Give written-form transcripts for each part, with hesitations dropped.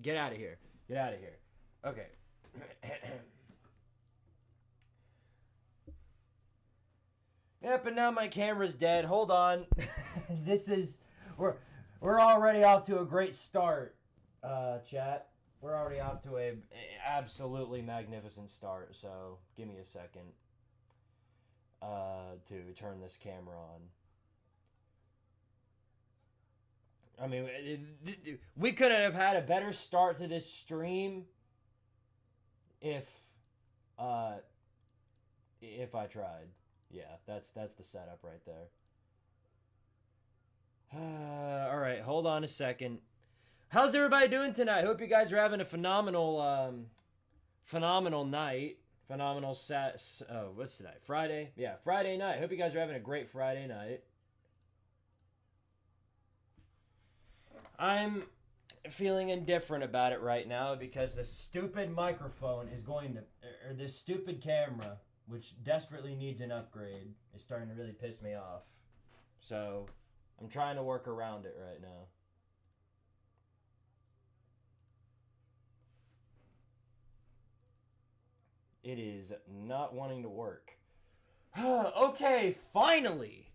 Get out of here. Get out of here. Okay. Yep, and now my camera's dead. Hold on. We're already off to a great start, chat. We're already off to a absolutely magnificent start. So give me a second to turn this camera on. I mean, we couldn't have had a better start to this stream if I tried. Yeah, that's the setup right there. All right, hold on a second. How's everybody doing tonight? Hope you guys are having a phenomenal night. What's tonight? Friday? Yeah, Friday night. Hope you guys are having a great Friday night. I'm feeling indifferent about it right now because the stupid microphone is or this stupid camera, which desperately needs an upgrade, is starting to really piss me off. So I'm trying to work around it right now. It is not wanting to work. Okay, finally,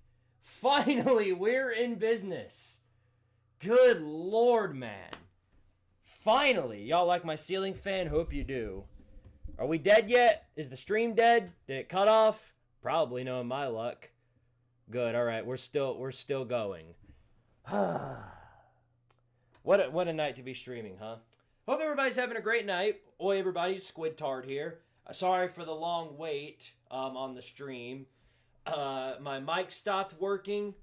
we're in business. Good Lord, man. Finally, y'all like my ceiling fan? Hope you do. Are we dead yet? Is the stream dead? Did it cut off? Probably, knowing my luck. Good. All right, we're still going. What a night to be streaming, huh? Hope everybody's having a great night. Oi, everybody, Squidtard here. Sorry for the long wait on the stream. My mic stopped working,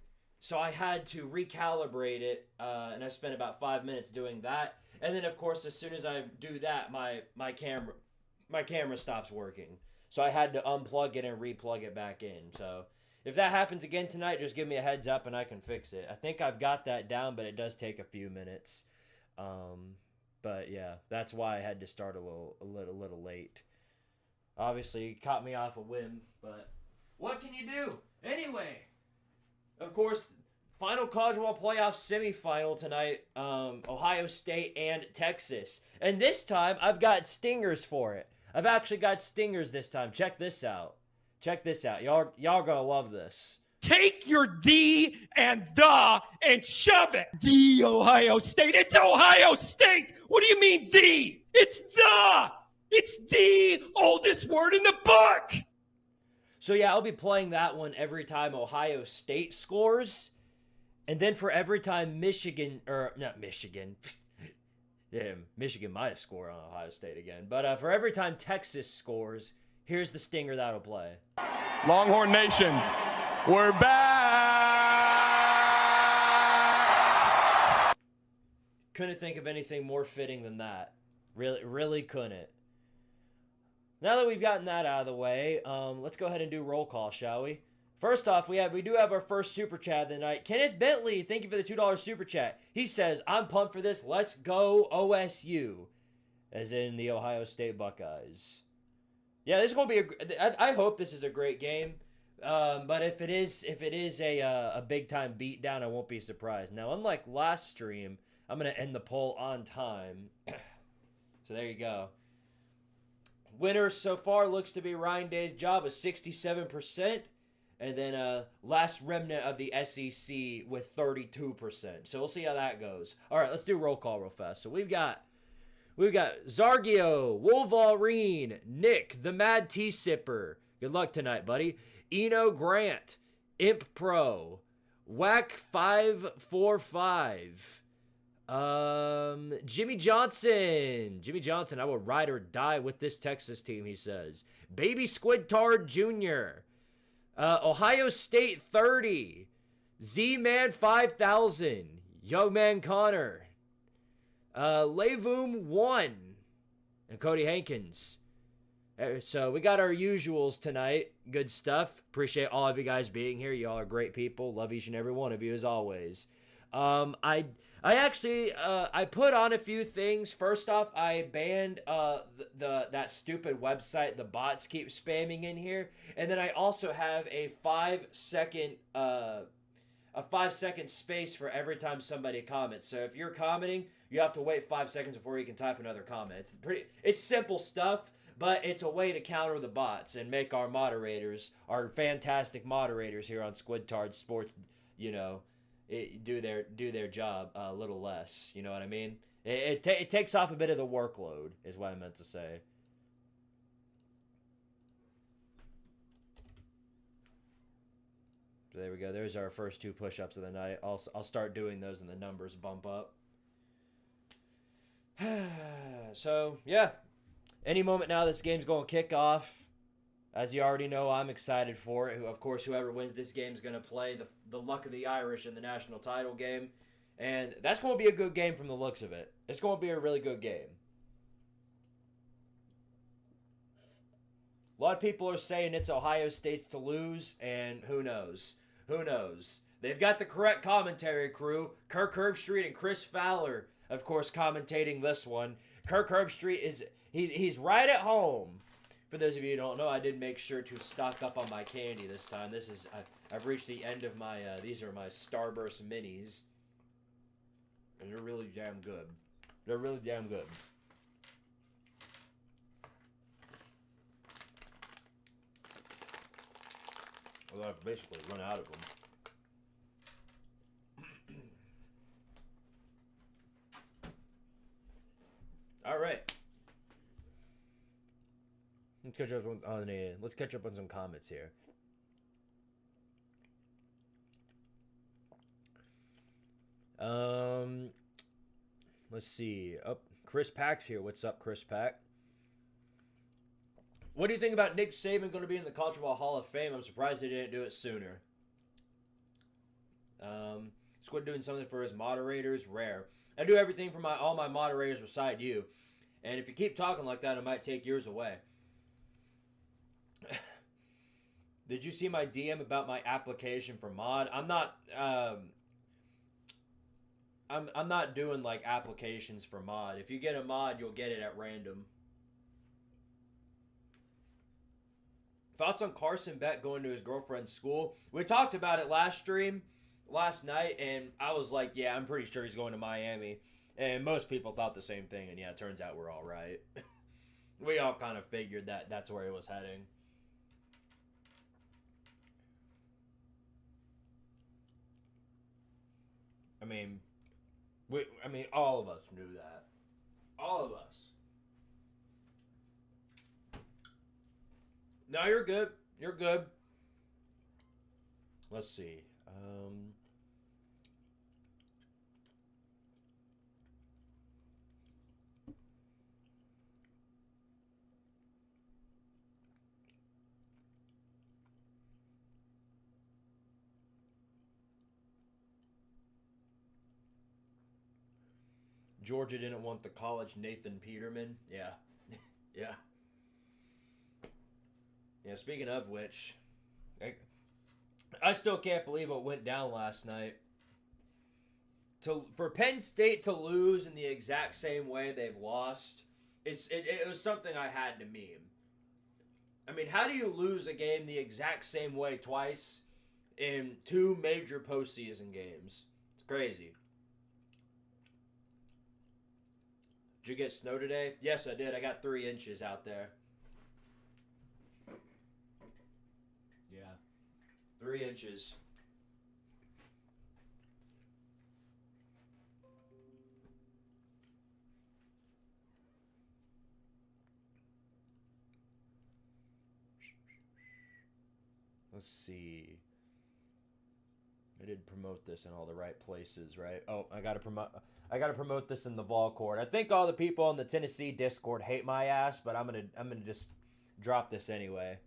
so I had to recalibrate it, and I spent about 5 minutes doing that. And then, of course, as soon as I do that, my camera stops working. So I had to unplug it and replug it back in. So if that happens again tonight, just give me a heads up and I can fix it. I think I've got that down, but it does take a few minutes. But yeah, that's why I had to start a little late. Obviously, it caught me off a whim, but what can you do? Anyway, of course, final College Football Playoff semifinal tonight, Ohio State and Texas. And this time, I've got stingers for it. I've actually got stingers this time. Check this out. Y'all gonna love this. Take your the and the and shove it. The Ohio State. It's Ohio State. What do you mean the? It's the. It's the oldest word in the book. So yeah, I'll be playing that one every time Ohio State scores. And then for every time Michigan. Damn, Michigan might have scored on Ohio State again. But for every time Texas scores, here's the stinger that'll play. Longhorn Nation, we're back. Couldn't think of anything more fitting than that. Really couldn't. Now that we've gotten that out of the way, let's go ahead and do roll call, shall we? First off, we do have our first super chat of the night. Kenneth Bentley, thank you for the $2 super chat. He says, "I'm pumped for this. Let's go OSU," as in the Ohio State Buckeyes. Yeah, this is gonna be I hope this is a great game. But if it is a big time beatdown, I won't be surprised. Now, unlike last stream, I'm gonna end the poll on time. So there you go. Winner so far looks to be Ryan Day's job with 67%. And then last remnant of the SEC with 32%. So we'll see how that goes. All right, let's do roll call real fast. So we've got Zargio, Wolverine, Nick, the Mad Tea Sipper. Good luck tonight, buddy. Eno Grant, Imp Pro, Whack 545. Jimmy Johnson, I will ride or die with this Texas team, he says. Baby Squidtard Jr., Ohio State 30, Z-Man 5000, Young Man Connor, Levoom 1, and Cody Hankins. So we got our usuals tonight. Good stuff. Appreciate all of you guys being here. Y'all are great people. Love each and every one of you as always. I actually put on a few things. First off, I banned that stupid website the bots keep spamming in here, and then I also have a 5-second a 5-second space for every time somebody comments. So if you're commenting, you have to wait 5 seconds before you can type another comment. It's simple stuff, but it's a way to counter the bots and make our moderators, our fantastic moderators here on Squidtard Sports, do their job a little less. You know what I mean? It takes off a bit of the workload, is what I meant to say. So there we go. There's our first 2 push-ups of the night. I'll start doing those and the numbers bump up. So, yeah. Any moment now, this game's going to kick off. As you already know, I'm excited for it. Of course, whoever wins this game is going to play the luck of the Irish in the national title game. And that's going to be a good game from the looks of it. It's going to be a really good game. A lot of people are saying it's Ohio State's to lose, and who knows? Who knows? They've got the correct commentary crew. Kirk Herbstreit and Chris Fowler, of course, commentating this one. Kirk Herbstreit he's right at home. For those of you who don't know, I did make sure to stock up on my candy this time. I've reached the end of my, these are my Starburst Minis. And they're really damn good. They're really damn good. Well, I've basically run out of them. All right. Let's catch up on some comments here. Let's see. Chris Pack's here. What's up, Chris Pack? What do you think about Nick Saban going to be in the College Football Hall of Fame? I'm surprised they didn't do it sooner. Squid doing something for his moderators? Rare. I do everything for all my moderators beside you. And if you keep talking like that, it might take yours away. Did you see my DM about my application for mod? I'm not I'm not doing like applications for mod. If you get a mod, you'll get it at random. Thoughts on Carson Beck going to his girlfriend's school? We talked about it last night, and I was like, yeah, I'm pretty sure he's going to Miami. And most people thought the same thing, and yeah, it turns out we're all right. We all kind of figured that that's where he was heading. I mean, all of us knew that. All of us. No, you're good. You're good. Let's see. Georgia didn't want the college Nathan Peterman. Yeah. Yeah. Yeah, speaking of which, I still can't believe what went down last night. For Penn State to lose in the exact same way they've lost, it was something I had to meme. I mean, how do you lose a game the exact same way twice in 2 major postseason games? It's crazy. Did you get snow today? Yes, I did. I got 3 inches out there. Yeah. 3 inches. Let's see. I did promote this in all the right places, right? Oh, I gotta promote this in the Vol Court. I think all the people on the Tennessee Discord hate my ass, but I'm gonna just drop this anyway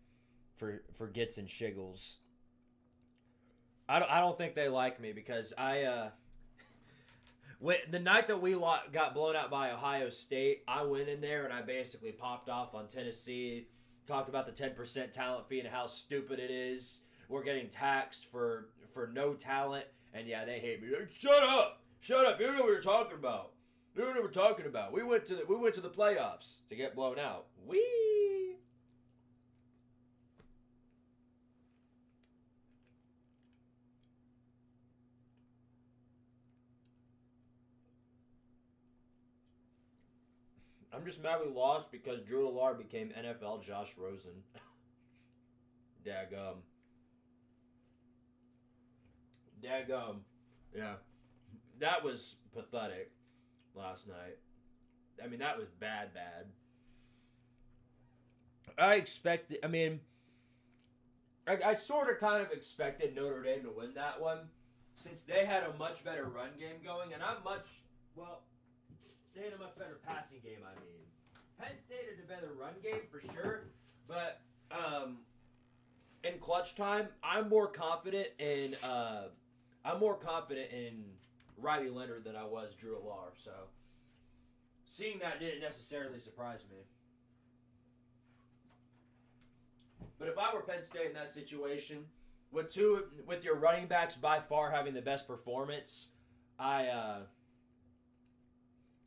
for gits and shiggles. I don't think they like me because the night that we got blown out by Ohio State, I went in there and I basically popped off on Tennessee, talked about the 10% talent fee and how stupid it is. We're getting taxed for no talent, and yeah, they hate me. They're, shut up! You don't know what you're talking about. You don't know what we're talking about. We went to the playoffs to get blown out. Whee! I'm just mad we lost because Drew Allard became NFL Josh Rosen. Daggum. Yeah. That was pathetic last night. I mean, that was bad. I sort of kind of expected Notre Dame to win that one since they had a much better run game going, and they had a much better passing game, I mean. Penn State had a better run game for sure, but in clutch time, I'm more confident in Riley Leonard than I was Drew Allard, so seeing that didn't necessarily surprise me. But if I were Penn State in that situation, with your running backs by far having the best performance, I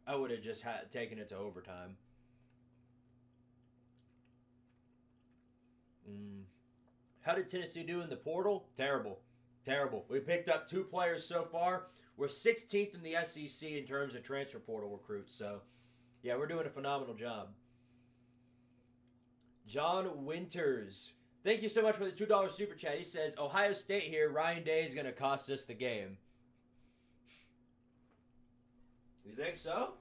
would have just taken it to overtime. How did Tennessee do in the portal? Terrible. We picked up 2 players so far. We're 16th in the SEC in terms of transfer portal recruits. So, yeah, we're doing a phenomenal job. John Winters. Thank you so much for the $2 super chat. He says, Ohio State here. Ryan Day is going to cost us the game. You think so?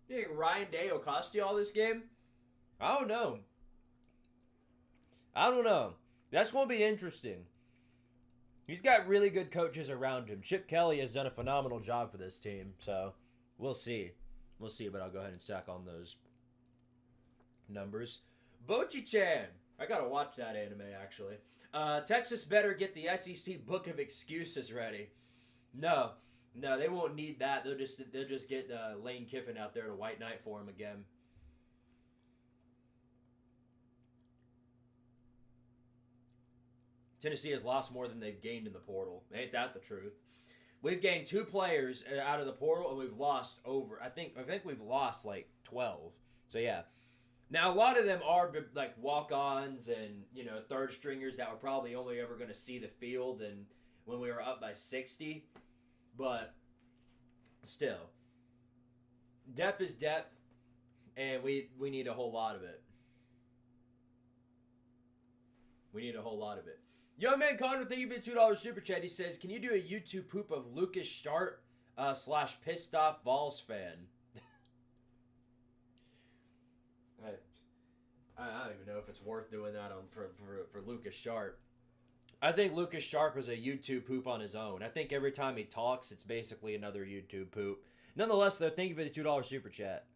You think Ryan Day will cost you all this game? I don't know. That's going to be interesting. He's got really good coaches around him. Chip Kelly has done a phenomenal job for this team. So, we'll see. But I'll go ahead and stack on those numbers. Bochi-chan. I got to watch that anime, actually. Texas better get the SEC book of excuses ready. No, they won't need that. They'll just get Lane Kiffin out there to white knight for him again. Tennessee has lost more than they've gained in the portal. Ain't that the truth? We've gained 2 players out of the portal, and we've lost over. I think we've lost like 12. So yeah. Now a lot of them are like walk-ons and third stringers that were probably only ever going to see the field and when we were up by 60. But still, depth is depth, and we need a whole lot of it. Young man Connor, thank you for the $2 super chat. He says, can you do a YouTube poop of Lucas Sharp / pissed off Vols fan? I don't even know if it's worth doing that for Lucas Sharp. I think Lucas Sharp is a YouTube poop on his own. I think every time he talks, it's basically another YouTube poop. Nonetheless, though, thank you for the $2 super chat.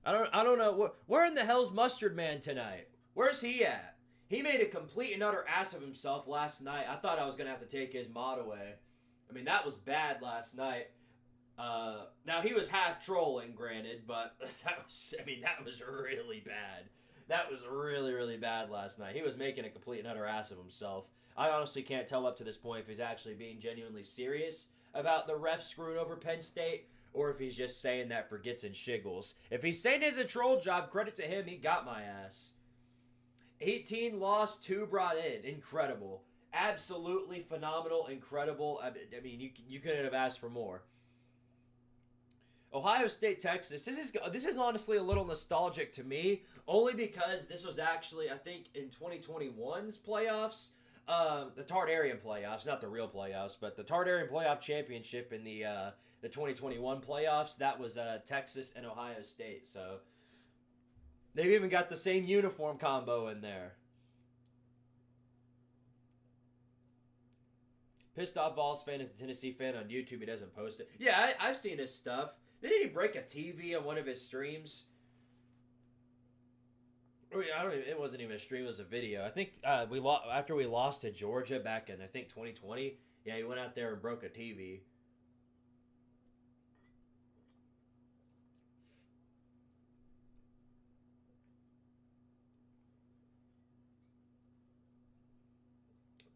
I don't know. Where in the hell's Mustard Man tonight? Where's he at? He made a complete and utter ass of himself last night. I thought I was going to have to take his mod away. I mean, that was bad last night. Now, he was half trolling, granted, but that was really bad. That was really, really bad last night. He was making a complete and utter ass of himself. I honestly can't tell up to this point if he's actually being genuinely serious about the refs screwing over Penn State, or if he's just saying that for gits and shiggles. If he's saying it's a troll job, credit to him, he got my ass. 18 lost, 2 brought in. Incredible. Absolutely phenomenal, incredible. I mean, you couldn't have asked for more. Ohio State, Texas. This is honestly a little nostalgic to me, only because this was actually, I think, in 2021's playoffs. The Tartarian playoffs, not the real playoffs, but the Tartarian playoff championship in the 2021 playoffs. That was Texas and Ohio State. So they've even got the same uniform combo in there. Pissed off Vols fan is a Tennessee fan on YouTube. He doesn't post it. Yeah, I've seen his stuff. Didn't he break a TV on one of his streams? It wasn't even a stream. It was a video. I think after we lost to Georgia back in, I think, 2020. Yeah, he went out there and broke a TV.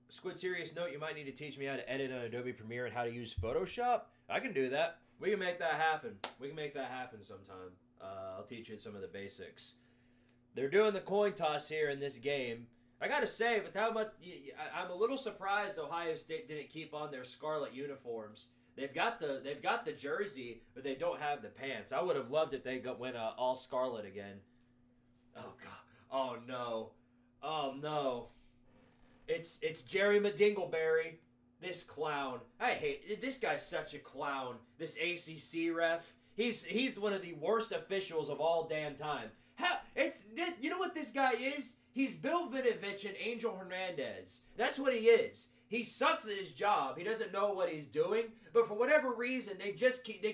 Squid, serious note, you might need to teach me how to edit on Adobe Premiere and how to use Photoshop. I can do that. We can make that happen. We can make that happen sometime. I'll teach you some of the basics. They're doing the coin toss here in this game. I gotta say, with how much I'm a little surprised Ohio State didn't keep on their scarlet uniforms. They've got the jersey, but they don't have the pants. I would have loved if they went all scarlet again. Oh god! Oh no! Oh no! It's Jerry Dingleberry, this clown. I hate this guy's such a clown. This ACC ref. He's one of the worst officials of all damn time. You know what this guy is? He's Bill Vinovich and Angel Hernandez. That's what he is. He sucks at his job. He doesn't know what he's doing, but for whatever reason, they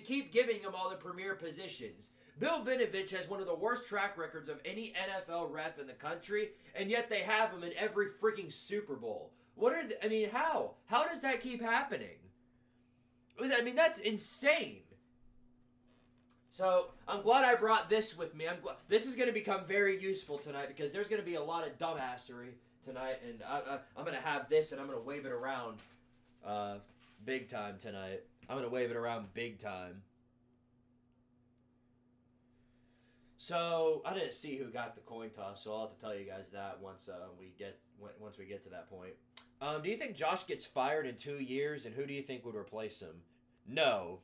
keep giving him all the premier positions. Bill Vinovich has one of the worst track records of any NFL ref in the country, and yet they have him in every freaking Super Bowl. How? How does that keep happening? I mean, that's insane. So, I'm glad I brought this with me. This is going to become very useful tonight because there's going to be a lot of dumbassery tonight, and I'm going to have this and I'm going to wave it around big time tonight. I'm going to wave it around big time. So, I didn't see who got the coin toss, so I'll have to tell you guys that once we get to that point. Do you think Josh gets fired in 2 years, and who do you think would replace him? No.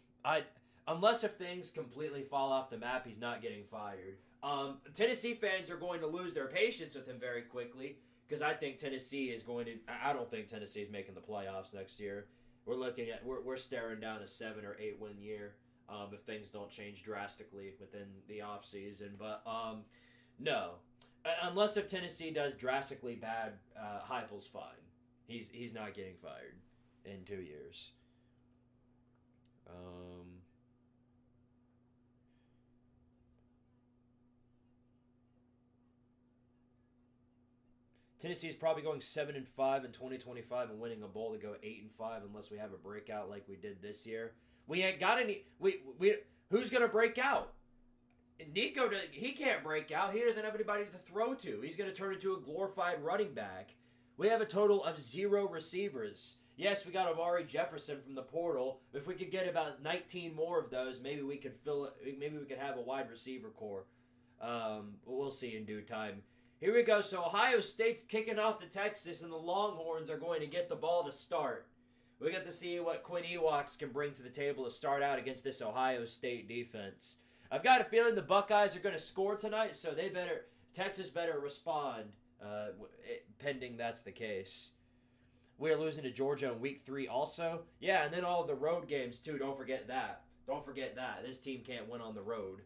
Unless if things completely fall off the map, he's not getting fired. Tennessee fans are going to lose their patience with him very quickly because I think Tennessee is going to. I don't think Tennessee is making the playoffs next year. We're staring down a 7 or 8 win year if things don't change drastically within the offseason. But no, unless if Tennessee does drastically bad, Heupel's fine. He's not getting fired in 2 years. Tennessee is probably going 7-5 in 2025 and winning a bowl to go 8-5 unless we have a breakout like we did this year. We ain't got any. Who's gonna break out? Nico, he can't break out. He doesn't have anybody to throw to. He's gonna turn into a glorified running back. We have a total of 0 receivers. Yes, we got Amari Jefferson from the portal. If we could get about 19 more of those, maybe we could fill it. Maybe we could have a wide receiver core. We'll see in due time. Here we go. So Ohio State's kicking off to Texas, and the Longhorns are going to get the ball to start. We get to see what Quinn Ewokes can bring to the table to start out against this Ohio State defense. I've got a feeling the Buckeyes are going to score tonight, so Texas better respond, pending that's the case. We're losing to Georgia in Week 3 also. Yeah, and then all of the road games too. Don't forget that. This team can't win on the road.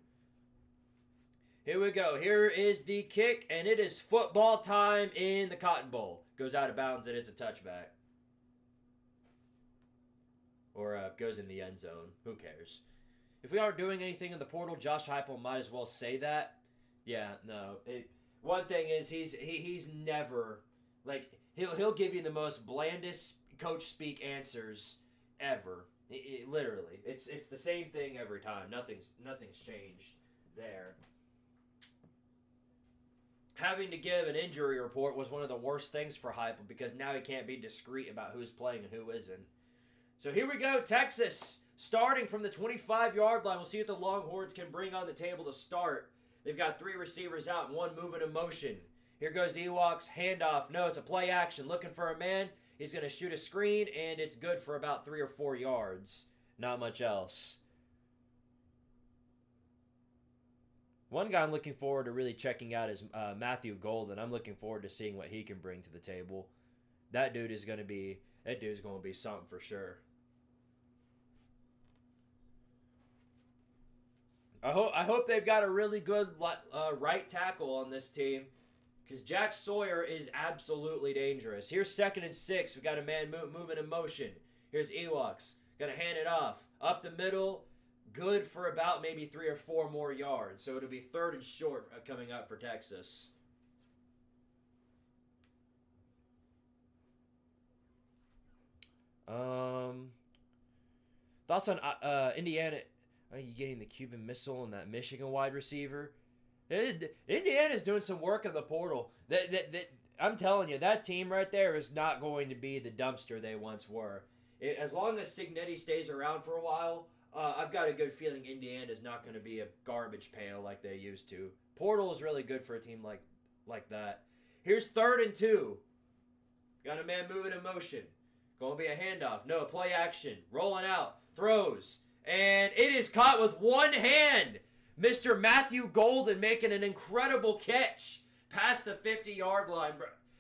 Here we go. Here is the kick, and it is football time in the Cotton Bowl. Goes out of bounds, and it's a touchback. Or goes in the end zone. Who cares? If we aren't doing anything in the portal, Josh Heupel might as well say that. Yeah, no. One thing is he's never he'll give you the most blandest coach speak answers ever. Literally, it's the same thing every time. Nothing's changed there. Having to give an injury report was one of the worst things for Heupel because now he can't be discreet about who's playing and who isn't. So here we go, Texas, starting from the 25-yard line. We'll see what the Longhorns can bring on the table to start. They've got 3 receivers out and 1 moving in motion. Here goes Ewokes, handoff. No, it's a play action. Looking for a man. He's going to shoot a screen, and it's good for about 3 or 4 yards. Not much else. One guy I'm looking forward to really checking out is Matthew Golden. I'm looking forward to seeing what he can bring to the table. That dude's going to be something for sure. I hope they've got a really good right tackle on this team because Jack Sawyer is absolutely dangerous. Here's 2nd and 6. We got a man moving in motion. Here's Ewokes. Gonna hand it off up the middle. Good for about maybe 3 or 4 more yards. So it'll be 3rd and short coming up for Texas. Thoughts on Indiana? Are you getting the Cuban Missile and that Michigan wide receiver? Indiana's doing some work in the portal. I'm telling you, that team right there is not going to be the dumpster they once were. As long as Signetti stays around for a while, I've got a good feeling Indiana's not going to be a garbage pail like they used to. Portal is really good for a team like that. Here's 3rd and 2. Got a man moving in motion. Going to be a handoff. No, play action. Rolling out. Throws. And it is caught with one hand. Mr. Matthew Golden making an incredible catch past the 50-yard line.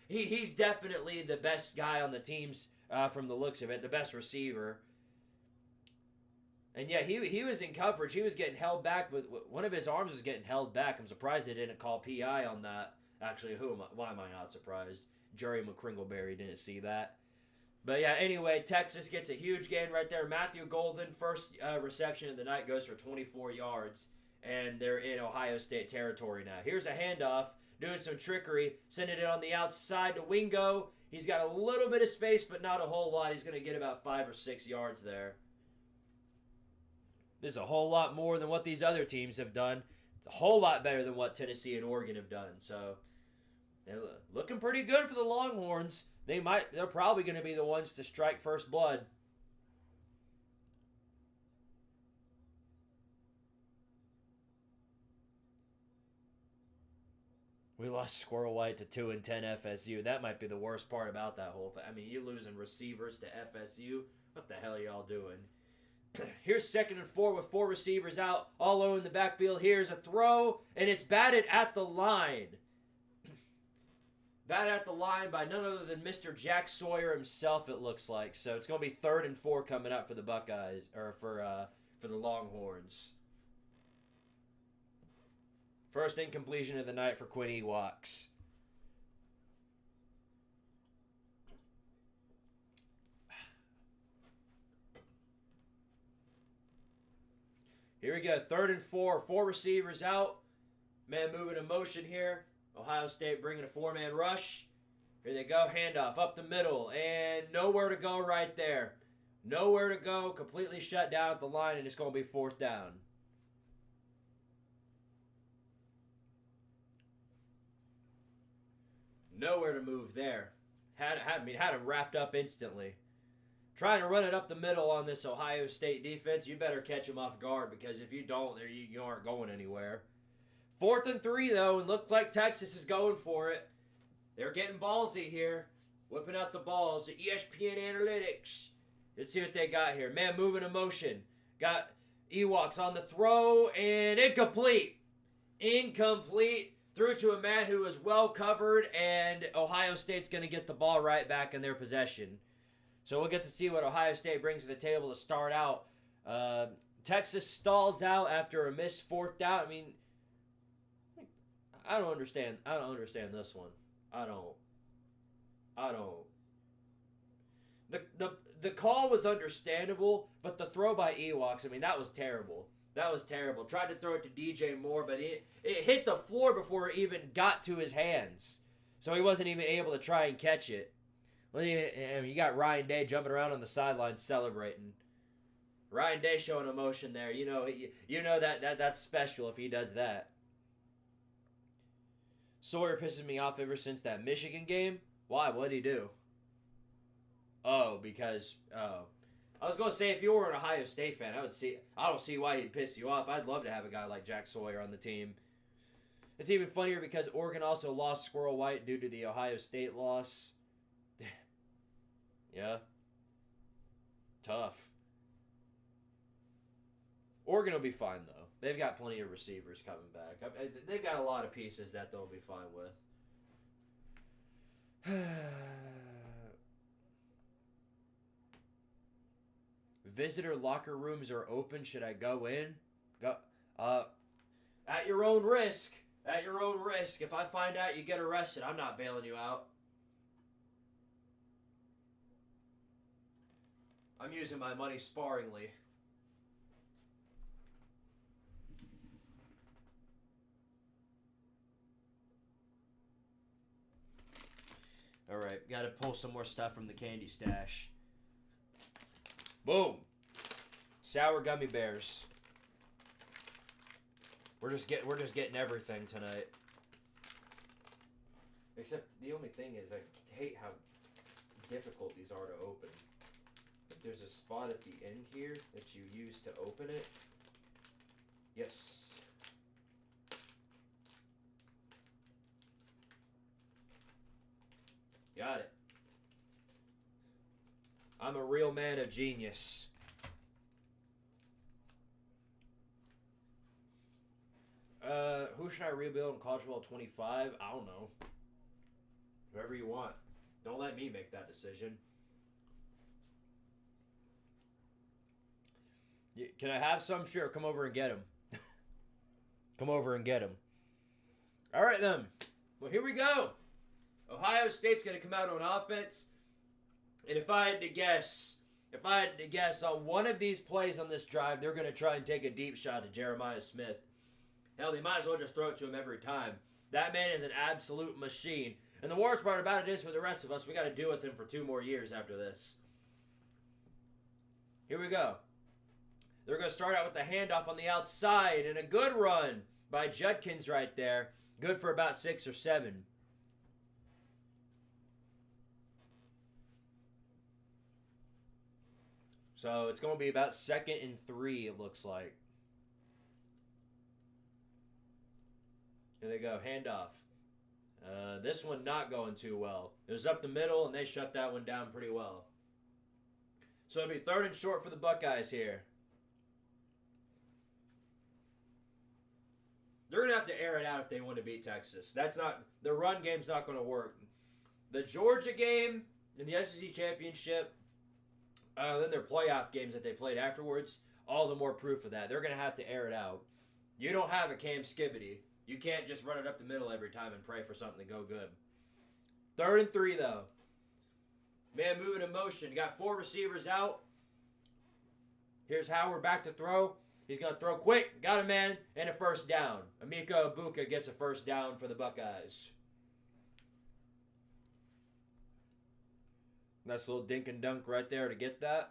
He's definitely the best guy on the teams from the looks of it. The best receiver. And yeah, he was in coverage. He was getting held back, but one of his arms was getting held back. I'm surprised they didn't call PI on that. Actually, why am I not surprised? Jerry McCringleberry didn't see that. But yeah, anyway, Texas gets a huge gain right there. Matthew Golden, first reception of the night, goes for 24 yards. And they're in Ohio State territory now. Here's a handoff, doing some trickery, sending it on the outside to Wingo. He's got a little bit of space, but not a whole lot. He's going to get about 5 or 6 yards there. This is a whole lot more than what these other teams have done. It's a whole lot better than what Tennessee and Oregon have done. So, they're looking pretty good for the Longhorns. They're probably going to be the ones to strike first blood. We lost Squirrel White to 2-10 FSU. That might be the worst part about that whole thing. I mean, you losing receivers to FSU. What the hell are y'all doing? Here's 2nd and 4 with 4 receivers out. All low in the backfield. Here's a throw, and it's batted at the line. Batted at the line by none other than Mr. Jack Sawyer himself, it looks like. So it's going to be 3rd and 4 coming up for the Buckeyes, or for the Longhorns. First incompletion of the night for Quinn Ewoks. Here we go. 3rd and 4. 4 receivers out. Man moving in motion here. Ohio State bringing a 4-man rush. Here they go. Handoff up the middle. And nowhere to go right there. Nowhere to go. Completely shut down at the line, and it's going to be 4th down. Nowhere to move there. Had him wrapped up instantly. Trying to run it up the middle on this Ohio State defense, you better catch them off guard, because if you don't, you aren't going anywhere. 4th and 3, though, and looks like Texas is going for it. They're getting ballsy here. Whipping out the balls. The ESPN Analytics. Let's see what they got here. Man moving in motion. Got Ewoks on the throw, and incomplete. Incomplete. Threw to a man who was well covered, and Ohio State's going to get the ball right back in their possession. So we'll get to see what Ohio State brings to the table to start out. Texas stalls out after a missed 4th down. I mean, I don't understand this one. I don't. The call was understandable, but the throw by Ewoks, I mean, that was terrible. That was terrible. Tried to throw it to DJ Moore, but it hit the floor before it even got to his hands. So he wasn't even able to try and catch it. You got Ryan Day jumping around on the sidelines celebrating. Ryan Day showing emotion there. You know that's special if he does that. Sawyer pisses me off ever since that Michigan game. Why? What'd he do? I was going to say, if you were an Ohio State fan, I don't see why he'd piss you off. I'd love to have a guy like Jack Sawyer on the team. It's even funnier because Oregon also lost Squirrel White due to the Ohio State loss. Yeah. Tough. Oregon will be fine, though. They've got plenty of receivers coming back. They've got a lot of pieces that they'll be fine with. Visitor locker rooms are open. Should I go in? Go. At your own risk. At your own risk. If I find out you get arrested, I'm not bailing you out. I'm using my money sparingly. Alright, gotta pull some more stuff from the candy stash. Boom! Sour gummy bears. We're just getting everything tonight. Except the only thing is I hate how difficult these are to open. There's a spot at the end here that you use to open it. Yes. Got it. I'm a real man of genius. Who should I rebuild in College Football 25? I don't know. Whoever you want. Don't let me make that decision. Can I have some? Sure, come over and get him. Come over and get him. All right, then. Well, here we go. Ohio State's going to come out on offense. And if I had to guess on one of these plays on this drive, they're going to try and take a deep shot to Jeremiah Smith. Hell, they might as well just throw it to him every time. That man is an absolute machine. And the worst part about it is, for the rest of us, we got to deal with him for 2 more years after this. Here we go. They're going to start out with the handoff on the outside, and a good run by Judkins right there. Good for about 6 or 7. So it's going to be about 2nd and 3, it looks like. Here they go, handoff. This one not going too well. It was up the middle, and they shut that one down pretty well. So it'll be 3rd and short for the Buckeyes here. They're going to have to air it out if they want to beat Texas. The run game's not going to work. The Georgia game in the SEC Championship, then their playoff games that they played afterwards, all the more proof of that. They're going to have to air it out. You don't have a Cam Skibbity. You can't just run it up the middle every time and pray for something to go good. 3rd and 3, though. Man moving in motion. Got 4 receivers out. Here's Howard back to throw. He's going to throw quick. Got a man and a first down. Emeka Egbuka gets a first down for the Buckeyes. Nice little dink and dunk right there to get that.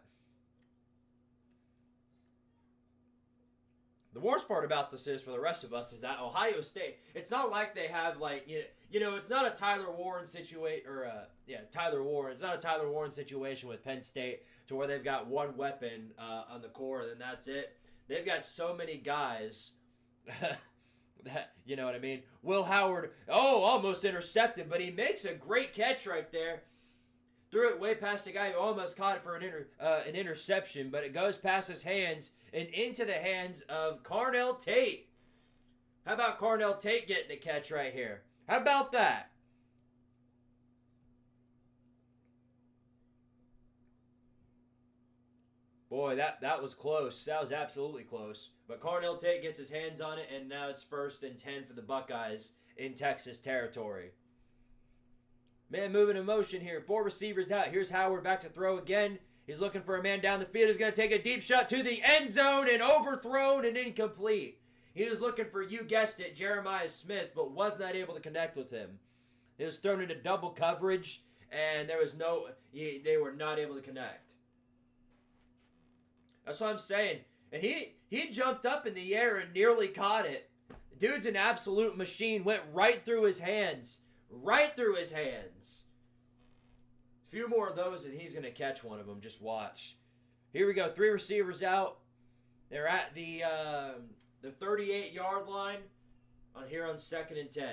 The worst part about this is, for the rest of us, is that Ohio State, it's not like they have, like, you know, it's not a Tyler Warren situation, Tyler Warren. It's not a Tyler Warren situation with Penn State to where they've got one weapon on the core and that's it. They've got so many guys that, you know what I mean? Will Howard, almost intercepted, but he makes a great catch right there. Threw it way past the guy who almost caught it for an interception, but it goes past his hands and into the hands of Carnell Tate. How about Carnell Tate getting a catch right here? How about that? Boy, that was close. That was absolutely close. But Carnell Tate gets his hands on it, and now it's 1st and 10 for the Buckeyes in Texas territory. Man moving in motion here. 4 receivers out. Here's Howard back to throw again. He's looking for a man down the field. He's going to take a deep shot to the end zone and overthrown and incomplete. He was looking for, you guessed it, Jeremiah Smith, but was not able to connect with him. It was thrown into double coverage, and they were not able to connect. That's what I'm saying. And he jumped up in the air and nearly caught it. Dude's an absolute machine. Went right through his hands. Right through his hands. A few more of those and he's going to catch one of them. Just watch. Here we go. 3 receivers out. They're at the 38-yard line on 2nd and 10.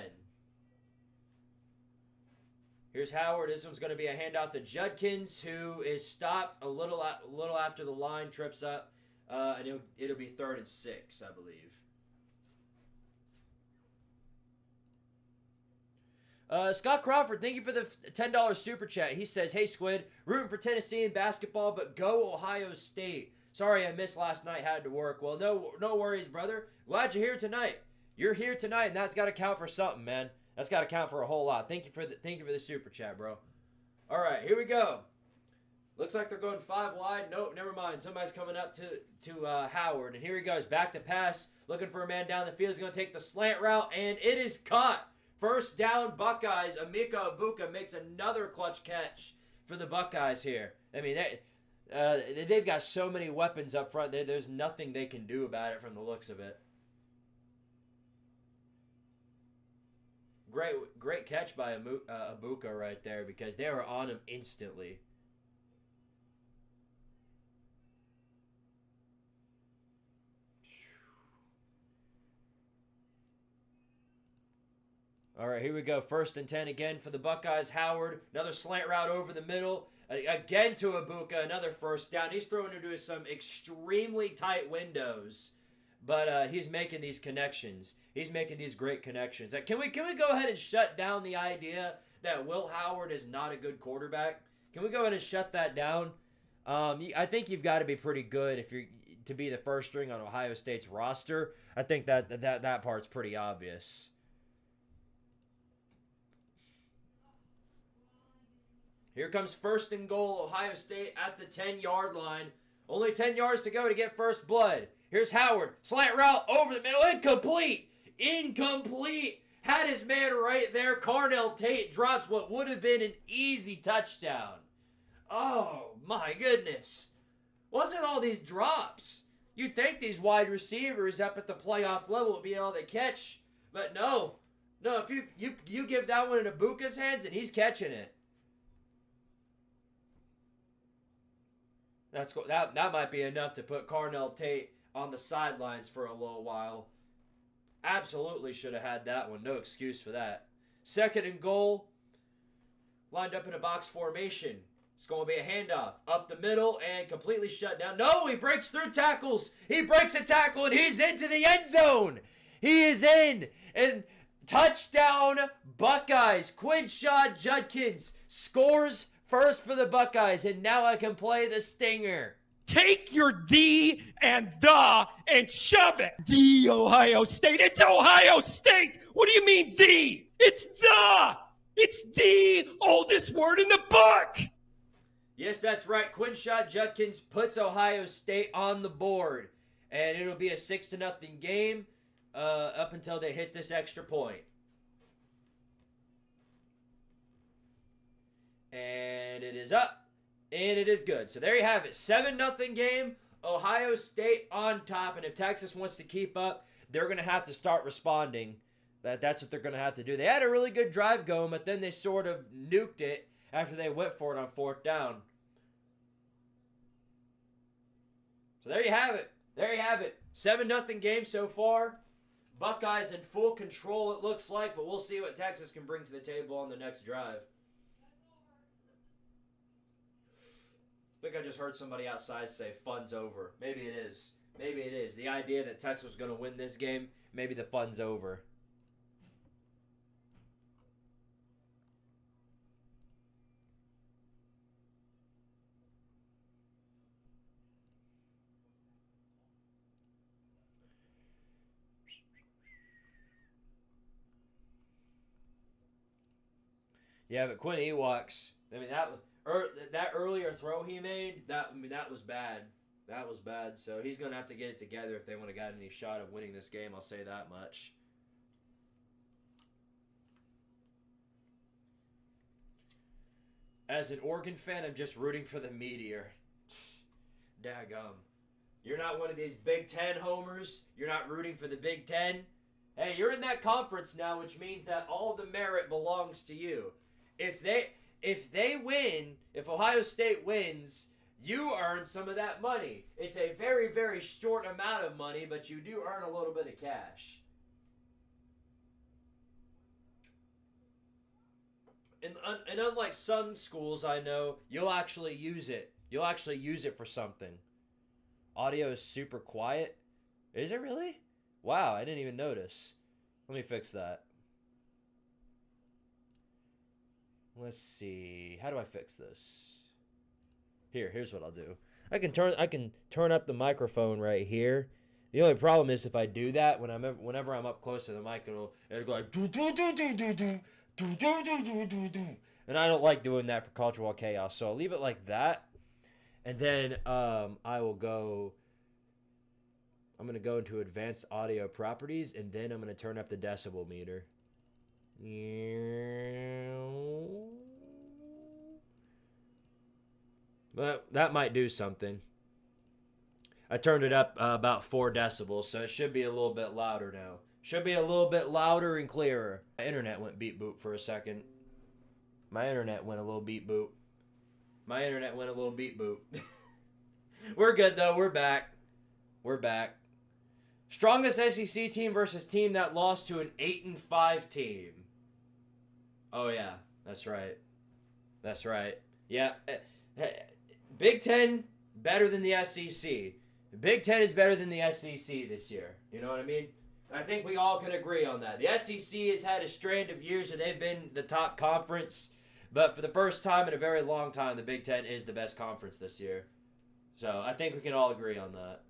Here's Howard. This one's going to be a handoff to Judkins, who is stopped a little after the line, trips up, and it'll be 3rd and 6, I believe. Scott Crawford, thank you for the $10 super chat. He says, "Hey Squid, rooting for Tennessee in basketball, but go Ohio State. Sorry I missed last night, had to work." Well, no worries, brother. Glad you're here tonight. You're here tonight, and that's got to count for something, man. That's got to count for a whole lot. Thank you for the super chat, bro. All right, here we go. Looks like they're going 5 wide. Nope, never mind. Somebody's coming up to Howard, and here he goes, back to pass, looking for a man down the field. He's going to take the slant route, and it is caught. First down, Buckeyes. Emeka Egbuka makes another clutch catch for the Buckeyes here. I mean, they've got so many weapons up front. There's nothing they can do about it from the looks of it. Great catch by Egbuka right there, because they were on him instantly. All right, here we go. 1st and 10 again for the Buckeyes. Howard, another slant route over the middle. Again to Ibuka, another first down. He's throwing into some extremely tight windows, but he's making these connections. He's making these great connections. Can we go ahead and shut down the idea that Will Howard is not a good quarterback? Can we go ahead and shut that down? I think you've got to be pretty good if you're to be the first string on Ohio State's roster. I think that part's pretty obvious. Here comes 1st and goal, Ohio State at the 10-yard line. Only 10 yards to go to get first blood. Here's Howard. Slant route over the middle. Incomplete. Incomplete. Had his man right there. Carnell Tate drops what would have been an easy touchdown. Oh, my goodness. What's with all these drops? You'd think these wide receivers up at the playoff level would be able to catch. But no. No, if you give that one in Ibuka's hands and he's catching it. That's cool. That might be enough to put Carnell Tate on the sidelines for a little while. Absolutely should have had that one. No excuse for that. 2nd and goal. Lined up in a box formation. It's going to be a handoff. Up the middle and completely shut down. No, he breaks through tackles. He breaks a tackle and he's into the end zone. He is in. And touchdown Buckeyes. Quinshad Judkins scores first for the Buckeyes, and now I can play the stinger. Take your the and the and shove it. The Ohio State. It's Ohio State. What do you mean the? It's the. It's the oldest word in the book. Yes, that's right. Quinshad Judkins puts Ohio State on the board, and it'll be a 6-0 game up until they hit this extra point. And it is up, and it is good. So there you have it. 7-0 game, Ohio State on top. And if Texas wants to keep up, they're going to have to start responding. That's what they're going to have to do. They had a really good drive going, but then they sort of nuked it after they went for it on 4th down. So there you have it. There you have it. 7-0 game so far. Buckeyes in full control, it looks like, but we'll see what Texas can bring to the table on the next drive. I think I just heard somebody outside say, fun's over. Maybe it is. Maybe it is. The idea that Texas was going to win this game, maybe the fun's over. Yeah, but Quinn Ewok's, I mean, that earlier throw he made, that was bad. That was bad. So he's going to have to get it together if they want to get any shot of winning this game. I'll say that much. As an Oregon fan, I'm just rooting for the Meteor. Daggum. You're not one of these Big Ten homers. You're not rooting for the Big Ten. Hey, you're in that conference now, which means that all the merit belongs to you. If they win, if Ohio State wins, you earn some of that money. It's a very, very short amount of money, but you do earn a little bit of cash. And unlike some schools I know, you'll actually use it. You'll actually use it for something. Audio is super quiet. Is it really? Wow, I didn't even notice. Let me fix that. Let's see. How do I fix this? Here's what I'll do. I can turn up the microphone right here. The only problem is if I do that, whenever I'm up close to the mic, it'll go like do do do do do do do do do do do do. And I don't like doing that for Cultural Chaos, so I'll leave it like that. And then I will go. I'm gonna go into Advanced Audio Properties, and then I'm gonna turn up the decibel meter. But that might do something. I turned it up about 4 decibels, so it should be a little bit louder now. Should be a little bit louder and clearer. My internet went beep boop for a second. My internet went a little beep boop. We're good though. We're back. Strongest SEC team versus team that lost to an 8-5 team. Oh yeah, that's right. That's right. Yeah. Big Ten better than the SEC. Big Ten is better than the SEC this year. You know what I mean? I think we all can agree on that. The SEC has had a strand of years that they've been the top conference, but for the first time in a very long time, the Big Ten is the best conference this year. So I think we can all agree on that.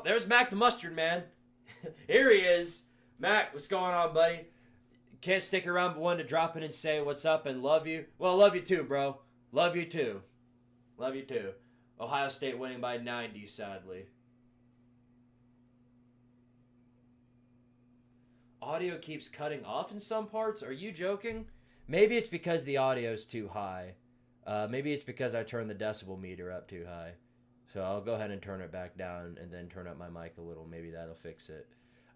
There's Mac the Mustard Man. Here he is. Mac, what's going on, buddy? Can't stick around but wanted to drop in and say what's up and love you. Well, love you too, bro. Love you too. Love you too. Ohio State winning by 90, sadly. Audio keeps cutting off in some parts. Are you joking? Maybe it's because the audio's too high. Maybe it's because I turned the decibel meter up too high. So I'll go ahead and turn it back down and then turn up my mic a little. Maybe that'll fix it.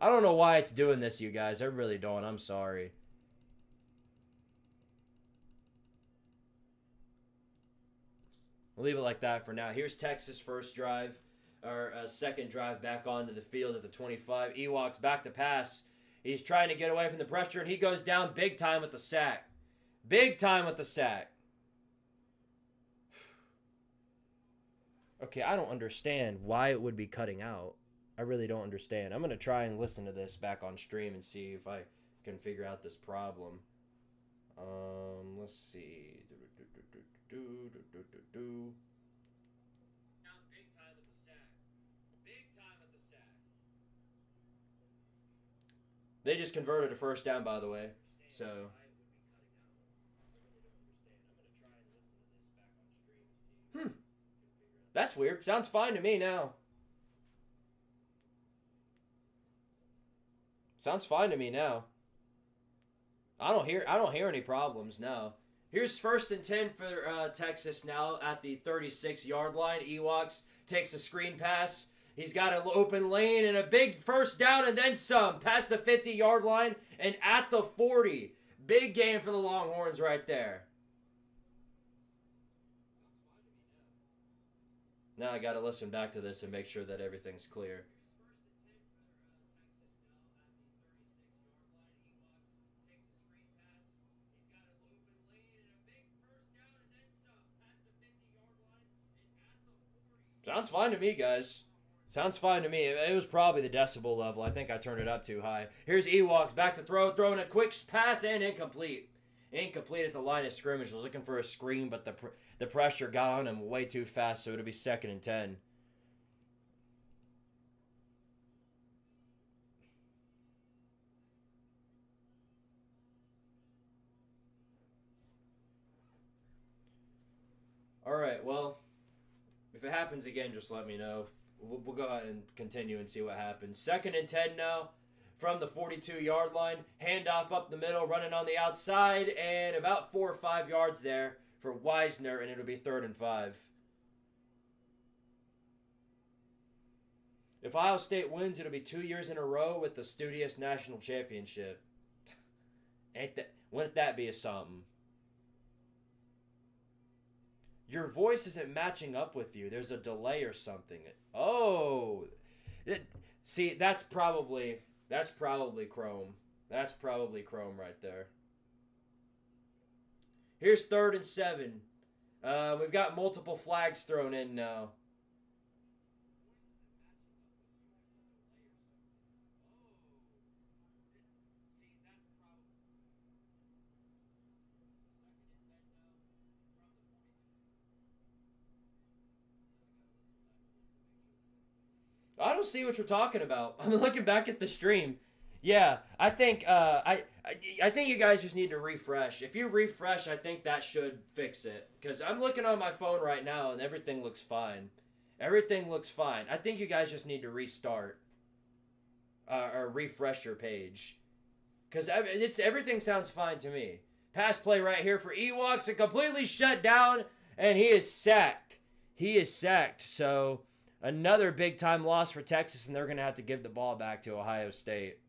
I don't know why it's doing this, you guys. I really don't. I'm sorry. We'll leave it like that for now. Here's Texas' first drive, or second drive back onto the field at the 25. Ewoks back to pass. He's trying to get away from the pressure, and he goes down big time with the sack. Big time with the sack. Okay, I don't understand why it would be cutting out. I really don't understand. I'm going to try and listen to this back on stream and see if I can figure out this problem. Let's see. Now big time with the sack. Big time with the sack. They just converted a first down, by the way. So that's weird. Sounds fine to me now. Sounds fine to me now. I don't hear any problems now. Here's 1st and 10 for Texas now at the 36-yard line. Ewoks takes a screen pass. He's got an open lane and a big first down and then some. Past the 50-yard line and at the 40. Big game for the Longhorns right there. Now I got to listen back to this and make sure that everything's clear. Sounds fine to me, guys. Sounds fine to me. It was probably the decibel level. I think I turned it up too high. Here's Ewoks back to throw, throwing a quick pass and incomplete. Incomplete at the line of scrimmage. Was looking for a screen, but the pressure got on him way too fast, so it'll be 2nd and 10. All right, well, if it happens again, just let me know. We'll go ahead and continue and see what happens. 2nd and 10 now from the 42-yard line. Handoff up the middle, running on the outside, and about 4 or 5 yards there for Wisner, and it'll be 3rd and 5. If Ohio State wins, it'll be 2 years in a row with the Studious National Championship. Wouldn't that be a something? Your voice isn't matching up with you. There's a delay or something. Oh, see, that's probably Chrome. That's probably Chrome right there. Here's 3rd and 7. We've got multiple flags thrown in now. I don't see what you're talking about. I'm looking back at the stream. Yeah, I think I think you guys just need to refresh. If you refresh, I think that should fix it. Because I'm looking on my phone right now and everything looks fine. Everything looks fine. I think you guys just need to restart or refresh your page. Because everything sounds fine to me. Pass play right here for Ewoks and completely shut down, and he is sacked. He is sacked. So another big time loss for Texas, and they're going to have to give the ball back to Ohio State.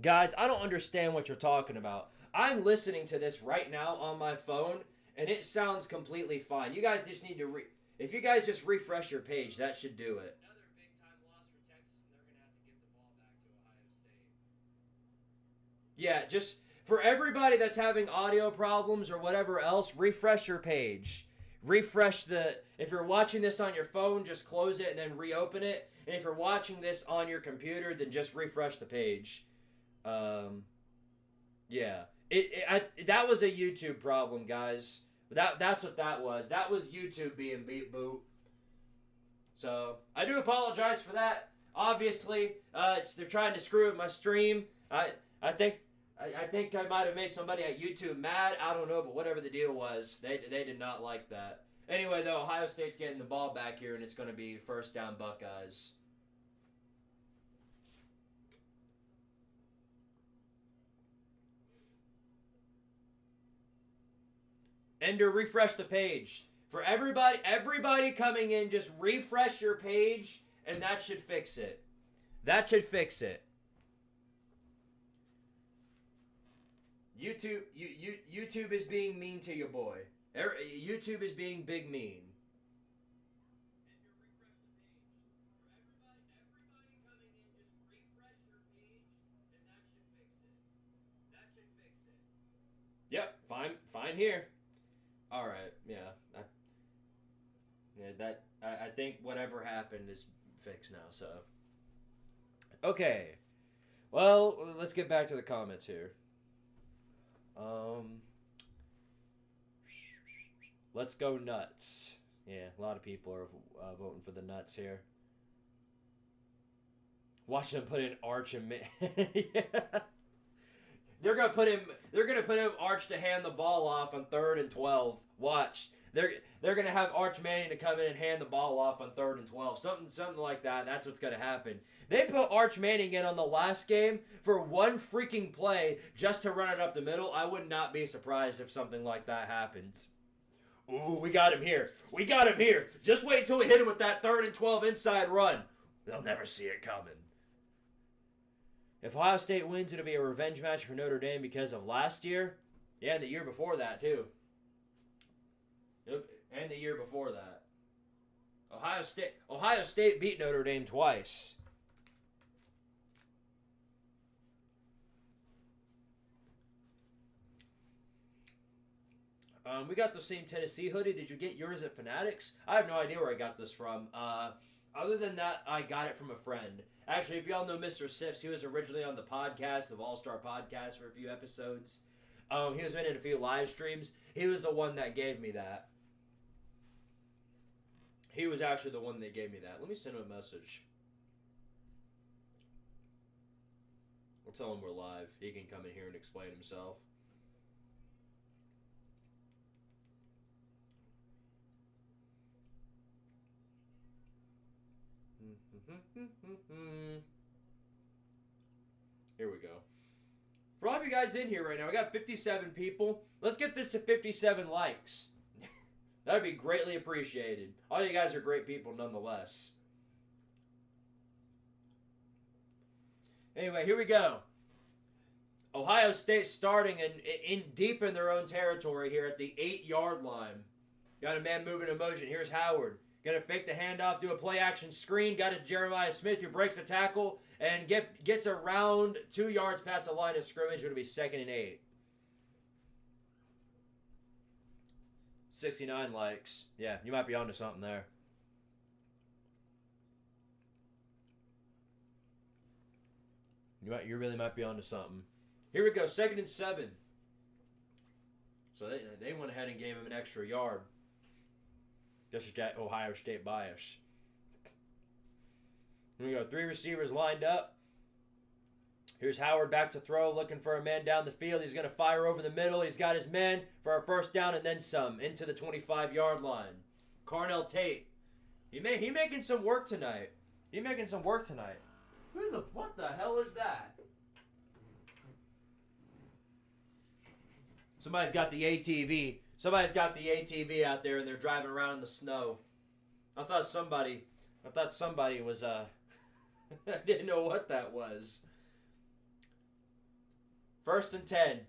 Guys, I don't understand what you're talking about. I'm listening to this right now on my phone, and it sounds completely fine. You guys just need to if you guys just refresh your page, that should do it. Another big time loss for Texas, and they're going to have to give the ball back to Ohio State. Yeah, just for everybody that's having audio problems or whatever else, refresh your page. Refresh if you're watching this on your phone, just close it and then reopen it. And if you're watching this on your computer, then just refresh the page. Yeah. That was a YouTube problem, guys. That's what that was. That was YouTube being beat boot. So I do apologize for that. Obviously, they're trying to screw up my stream. I think I might have made somebody at YouTube mad. I don't know, but whatever the deal was, they did not like that. Anyway, though, Ohio State's getting the ball back here, and it's going to be first down Buckeyes. Ender, refresh the page. For everybody coming in, just refresh your page, and that should fix it. That should fix it. YouTube is being mean to you, boy. YouTube is being big mean. Yep, fine here. All right, yeah. I think whatever happened is fixed now. So, okay. Well, let's get back to the comments here. Let's go nuts. Yeah, a lot of people are voting for the nuts here. Watch them put in Arch and yeah. They're gonna put him Arch to hand the ball off on 3rd and 12. Watch. They're gonna have Arch Manning to come in and hand the ball off on 3rd and 12. Something like that. That's what's gonna happen. They put Arch Manning in on the last game for one freaking play just to run it up the middle. I would not be surprised if something like that happens. Ooh, we got him here. We got him here. Just wait until we hit him with that 3rd and 12 inside run. They'll never see it coming. If Ohio State wins, it'll be a revenge match for Notre Dame because of last year. Yeah, and the year before that, too. And the year before that. Ohio State beat Notre Dame twice. We got the same Tennessee hoodie. Did you get yours at Fanatics? I have no idea where I got this from. Other than that, I got it from a friend. Actually, if y'all know Mr. Sips, he was originally on the podcast, the All-Star Podcast, for a few episodes. He was in a few live streams. He was the one that gave me that. He was actually the one that gave me that. Let me send him a message. We'll tell him we're live. He can come in here and explain himself. Here we go. For all of you guys in here right now, we got 57 people. Let's get this to 57 likes. That would be greatly appreciated. All you guys are great people nonetheless. Anyway, here we go. Ohio State starting in deep in their own territory here at the 8-yard line. Got a man moving in motion. Here's Howard. Gonna fake the handoff, do a play action screen. Got it Jeremiah Smith, who breaks the tackle and gets around 2 yards past the line of scrimmage. It'll be 2nd and 8. 69 likes. Yeah, you might be onto something there. You really might be onto something. Here we go, 2nd and 7. So they went ahead and gave him an extra yard. Just that Ohio State bias. Here we go. 3 receivers lined up. Here's Howard back to throw, looking for a man down the field. He's going to fire over the middle. He's got his man for a first down and then some into the 25-yard line. Carnell Tate. He making some work tonight. What the hell is that? Somebody's got the ATV. Somebody's got the ATV out there and they're driving around in the snow. I thought somebody was I didn't know what that was. 1st and 10.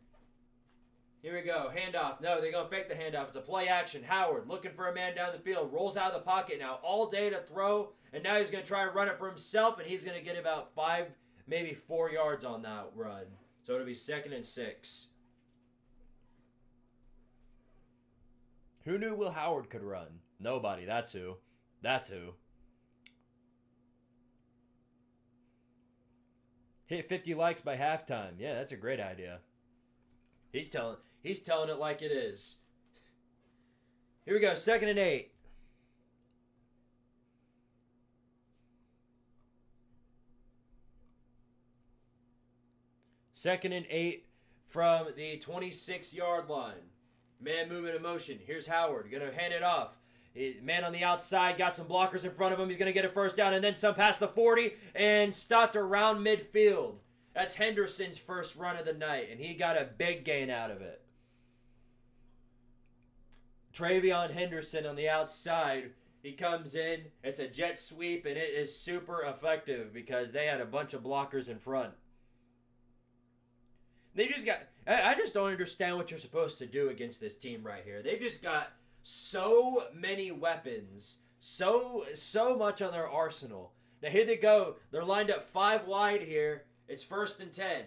Here we go. Handoff. No, they're going to fake the handoff. It's a play action. Howard looking for a man down the field. Rolls out of the pocket now. All day to throw. And now he's going to try and run it for himself. And he's going to get about 5, maybe 4 yards on that run. So it'll be 2nd and 6. Who knew Will Howard could run? Nobody. That's who. That's who. Hit 50 likes by halftime. Yeah, that's a great idea. He's telling it like it is. Here we go, 2nd and 8. Second and 8 from the 26-yard line. Man moving in motion. Here's Howard. Going to hand it off. Man on the outside. Got some blockers in front of him. He's going to get a first down and then some past the 40 and stopped around midfield. That's Henderson's first run of the night, and he got a big gain out of it. Travion Henderson on the outside. He comes in. It's a jet sweep, and it is super effective because they had a bunch of blockers in front. They just got... I just don't understand what you're supposed to do against this team right here. They've just got so many weapons. So much on their arsenal. Now here they go. They're lined up 5 wide here. It's 1st and 10.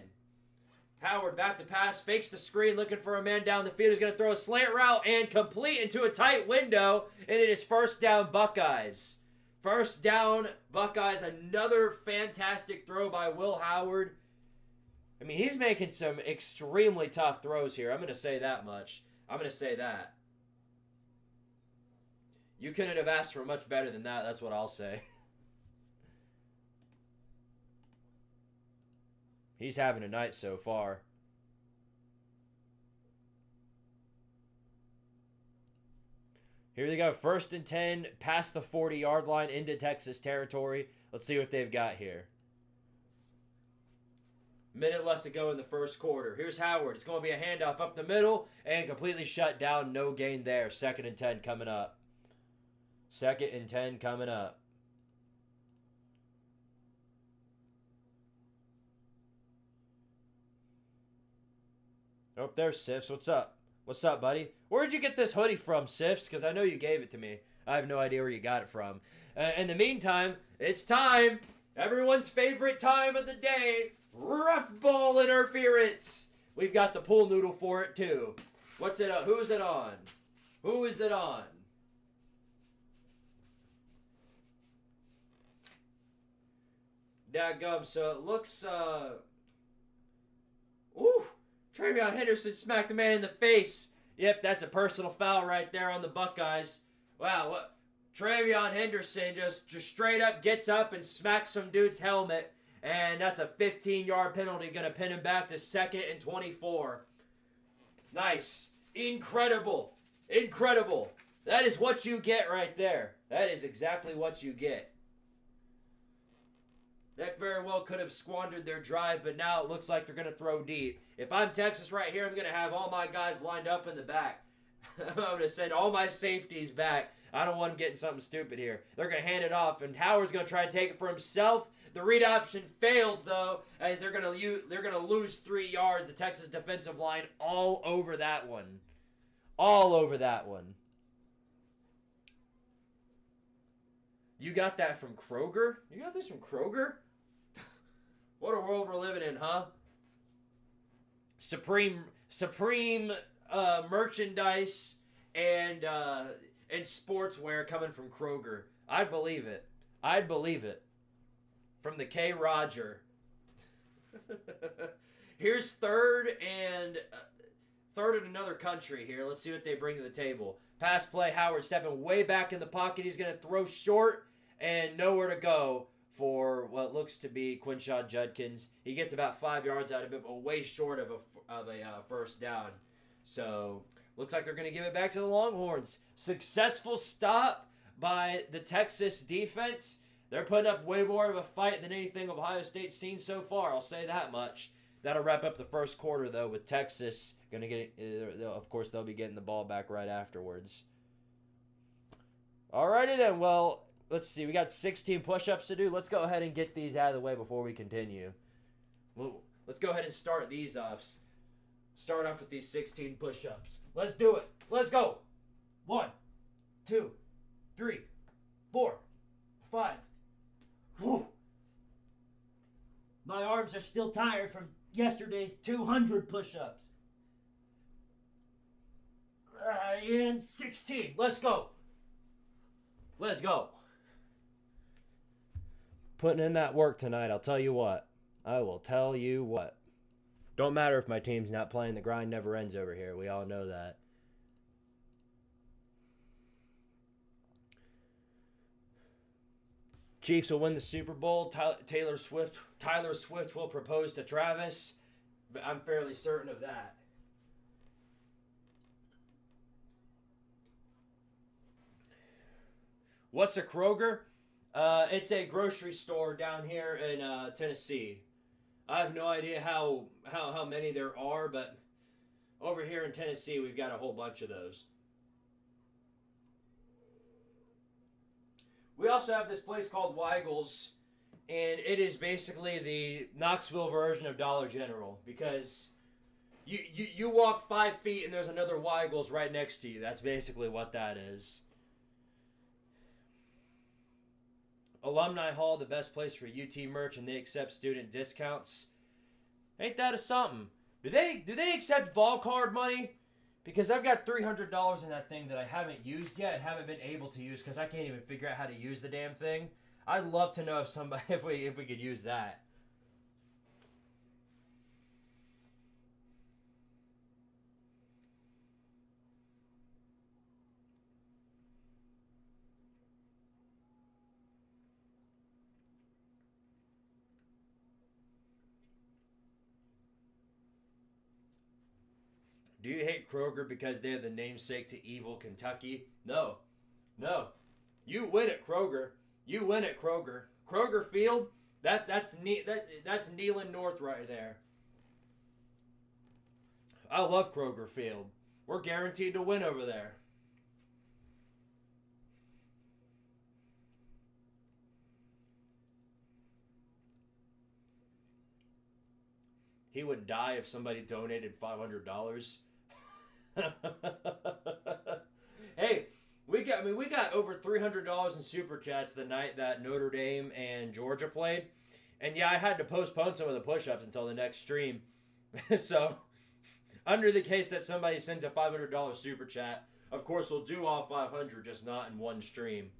Howard back to pass. Fakes the screen. Looking for a man down the field. He's going to throw a slant route and complete into a tight window. And it is 1st down Buckeyes. 1st down Buckeyes. Another fantastic throw by Will Howard. I mean, he's making some extremely tough throws here. I'm going to say that much. I'm going to say that. You couldn't have asked for much better than that. That's what I'll say. He's having a night so far. Here they go. 1st and 10, past the 40-yard line into Texas territory. Let's see what they've got here. Minute left to go in the first quarter. Here's Howard. It's going to be a handoff up the middle and completely shut down. No gain there. 2nd and 10 coming up. 2nd and 10 coming up. Oh, there's Sifs. What's up? What's up, buddy? Where'd you get this hoodie from, Sifs? Because I know you gave it to me. I have no idea where you got it from. In the meantime, it's time. Everyone's favorite time of the day. Rough ball interference. We've got the pool noodle for it, too. What's it? Who's it on? Who is it on? Dadgum. So it looks, Ooh. Travion Henderson smacked a man in the face. Yep, that's a personal foul right there on the Buckeyes. Wow, what? Travion Henderson just straight up gets up and smacks some dude's helmet. And that's a 15-yard penalty. Going to pin him back to 2nd and 24. Nice. Incredible. Incredible. That is what you get right there. That is exactly what you get. That very well could have squandered their drive, but now it looks like they're going to throw deep. If I'm Texas right here, I'm going to have all my guys lined up in the back. I'm going to send all my safeties back. I don't want them getting something stupid here. They're going to hand it off, and Howard's going to try to take it for himself. The read option fails, though, as they're going to lose 3 yards. The Texas defensive line all over that one. All over that one. You got that from Kroger? You got this from Kroger? What a world we're living in, huh? Supreme merchandise and sportswear coming from Kroger. I'd believe it. I'd believe it. From the K. Roger. Here's third and another country here. Let's see what they bring to the table. Pass play. Howard stepping way back in the pocket. He's going to throw short and nowhere to go for what looks to be Quinshaw Judkins. He gets about 5 yards out of it, but way short of a first down. So looks like they're going to give it back to the Longhorns. Successful stop by the Texas defense. They're putting up way more of a fight than anything Ohio State's seen so far. I'll say that much. That'll wrap up the first quarter, though, with Texas going to get it. Of course, they'll be getting the ball back right afterwards. Alrighty then. Well, let's see. We got 16 push-ups to do. Let's go ahead and get these out of the way before we continue. Let's go ahead and start these off. Start off with these 16 push-ups. Let's do it. Let's go. 1, 2, 3, 4, 5. Whew. My arms are still tired from yesterday's 200 push-ups. And 16. Let's go. Let's go. Putting in that work tonight, I'll tell you what. I will tell you what. Don't matter if my team's not playing. The grind never ends over here. We all know that. Chiefs will win the Super Bowl. Tyler Swift will propose to Travis. I'm fairly certain of that. What's a Kroger? It's a grocery store down here in Tennessee. I have no idea how many there are, but over here in Tennessee, we've got a whole bunch of those. We also have this place called Weigel's, and it is basically the Knoxville version of Dollar General, because you walk 5 feet and there's another Weigel's right next to you. That's basically what that is. Alumni Hall, the best place for UT merch, and they accept student discounts. Ain't that a something? Do they accept vol card money? Because I've got $300 in that thing that I haven't used yet and haven't been able to use because I can't even figure out how to use the damn thing. I'd love to know if we could use that. Do you hate Kroger because they're the namesake to evil Kentucky? No. No. You win at Kroger. You win at Kroger. Kroger Field, that's Neyland North right there. I love Kroger Field. We're guaranteed to win over there. He would die if somebody donated $500. Hey, we got over $300 in super chats the night that Notre Dame and Georgia played, and yeah, I had to postpone some of the push-ups until the next stream. So, under the case that somebody sends a $500 super chat, of course we'll do all 500, just not in one stream.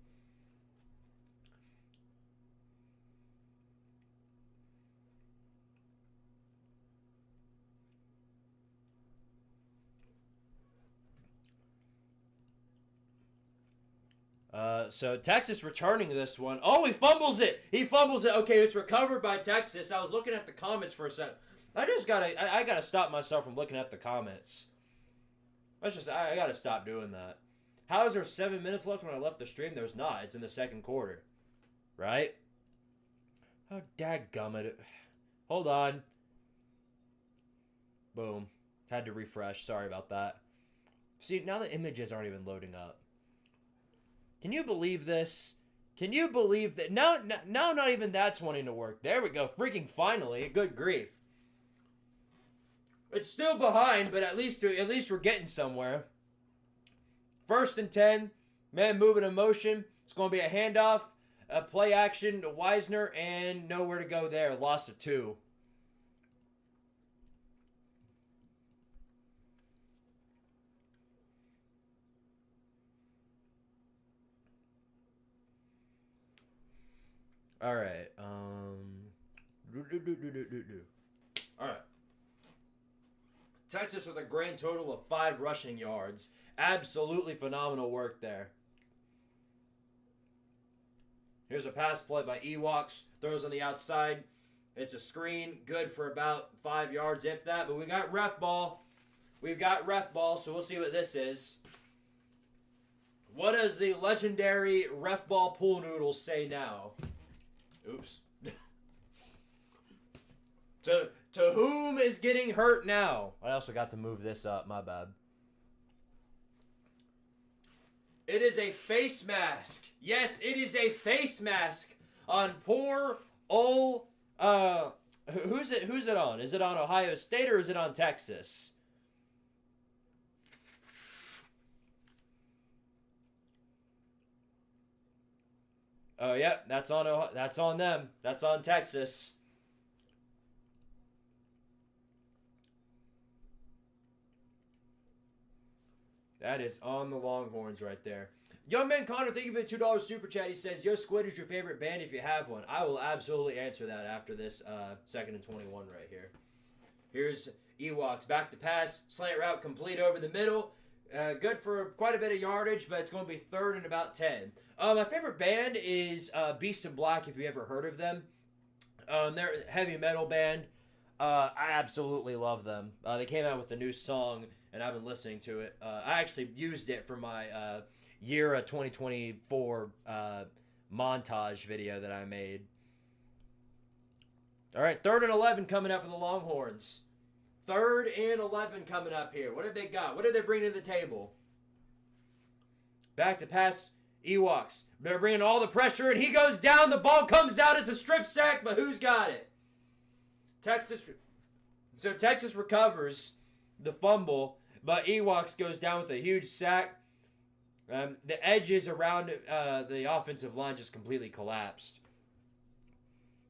So Texas returning this one. Oh, he fumbles it. He fumbles it. Okay, it's recovered by Texas. I was looking at the comments for a second. I gotta stop myself from looking at the comments. I gotta stop doing that. How is there 7 minutes left when I left the stream? There's not. It's in the second quarter. Right? Oh, dadgummit. Hold on. Boom. Had to refresh. Sorry about that. See, now the images aren't even loading up. Can you believe this? Can you believe that? Now not even that's wanting to work. There we go. Freaking finally. Good grief. It's still behind, but at least we're getting somewhere. 1st and 10. Man moving in motion. It's going to be a handoff. A play action to Wisner, and nowhere to go there. Loss of 2. All right. All right. Texas with a grand total of 5 rushing yards. Absolutely phenomenal work there. Here's a pass play by Ewoks. Throws on the outside. It's a screen. Good for about 5 yards, if that. But we got ref ball. We've got ref ball, so we'll see what this is. What does the legendary ref ball pool noodles say now? Oops. To whom is getting hurt now? I also got to move this up. My bad. It is a face mask. Yes, it is a face mask on poor old. Who's it on? Is it on Ohio State or is it on Texas? Oh, yep, that's on them. That's on Texas. That is on the Longhorns right there. Young man Connor, thank you for the $2 super chat. He says, "Yo, Squid is your favorite band if you have one." I will absolutely answer that after this 2nd and 21 right here. Here's Ewoks. Back to pass. Slant route complete over the middle. Good for quite a bit of yardage, but it's going to be 3rd and about 10. My favorite band is Beast in Black, if you ever heard of them. They're a heavy metal band. I absolutely love them. They came out with a new song, and I've been listening to it. I actually used it for my year of 2024 montage video that I made. All right, 3rd and 11 coming up for the Longhorns. 3rd and 11 coming up here. What have they got? What did they bring to the table? Back to pass, Ewoks. They're bringing all the pressure, and he goes down. The ball comes out as a strip sack, but who's got it? Texas. So Texas recovers the fumble, but Ewoks goes down with a huge sack. The edges around the offensive line just completely collapsed.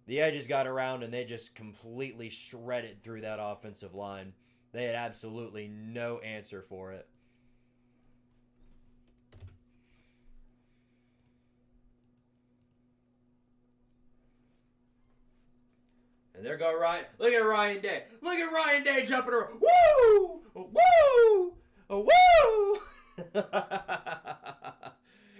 The edges got around, and they just completely shredded through that offensive line. They had absolutely no answer for it. And there go Ryan. Look at Ryan Day. Look at Ryan Day jumping around. Woo! Woo! Woo!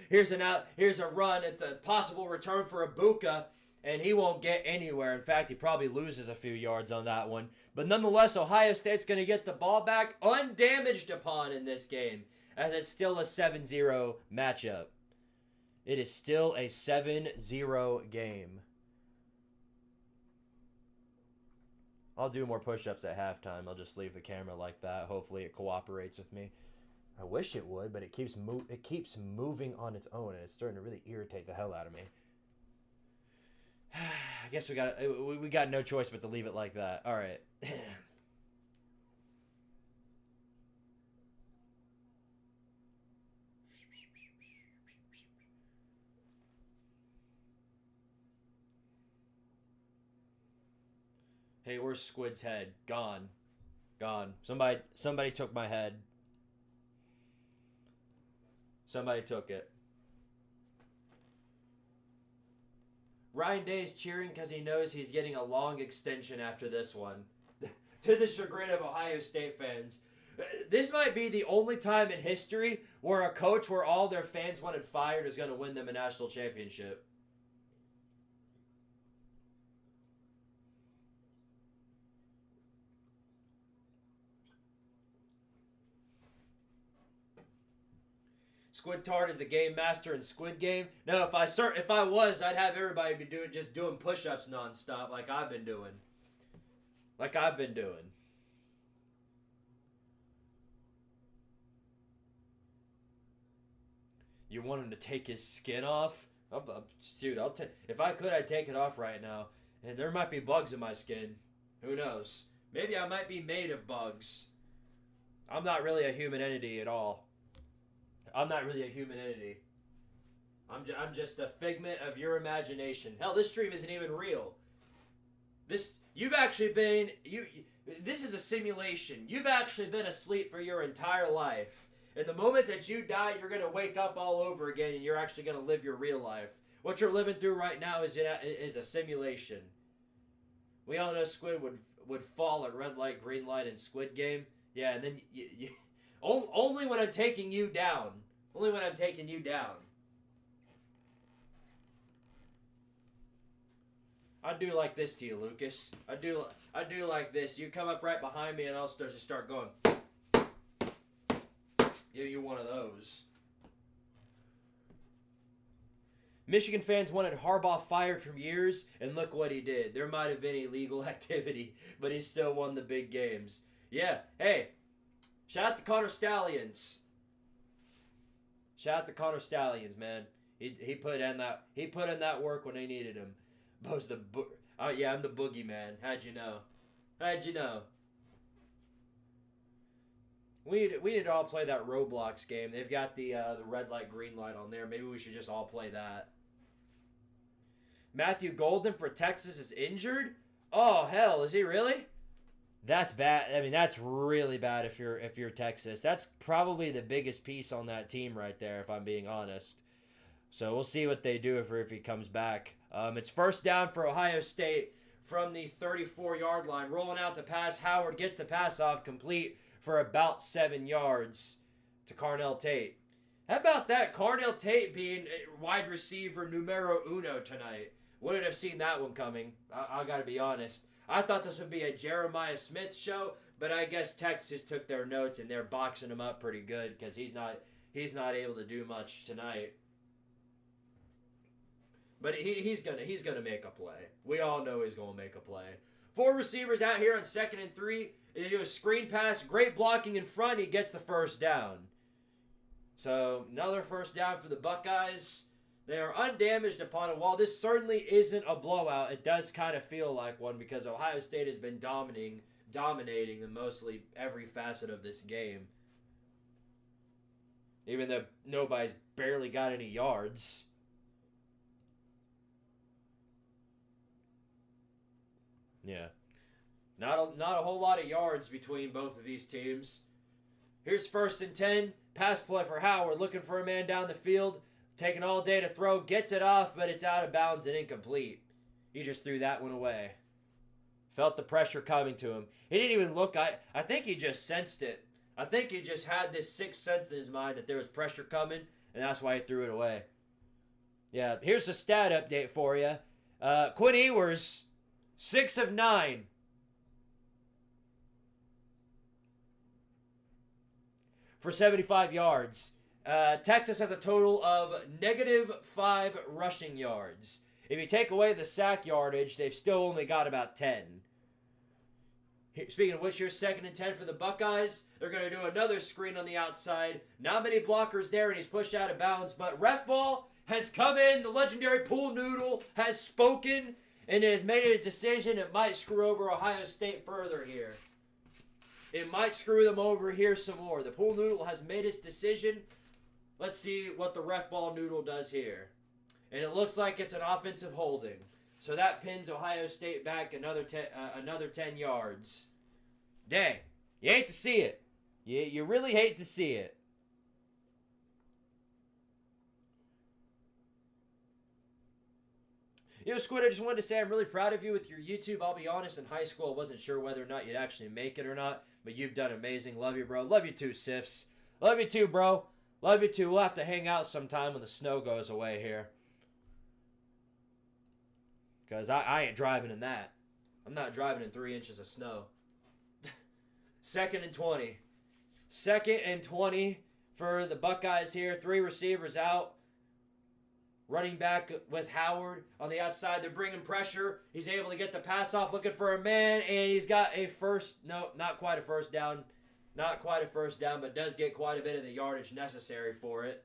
Here's a run. It's a possible return for Ibuka, and he won't get anywhere. In fact, he probably loses a few yards on that one. But nonetheless, Ohio State's going to get the ball back undamaged upon in this game, as it's still a 7-0 matchup. It is still a 7-0 game. I'll do more push-ups at halftime. I'll just leave the camera like that. Hopefully it cooperates with me. I wish it would, but it keeps moving on its own, and it's starting to really irritate the hell out of me. I guess we got no choice but to leave it like that. All right. Hey, where's Squid's head? Gone. Gone. Somebody took my head. Somebody took it. Ryan Day is cheering because he knows he's getting a long extension after this one. To the chagrin of Ohio State fans. This might be the only time in history where a coach where all their fans wanted fired is going to win them a national championship. Squidtard is the game master in Squid Game. No, if I was, I'd have everybody be doing push-ups nonstop like I've been doing. You want him to take his skin off? Dude, if I could, I'd take it off right now. And there might be bugs in my skin. Who knows? Maybe I might be made of bugs. I'm not really a human entity at all. I'm not really a human entity. I'm just a figment of your imagination. Hell, this stream isn't even real. This is a simulation. You've actually been asleep for your entire life. And the moment that you die, you're going to wake up all over again, and you're actually going to live your real life. What you're living through right now is a simulation. We all know Squid would fall at red light, green light in Squid Game. Yeah, and then only when I'm taking you down. Only when I'm taking you down. I do like this to you, Lucas. I do like this. You come up right behind me, and I'll just start going. Give you one of those. Michigan fans wanted Harbaugh fired for years, and look what he did. There might have been illegal activity, but he still won the big games. Yeah, hey. Shout out to Connor Stallions. Shout out to Connor Stallions, man. He put in that work when they needed him. Yeah, I'm the boogeyman. How'd you know? We need to all play that Roblox game. They've got the red light, green light on there. Maybe we should just all play that. Matthew Golden for Texas is injured. Oh hell, is he really? That's bad. I mean, that's really bad if you're Texas. That's probably the biggest piece on that team right there, if I'm being honest. So we'll see what they do if he comes back. It's first down for Ohio State from the 34-yard line. Rolling out the pass. Howard gets the pass off complete for about 7 yards to Carnell Tate. How about that? Carnell Tate being wide receiver numero uno tonight. Wouldn't have seen that one coming. I got to be honest. I thought this would be a Jeremiah Smith show, but I guess Texas took their notes and they're boxing him up pretty good because he's not able to do much tonight. But he's gonna make a play. We all know he's gonna make a play. 4 receivers out here on 2nd and 3. They do a screen pass, great blocking in front. He gets the first down. So another first down for the Buckeyes. They are undamaged upon it. While this certainly isn't a blowout, it does kind of feel like one because Ohio State has been dominating in mostly every facet of this game. Even though nobody's barely got any yards. Yeah. Not a whole lot of yards between both of these teams. Here's 1st and 10. Pass play for Howard. Looking for a man down the field. Taking all day to throw. Gets it off, but it's out of bounds and incomplete. He just threw that one away. Felt the pressure coming to him. He didn't even look. I think he just sensed it. I think he just had this sixth sense in his mind that there was pressure coming, and that's why he threw it away. Yeah, here's a stat update for you. Quinn Ewers, 6 of 9. For 75 yards. Texas has a total of -5 rushing yards. If you take away the sack yardage, they've still only got about 10. Speaking of which, here's 2nd and 10 for the Buckeyes. They're going to do another screen on the outside. Not many blockers there, and he's pushed out of bounds. But ref ball has come in. The legendary Pool Noodle has spoken and has made a decision. It might screw over Ohio State further here. It might screw them over here some more. The Pool Noodle has made its decision. Let's see what the ref ball noodle does here. And it looks like it's an offensive holding. So that pins Ohio State back another 10 yards. Dang. You hate to see it. You really hate to see it. Yo, Squid, I just wanted to say I'm really proud of you with your YouTube. I'll be honest, in high school I wasn't sure whether or not you'd actually make it or not. But you've done amazing. Love you, bro. Love you too, Sifs. Love you too, bro. Love you too. We'll have to hang out sometime when the snow goes away here. Because I ain't driving in that. I'm not driving in 3 inches of snow. 2nd and 20. 2nd and 20 for the Buckeyes here. 3 receivers out. Running back with Howard on the outside. They're bringing pressure. He's able to get the pass off, looking for a man, and he's got a first. No, not quite a first down. Not quite a first down, but does get quite a bit of the yardage necessary for it.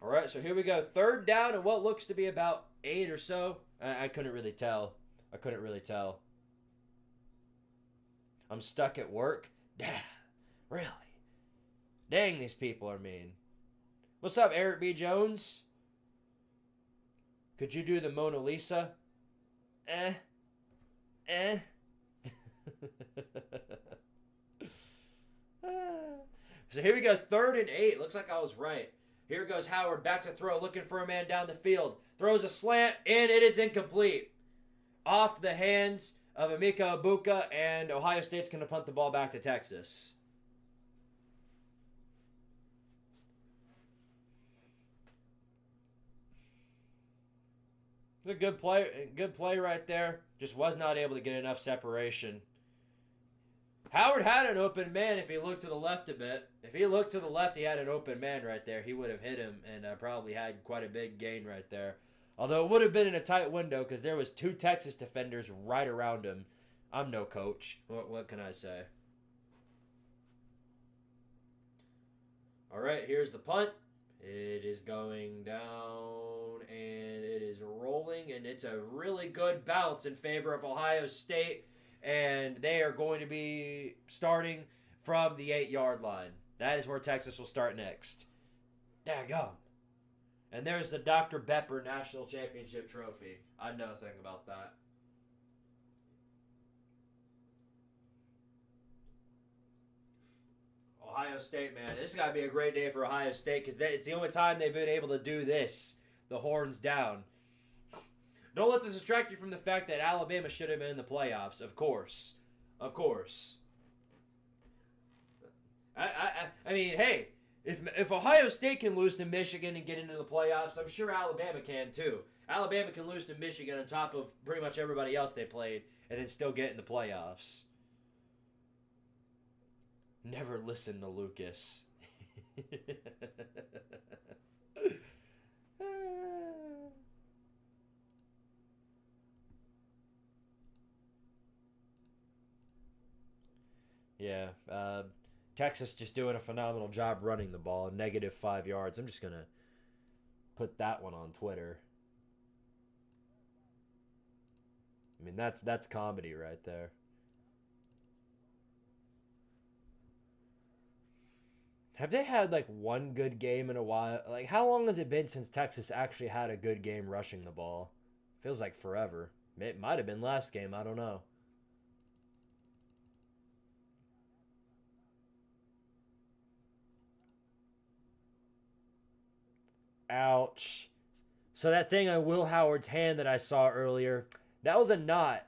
All right, so here we go. 3rd down and what looks to be about 8 or so. I couldn't really tell. I'm stuck at work. Really? Dang, these people are mean. What's up, Eric B. Jones? Could you do the Mona Lisa? So here we go, 3rd and 8. Looks like I was right. Here goes Howard, back to throw, looking for a man down the field. Throws a slant, and it is incomplete. Off the hands of Emeka Ibuka, and Ohio State's going to punt the ball back to Texas. A good play right there. Just was not able to get enough separation. Howard had an open man if he looked to the left a bit. If he looked to the left, he had an open man right there. He would have hit him and probably had quite a big gain right there. Although it would have been in a tight window because there was 2 Texas defenders right around him. I'm no coach. What can I say? All right, here's the punt. It is going down, and it is rolling, and it's a really good bounce in favor of Ohio State, and they are going to be starting from the 8-yard line. That is where Texas will start next. Daggum. And there's the Dr. Pepper National Championship Trophy. I know nothing about that. Ohio State, man. This has got to be a great day for Ohio State because it's the only time they've been able to do this. The horns down. Don't let this distract you from the fact that Alabama should have been in the playoffs. Of course. Of course. I mean, hey, if Ohio State can lose to Michigan and get into the playoffs, I'm sure Alabama can too. Alabama can lose to Michigan on top of pretty much everybody else they played and then still get in the playoffs. Never listen to Lucas. Yeah, Texas just doing a phenomenal job running the ball. -5 yards. I'm just going to put that one on Twitter. I mean, that's comedy right there. Have they had, like, one good game in a while? Like, how long has it been since Texas actually had a good game rushing the ball? Feels like forever. It might have been last game. I don't know. Ouch. So that thing on Will Howard's hand that I saw earlier, that was a knot.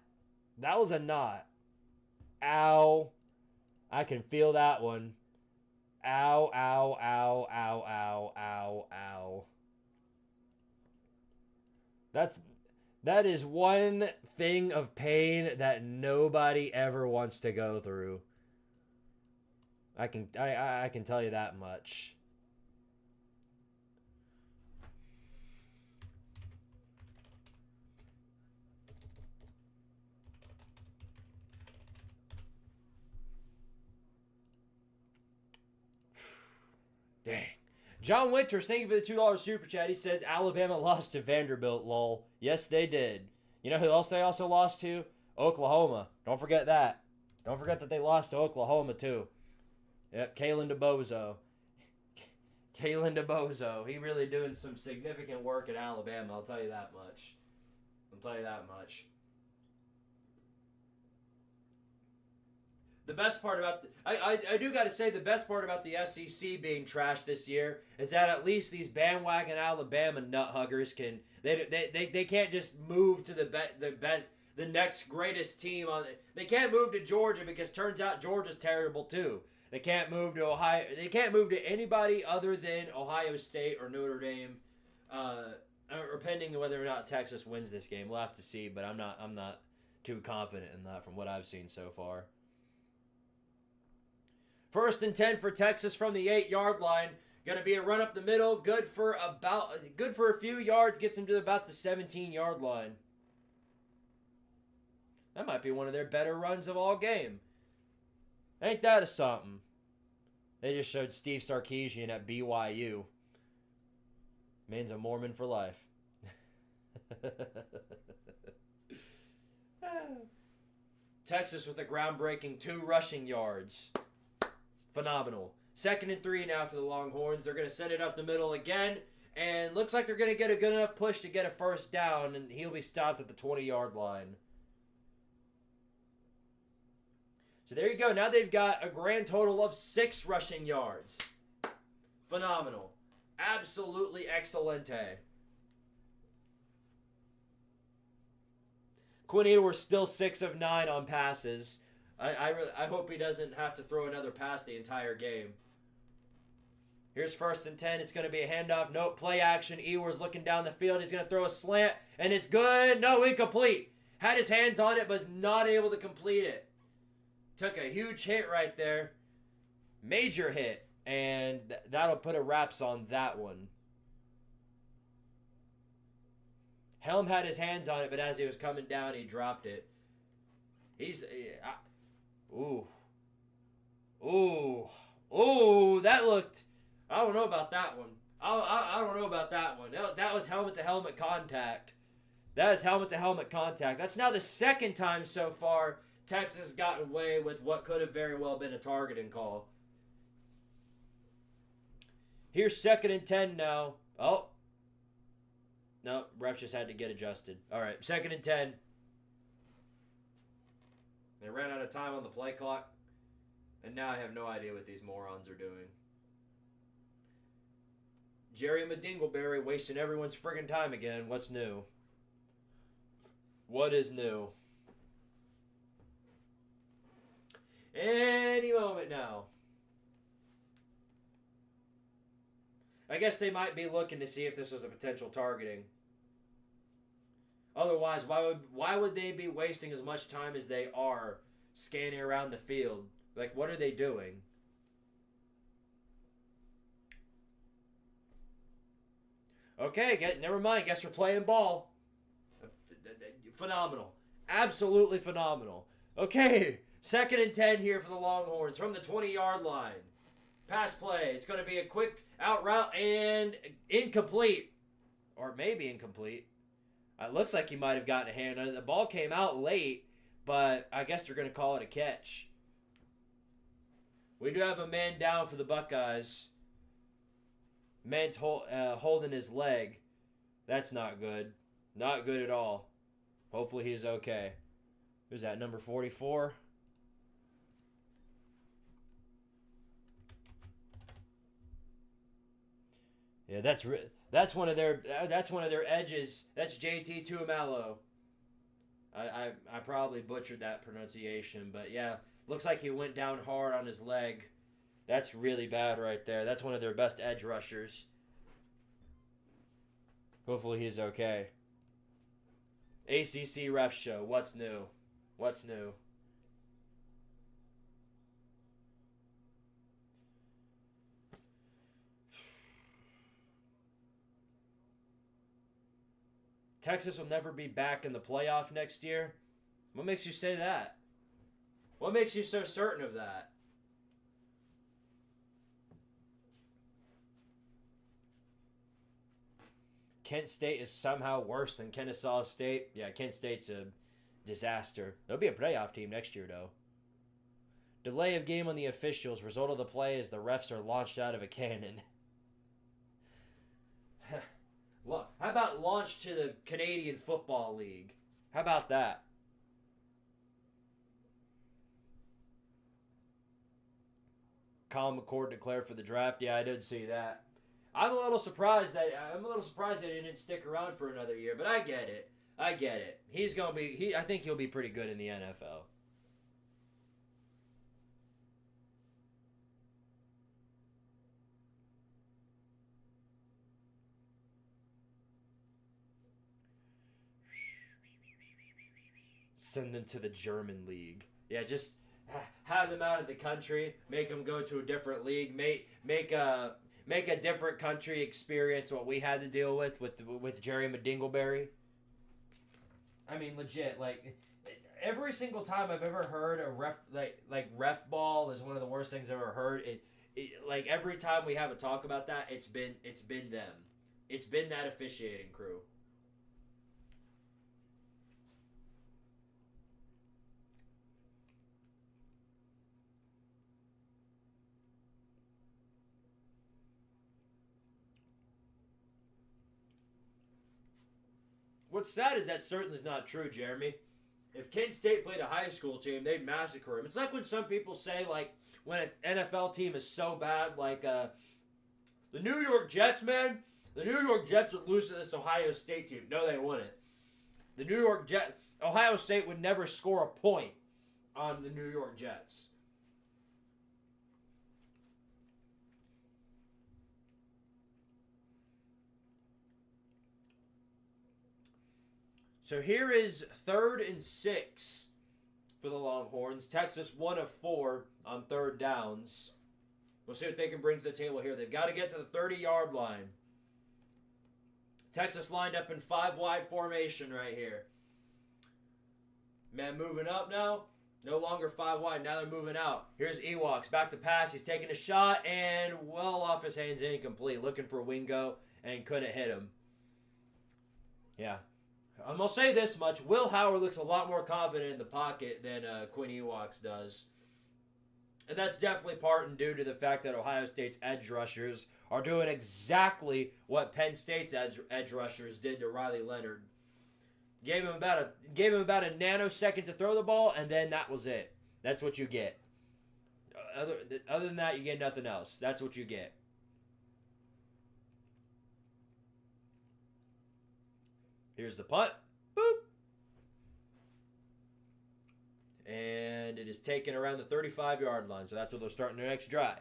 That was a knot. Ow. I can feel that one. Ow, ow, ow, ow, ow, ow, ow. That is one thing of pain that nobody ever wants to go through. I can tell you that much. Dang. John Winters, thank you for the $2 super chat. He says Alabama lost to Vanderbilt, lol. Yes, they did. You know who else they also lost to? Oklahoma. Don't forget that. Don't forget that they lost to Oklahoma, too. Yep, Kalen DeBozo. Kalen DeBozo. He really doing some significant work at Alabama, I'll tell you that much. I'll tell you that much. The best part about I do got to say the best part about the SEC being trashed this year is that at least these bandwagon Alabama nut huggers can they can't just move to the next greatest team on they can't move to Georgia because turns out Georgia's terrible too. They can't move to Ohio. They can't move to anybody other than Ohio State or Notre Dame, or pending whether or not Texas wins this game. We'll have to see, but I'm not too confident in that from what I've seen so far. 1st and 10 for Texas from the 8-yard line. Going to be a run up the middle. Good for a few yards. Gets them to about the 17-yard line. That might be one of their better runs of all game. Ain't that a something? They just showed Steve Sarkisian at BYU. Man's a Mormon for life. Texas with a groundbreaking 2 rushing yards. Phenomenal. 2nd and 3 now for the Longhorns. They're going to set it up the middle again. And looks like they're going to get a good enough push to get a first down. And he'll be stopped at the 20-yard line. So there you go. Now they've got a grand total of 6 rushing yards. Phenomenal. Absolutely excelente. Quinn Ewers still 6 of 9 on passes. I hope he doesn't have to throw another pass the entire game. Here's 1st and 10. It's going to be a handoff. Nope, play action. Ewers looking down the field. He's going to throw a slant, and it's good. No, incomplete. Had his hands on it, but was not able to complete it. Took a huge hit right there. Major hit, and that'll put a wraps on that one. Helm had his hands on it, but as he was coming down, he dropped it. Ooh, that looked... I don't know about that one. I don't know about that one. That was helmet-to-helmet contact. That is helmet-to-helmet contact. That's now the 2nd time so far Texas got away with what could have very well been a targeting call. Here's 2nd and 10 now. Oh, No, ref just had to get adjusted. All right, 2nd and 10. They ran out of time on the play clock, and now I have no idea what these morons are doing. Jerry Dingleberry wasting everyone's friggin' time again. What's new? What is new? Any moment now. I guess they might be looking to see if this was a potential targeting. Otherwise, why would they be wasting as much time as they are scanning around the field? Like, what are they doing? Okay, never mind. Guess we're playing ball. Phenomenal. Absolutely phenomenal. Okay, 2nd and 10 here for the Longhorns from the 20-yard line. Pass play. It's going to be a quick out route and incomplete. Or maybe incomplete. It looks like he might have gotten a hand on it. The ball came out late, but I guess they're going to call it a catch. We do have a man down for the Buckeyes. Man's holding his leg. That's not good. Not good at all. Hopefully he's okay. Who's that, number 44? Yeah, that's one of their edges. That's JT Tuamalo. I probably butchered that pronunciation, but yeah, looks like he went down hard on his leg. That's really bad right there. That's one of their best edge rushers. Hopefully he's okay. ACC Ref Show. What's new? What's new? Texas will never be back in the playoff next year? What makes you say that? What makes you so certain of that? Kent State is somehow worse than Kennesaw State. Yeah, Kent State's a disaster. They'll be a playoff team next year, though. Delay of game on the officials. Result of the play is the refs are launched out of a cannon. How about launch to the Canadian Football League? How about that? Colin McCord declared for the draft. Yeah, I did see that. I'm a little surprised that he didn't stick around for another year, but I get it. I get it. I think he'll be pretty good in the NFL. Send them to the German league. Yeah, just have them out of the country. Make them go to a different league. Make a different country experience what we had to deal with Jerry Dingleberry. I mean, legit. Like every single time I've ever heard a ref ball is one of the worst things I've ever heard. Like every time we have a talk about that, it's been them. It's been that officiating crew. What's sad is that certainly is not true, Jeremy. If Kent State played a high school team, they'd massacre him. It's like when some people say, like, when an NFL team is so bad, like, the New York Jets, man, the New York Jets would lose to this Ohio State team. No, they wouldn't. Ohio State would never score a point on the New York Jets. So here is 3rd and 6 for the Longhorns. Texas 1 of 4 on 3rd downs. We'll see what they can bring to the table here. They've got to get to the 30-yard line. Texas lined up in 5-wide formation right here. Man moving up now. No longer 5 wide. Now they're moving out. Here's Ewoks. Back to pass. He's taking a shot and well off his hands, incomplete. Looking for Wingo and couldn't hit him. Yeah. I'm going to say this much. Will Howard looks a lot more confident in the pocket than Quinn Ewoks does. And that's definitely part and due to the fact that Ohio State's edge rushers are doing exactly what Penn State's edge rushers did to Riley Leonard. Gave him about a nanosecond to throw the ball, and then that was it. That's what you get. Other than that, you get nothing else. That's what you get. Here's the punt. Boop. And it is taken around the 35-yard line, so that's where they're starting their next drive.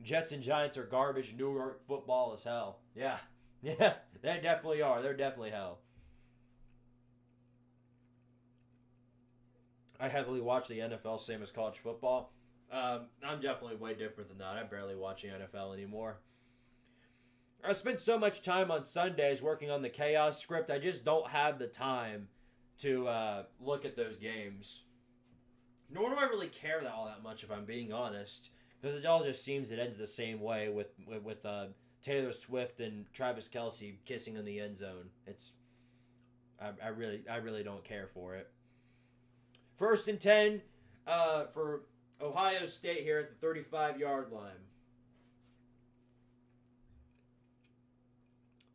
Jets and Giants are garbage. New York football is hell. Yeah, they definitely are. They're definitely hell. I heavily watch the NFL, same as college football. I'm definitely way different than that. I barely watch the NFL anymore. I spend so much time on Sundays working on the Chaos script, I just don't have the time to look at those games. Nor do I really care all that much, if I'm being honest, because it all just seems it ends the same way with Taylor Swift and Travis Kelce kissing in the end zone. I really don't care for it. 1st and 10 for Ohio State here at the 35-yard line.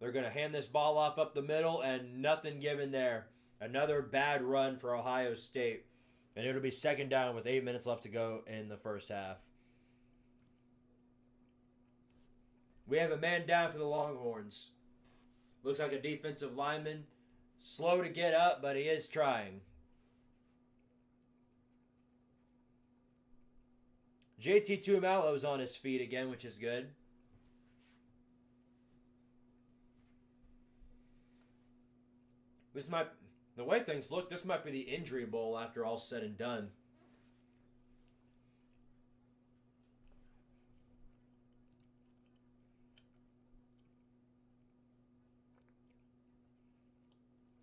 They're going to hand this ball off up the middle and nothing given there. Another bad run for Ohio State. And it'll be 2nd down with 8 minutes left to go in the first half. We have a man down for the Longhorns. Looks like a defensive lineman. Slow to get up, but he is trying. JT Tuimalo's on his feet again, which is good. The way things look, this might be the injury bowl after all said and done.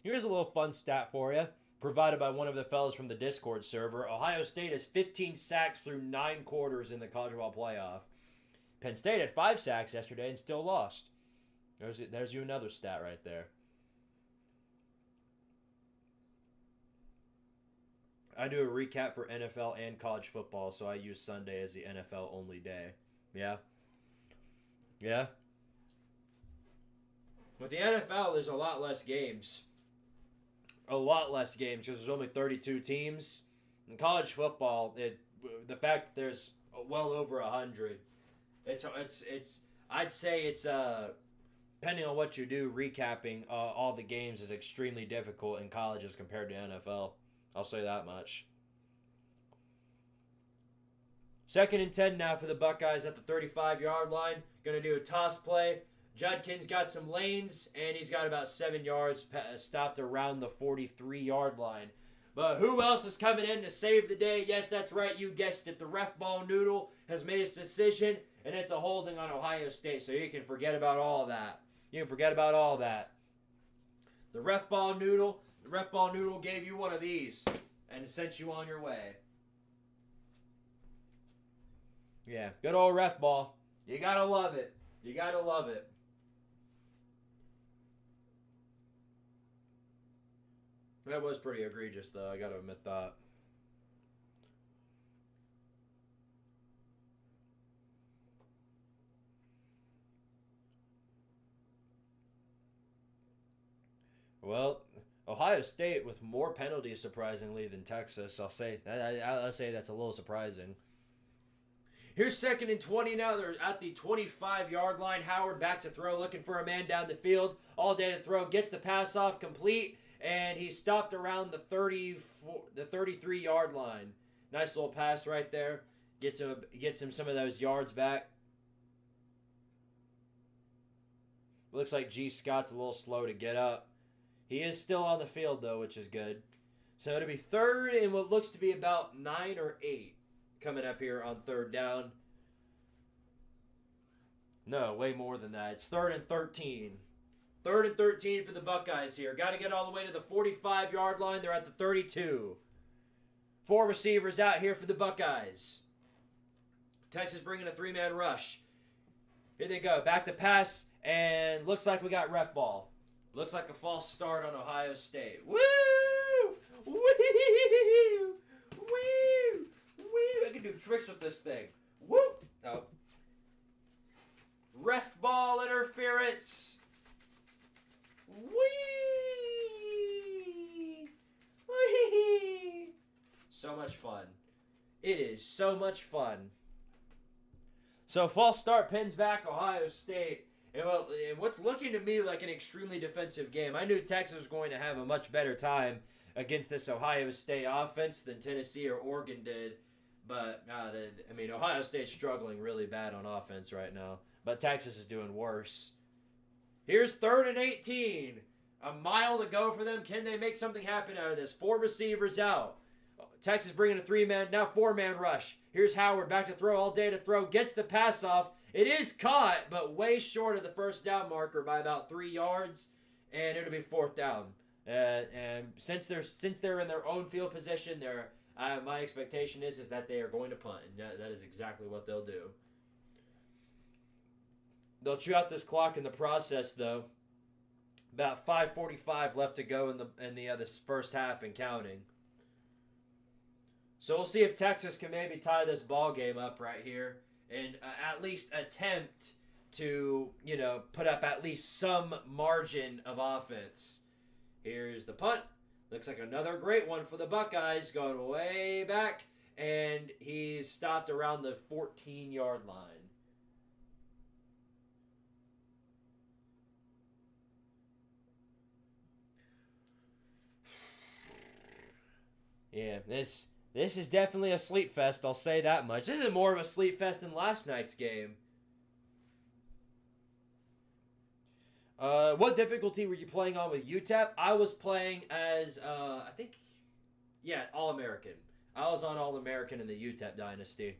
Here's a little fun stat for you, provided by one of the fellas from the Discord server. Ohio State has 15 sacks through 9 quarters in the college football playoff. Penn State had 5 sacks yesterday and still lost. There's you another stat right there. I do a recap for NFL and college football, so I use Sunday as the NFL only day. Yeah? Yeah? With the NFL, there's a lot less games. A lot less games because there's only 32 teams. In college football, the fact that there's well over 100, I'd say it's depending on what you do, recapping all the games is extremely difficult in college as compared to NFL. I'll say that much. 2nd and 10 now for the Buckeyes at the 35-yard line. Going to do a toss play. Judkins got some lanes, and he's got about 7 yards stopped around the 43-yard line. But who else is coming in to save the day? Yes, that's right. You guessed it. The ref ball noodle has made its decision, and it's a holding on Ohio State. So you can forget about all that. You can forget about all that. The ref ball noodle gave you one of these and sent you on your way. Yeah, good old ref ball. You gotta love it. You gotta love it. That was pretty egregious, though. I gotta admit that. Well, Ohio State with more penalties, surprisingly, than Texas. I'll say that's a little surprising. Here's 2nd and 20 now. They're at the 25-yard line. Howard back to throw, looking for a man down the field. All day to throw. Gets the pass off complete, and he stopped around the 33-yard line. Nice little pass right there. Gets him some of those yards back. Looks like G. Scott's a little slow to get up. He is still on the field, though, which is good. So it'll be 3rd and what looks to be about 9 or 8 coming up here on 3rd down. No, way more than that. It's 3rd and 13. 3rd and 13 for the Buckeyes here. Got to get all the way to the 45-yard line. They're at the 32. 4 receivers out here for the Buckeyes. Texas bringing a 3-man rush. Here they go. Back to pass, and looks like we got ref ball. Looks like a false start on Ohio State. Woo! Woo! Woo! Woo! tricks with this thing. Whoop! Oh. Ref ball interference. Whee! Whee! So much fun. It is so much fun. So false start pins back Ohio State. And what's looking to me like an extremely defensive game. I knew Texas was going to have a much better time against this Ohio State offense than Tennessee or Oregon did. But, Ohio State's struggling really bad on offense right now. But Texas is doing worse. Here's 3rd and 18. A mile to go for them. Can they make something happen out of this? 4 receivers out. Texas bringing a 4-man rush. Here's Howard back to throw, all day to throw. Gets the pass off. It is caught, but way short of the first down marker by about 3 yards. And it'll be 4th down. And since they're in their own field position, my expectation is that they are going to punt. And that is exactly what they'll do. They'll chew out this clock in the process, though. About 5:45 left to go in the first half and counting. So we'll see if Texas can maybe tie this ball game up right here and at least attempt to, put up at least some margin of offense. Here's the punt. Looks like another great one for the Buckeyes, going way back, and he's stopped around the 14-yard line. Yeah, this is definitely a sleep fest, I'll say that much. This is more of a sleep fest than last night's game. What difficulty were you playing on with UTEP? I was playing as, All-American. I was on All-American in the UTEP dynasty.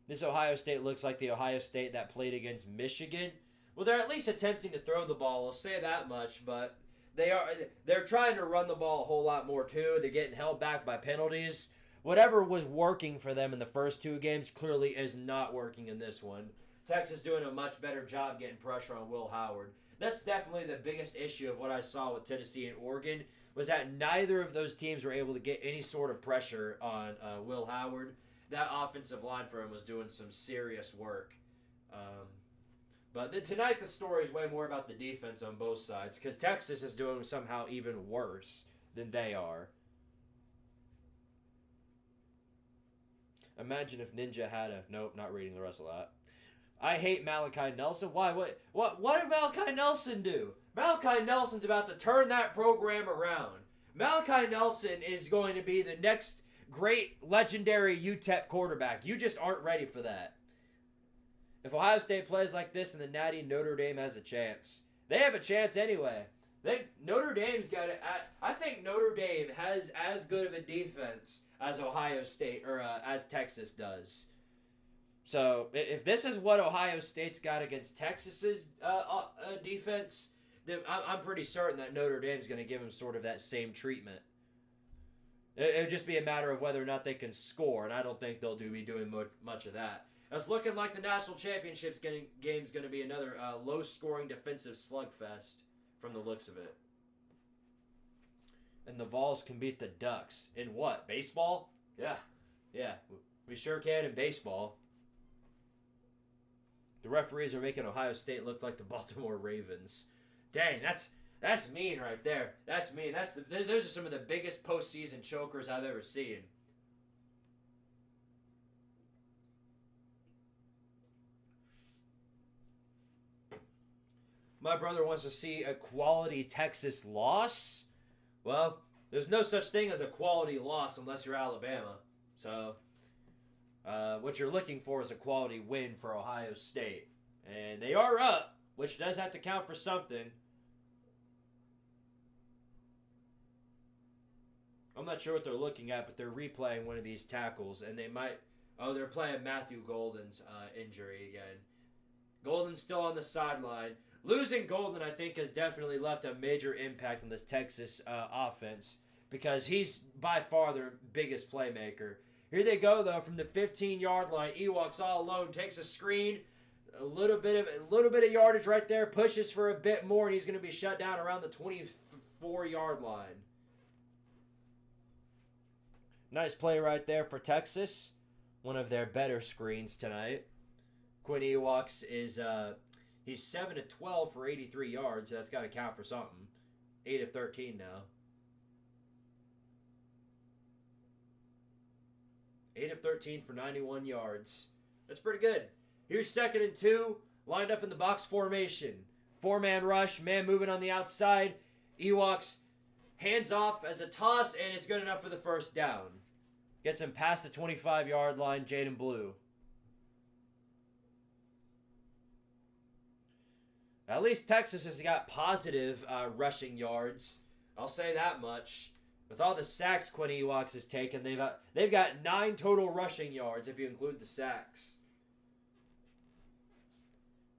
This Ohio State looks like the Ohio State that played against Michigan. Well, they're at least attempting to throw the ball, I'll say that much, but they're trying to run the ball a whole lot more too. They're getting held back by penalties. Whatever was working for them in the first 2 games clearly is not working in this one. Texas doing a much better job getting pressure on Will Howard. That's definitely the biggest issue of what I saw with Tennessee and Oregon, was that neither of those teams were able to get any sort of pressure on Will Howard. That offensive line for him was doing some serious work. But tonight the story is way more about the defense on both sides, because Texas is doing somehow even worse than they are. Imagine if Ninja had a... Nope, not reading the rest of that. I hate Malachi Nelson. Why? What did Malachi Nelson do? Malachi Nelson's about to turn that program around. Malachi Nelson is going to be the next great legendary UTEP quarterback. You just aren't ready for that. If Ohio State plays like this in the Natty, Notre Dame has a chance. They have a chance anyway. Notre Dame's got it. I think Notre Dame has as good of a defense as Ohio State or as Texas does. So if this is what Ohio State's got against Texas's defense, then I'm pretty certain that Notre Dame's going to give them sort of that same treatment. It'll just be a matter of whether or not they can score, and I don't think they'll be doing much of that. It's looking like the national championships game's going to be another low-scoring defensive slugfest from the looks of it. And the Vols can beat the Ducks. In what? Baseball? Yeah. We sure can in baseball. The referees are making Ohio State look like the Baltimore Ravens. Dang, that's mean right there. That's mean. Those are some of the biggest postseason chokers I've ever seen. My brother wants to see a quality Texas loss. Well, there's no such thing as a quality loss unless you're Alabama. So, what you're looking for is a quality win for Ohio State. And they are up, which does have to count for something. I'm not sure what they're looking at, but they're replaying one of these tackles, and they might... Oh, they're playing Matthew Golden's injury again. Golden's still on the sideline. Losing Golden, I think, has definitely left a major impact on this Texas offense because he's by far their biggest playmaker. Here they go, though, from the 15-yard line. Ewok's all alone, takes a screen, a little bit of yardage right there, pushes for a bit more, and he's going to be shut down around the 24-yard line. Nice play right there for Texas. one of their better screens tonight. Quinn Ewokes is he's 7 of 12 for 83 yards. So that's got to count for something. 8 of 13 now. 8 of 13 for 91 yards. That's pretty good. Here's 2nd and 2, lined up in the box formation. 4-man rush, man moving on the outside. Ewokes hands off as a toss, and it's good enough for the first down. Gets him past the 25-yard line, Jaden Blue. At least Texas has got positive rushing yards. I'll say that much. With all the sacks Quinn Ewokes has taken, they've got 9 total rushing yards if you include the sacks.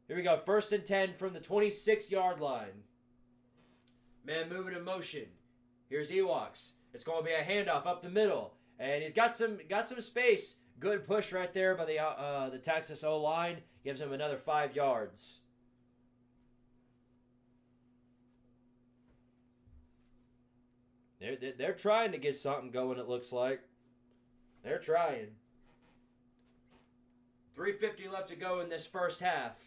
Here we go. 1st and 10 from the 26-yard line. Man moving in motion. Here's Ewokes. It's going to be a handoff up the middle, and he's got some space. Good push right there by the Texas O-line. Gives him another 5 yards. They're trying to get something going, it looks like. They're trying. 3:50 left to go in this first half.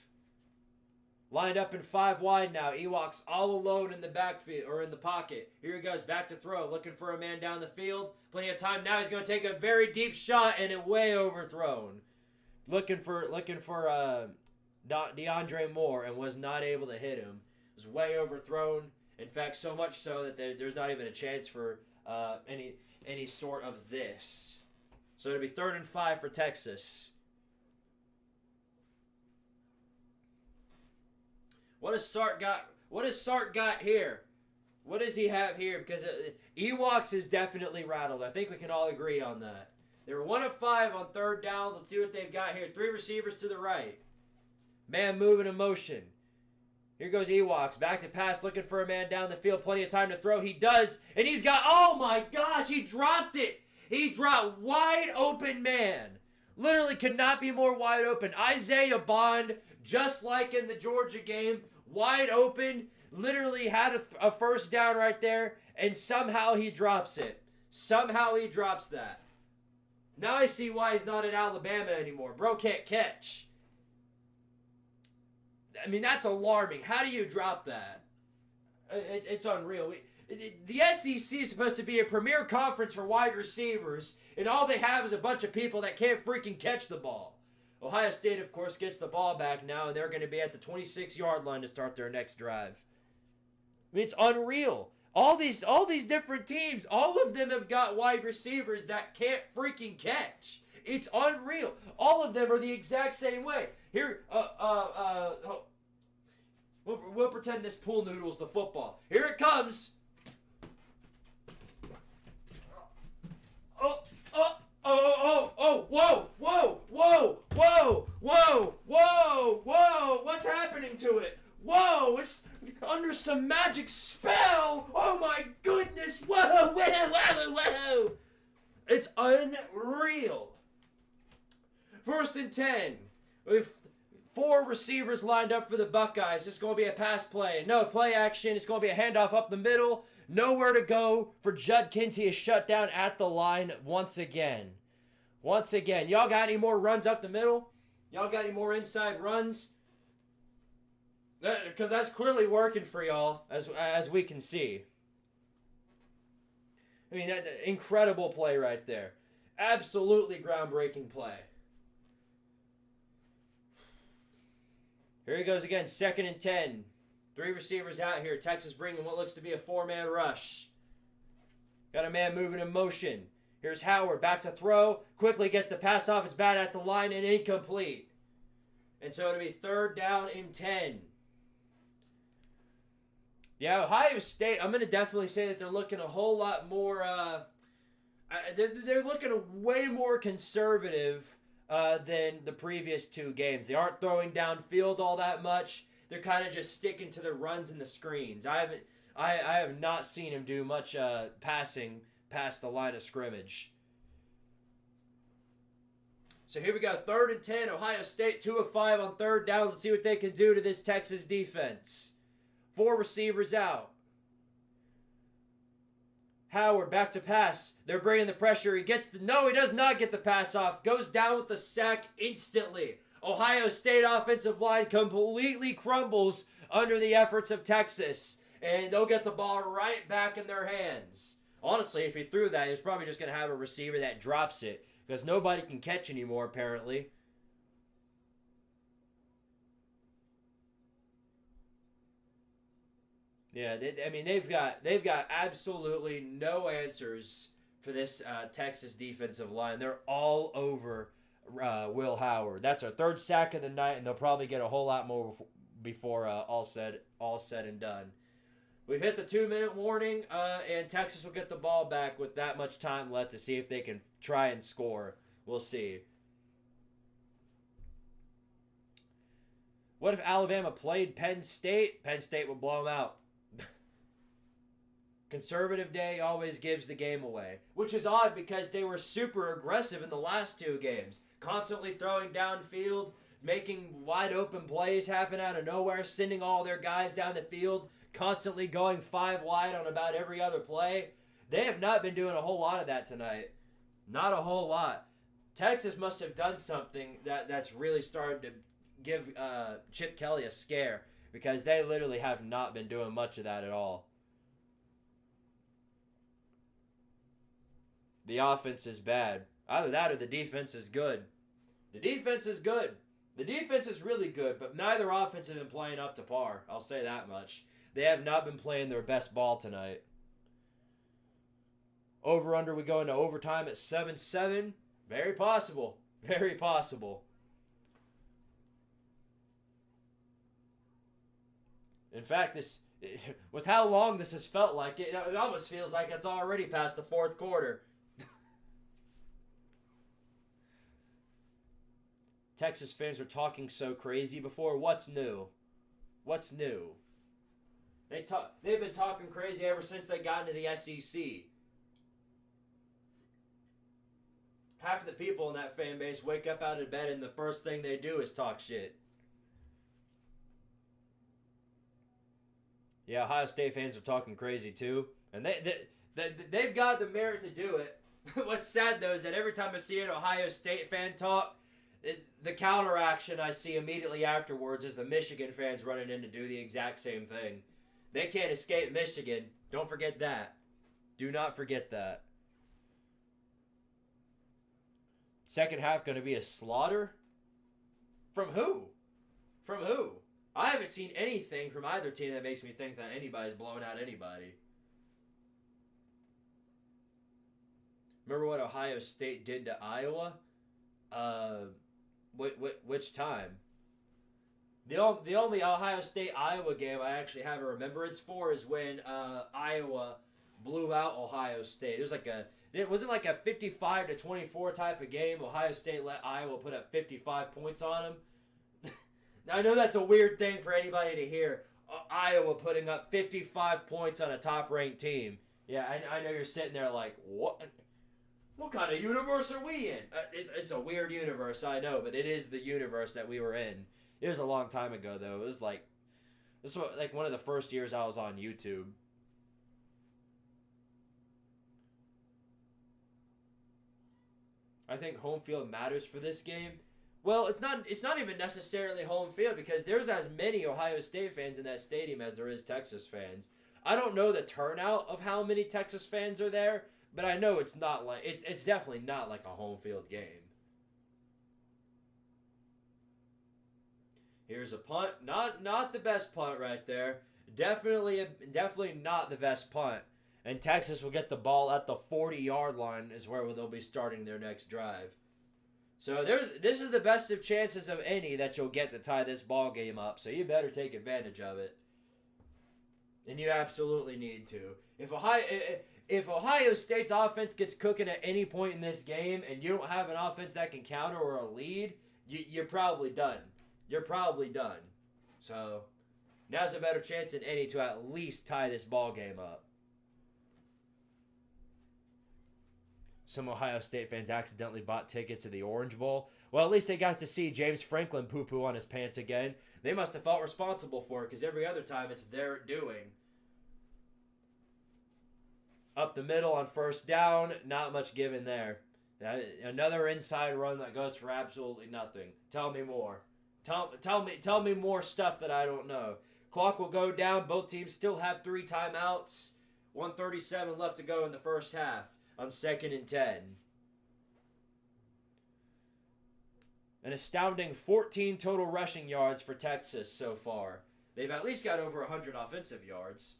Lined up in 5 wide now. Ewokes all alone in the backfield, or in the pocket. Here he goes, back to throw, looking for a man down the field. Plenty of time now. He's going to take a very deep shot, and it way overthrown. Looking for DeAndre Moore, and was not able to hit him. It was way overthrown. In fact, so much so that there's not even a chance for any sort of this. So it'll be 3rd and 5 for Texas. What has Sark got here? What does he have here? Because Ewokes is definitely rattled. I think we can all agree on that. They were 1 of 5 on 3rd downs. Let's see what they've got here. 3 receivers to the right. Man moving in motion. Here goes Ewokes. Back to pass, looking for a man down the field. Plenty of time to throw. He does. And he's got, oh my gosh, he dropped it. He dropped wide open man. Literally could not be more wide open. Isaiah Bond, just like in the Georgia game, wide open. Literally had a first down right there. And somehow he drops it. Somehow he drops that. Now I see why he's not at Alabama anymore. Bro can't catch. I mean, that's alarming. How do you drop that? It's unreal. The SEC is supposed to be a premier conference for wide receivers, and all they have is a bunch of people that can't freaking catch the ball. Ohio State, of course, gets the ball back now, and they're going to be at the 26-yard line to start their next drive. I mean, it's unreal. All these different teams, all of them have got wide receivers that can't freaking catch. It's unreal. All of them are the exact same way. Here, we'll pretend this pool noodle's the football. Here it comes. Whoa, what's happening to it? Whoa, it's under some magic spell. Oh my goodness, whoa. It's unreal. 1st and 10. With 4 receivers lined up for the Buckeyes. It's going to be a pass play. No play action. It's going to be a handoff up the middle. Nowhere to go for Judkins. He is shut down at the line once again. Once again. Y'all got any more runs up the middle? Y'all got any more inside runs? Because that's clearly working for y'all, as we can see. I mean, that incredible play right there. Absolutely groundbreaking play. Here he goes again, 2nd and 10. 3 receivers out here. Texas bringing what looks to be a 4-man rush. Got a man moving in motion. Here's Howard, back to throw. Quickly gets the pass off. It's bad at the line and incomplete. And so it'll be 3rd down and 10. Yeah, Ohio State, I'm going to definitely say that they're looking a whole lot more, they're looking way more conservative than the previous 2 games. They aren't throwing downfield all that much. They're kind of just sticking to the runs and the screens. I have not seen him do much passing past the line of scrimmage. So here we go, 3rd and 10. Ohio State 2 of 5 on 3rd down. Let's see what they can do to this Texas defense. 4 receivers out. Howard back to pass. They're bringing the pressure. He gets the... No, he does not get the pass off. Goes down with the sack instantly. Ohio State offensive line completely crumbles under the efforts of Texas. And they'll get the ball right back in their hands. Honestly, if he threw that, he was probably just going to have a receiver that drops it. Because nobody can catch anymore, apparently. Yeah, they've got absolutely no answers for this Texas defensive line. They're all over Will Howard. That's our third sack of the night, and they'll probably get a whole lot more before all said and done. We've hit the 2-minute warning, and Texas will get the ball back with that much time left to see if they can try and score. We'll see. What if Alabama played Penn State? Penn State would blow them out. Conservative day always gives the game away, which is odd because they were super aggressive in the last 2 games, constantly throwing downfield, making wide open plays happen out of nowhere, sending all their guys down the field, constantly going 5 wide on about every other play. They have not been doing a whole lot of that tonight. Not a whole lot. Texas must have done something that's really started to give Chip Kelly a scare, because they literally have not been doing much of that at all. The offense is bad. Either that or the defense is good. The defense is good. The defense is really good, but neither offense have been playing up to par. I'll say that much. They have not been playing their best ball tonight. Over under, we go into overtime at 7-7. Very possible. Very possible. In fact, with how long this has felt like, it almost feels like it's already past the 4th quarter. Texas fans were talking so crazy before. What's new? What's new? They've been talking crazy ever since they got into the SEC. Half of the people in that fan base wake up out of bed and the first thing they do is talk shit. Yeah, Ohio State fans are talking crazy too. And they've got the merit to do it. What's sad though is that every time I see an Ohio State fan talk, the counteraction I see immediately afterwards is the Michigan fans running in to do the exact same thing. They can't escape Michigan. Don't forget that. Do not forget that. Second half going to be a slaughter? From who? From who? I haven't seen anything from either team that makes me think that anybody's blowing out anybody. Remember what Ohio State did to Iowa? Which time? The only Ohio State-Iowa game I actually have a remembrance for is when Iowa blew out Ohio State. It wasn't like a 55-24 type of game. Ohio State let Iowa put up 55 points on them. Now, I know that's a weird thing for anybody to hear. Iowa putting up 55 points on a top-ranked team. Yeah, I know you're sitting there like, what? What kind of universe are we in? It's a weird universe, I know, but it is the universe that we were in. It was a long time ago, though. This was like one of the first years I was on YouTube. I think home field matters for this game. Well, it's not even necessarily home field because there's as many Ohio State fans in that stadium as there is Texas fans. I don't know the turnout of how many Texas fans are there, but I know it's definitely not like a home field game. Here's a punt. Not the best punt right there. Definitely not the best punt. And Texas will get the ball at the 40-yard line is where they'll be starting their next drive. So this is the best of chances of any that you'll get to tie this ball game up. So you better take advantage of it. And you absolutely need to. If Ohio State's offense gets cooking at any point in this game and you don't have an offense that can counter or a lead, you're probably done. You're probably done. So now's a better chance than any to at least tie this ball game up. Some Ohio State fans accidentally bought tickets to the Orange Bowl. Well, at least they got to see James Franklin poo-poo on his pants again. They must have felt responsible for it because every other time it's their doing. Up the middle on first down, not much given there. Another inside run that goes for absolutely nothing. Tell me more. Tell me more stuff that I don't know. Clock will go down. Both teams still have 3 timeouts. 1:37 left to go in the first half on 2nd and 10. An astounding 14 total rushing yards for Texas so far. They've at least got over 100 offensive yards.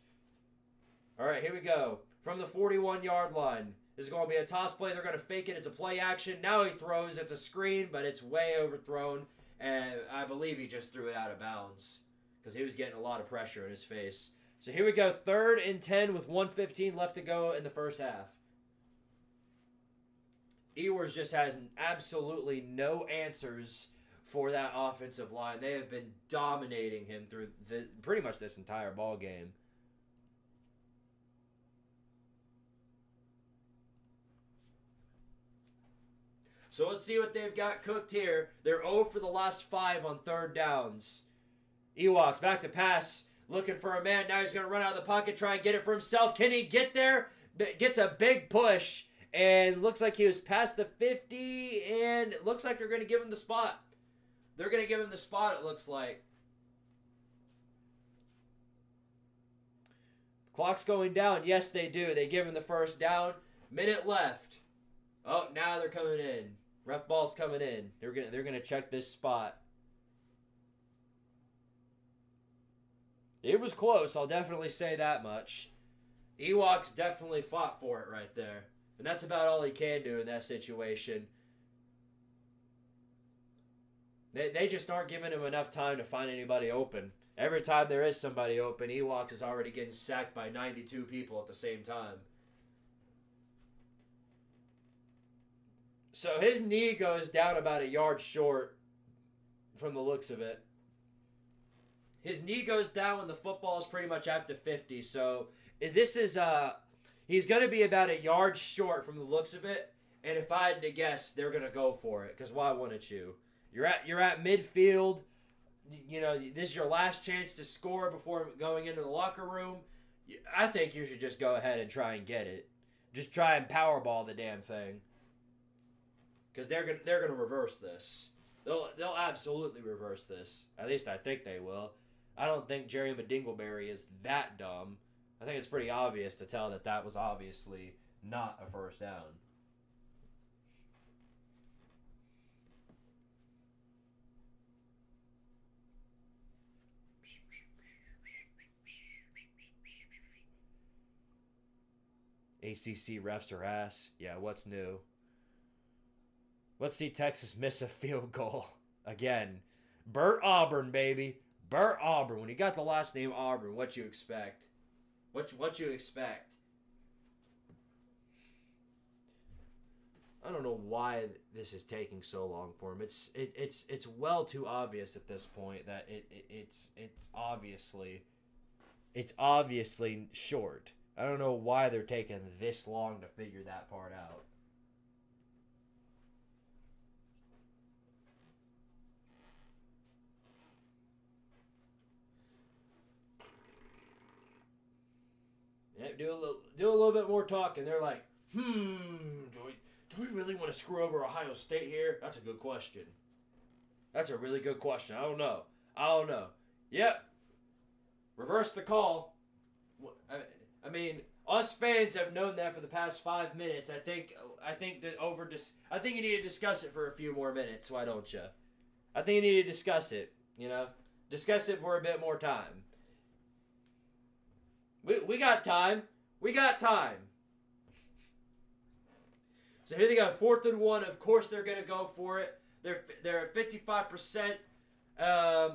All right, here we go. From the 41-yard line. This is going to be a toss play. They're going to fake it. It's a play action. Now he throws. It's a screen, but it's way overthrown. And I believe he just threw it out of bounds because he was getting a lot of pressure in his face. So here we go. 3rd and 10 with 1:15 left to go in the first half. Ewers just has absolutely no answers for that offensive line. They have been dominating him through pretty much this entire ball game. So let's see what they've got cooked here. They're 0 for the last 5 on 3rd downs. Ewoks back to pass, looking for a man. Now he's going to run out of the pocket, try and get it for himself. Can he get there? Gets a big push, and looks like he was past the 50, and it looks like they're going to give him the spot. They're going to give him the spot, it looks like. Clock's going down. Yes, they do. They give him the first down. Minute left. Oh, now they're coming in. Ref ball's coming in. They're gonna check this spot. It was close. I'll definitely say that much. Ewoks definitely fought for it right there, and that's about all he can do in that situation. They just aren't giving him enough time to find anybody open. Every time there is somebody open, Ewoks is already getting sacked by 92 people at the same time. So his knee goes down about a yard short from the looks of it. His knee goes down when the football is pretty much at the 50. So this is he's going to be about a yard short from the looks of it. And if I had to guess, they're going to go for it, because why wouldn't you? You're at midfield. You know, this is your last chance to score before going into the locker room. I think you should just go ahead and try and get it. Just try and powerball the damn thing. Because they're gonna reverse this. They'll absolutely reverse this. At least I think they will. I don't think Jerry Dingleberry is that dumb. I think it's pretty obvious to tell that was obviously not a first down. ACC refs are ass. Yeah, what's new? Let's see Texas miss a field goal again. Burt Auburn, baby. Burt Auburn. When you got the last name Auburn, what you expect? What you expect? I don't know why this is taking so long for him. It's well too obvious at this point that it's obviously short. I don't know why they're taking this long to figure that part out. Yeah, do a little bit more talking. They're like, do we really want to screw over Ohio State here? That's a good question. That's a really good question. I don't know. Yep. Reverse the call. I mean, us fans have known that for the past 5 minutes. I think you need to discuss it for a few more minutes. Why don't you? I think you need to discuss it. You know, discuss it for a bit more time. We got time. We got time. So here they go, 4th and 1. Of course they're going to go for it. They're at 55%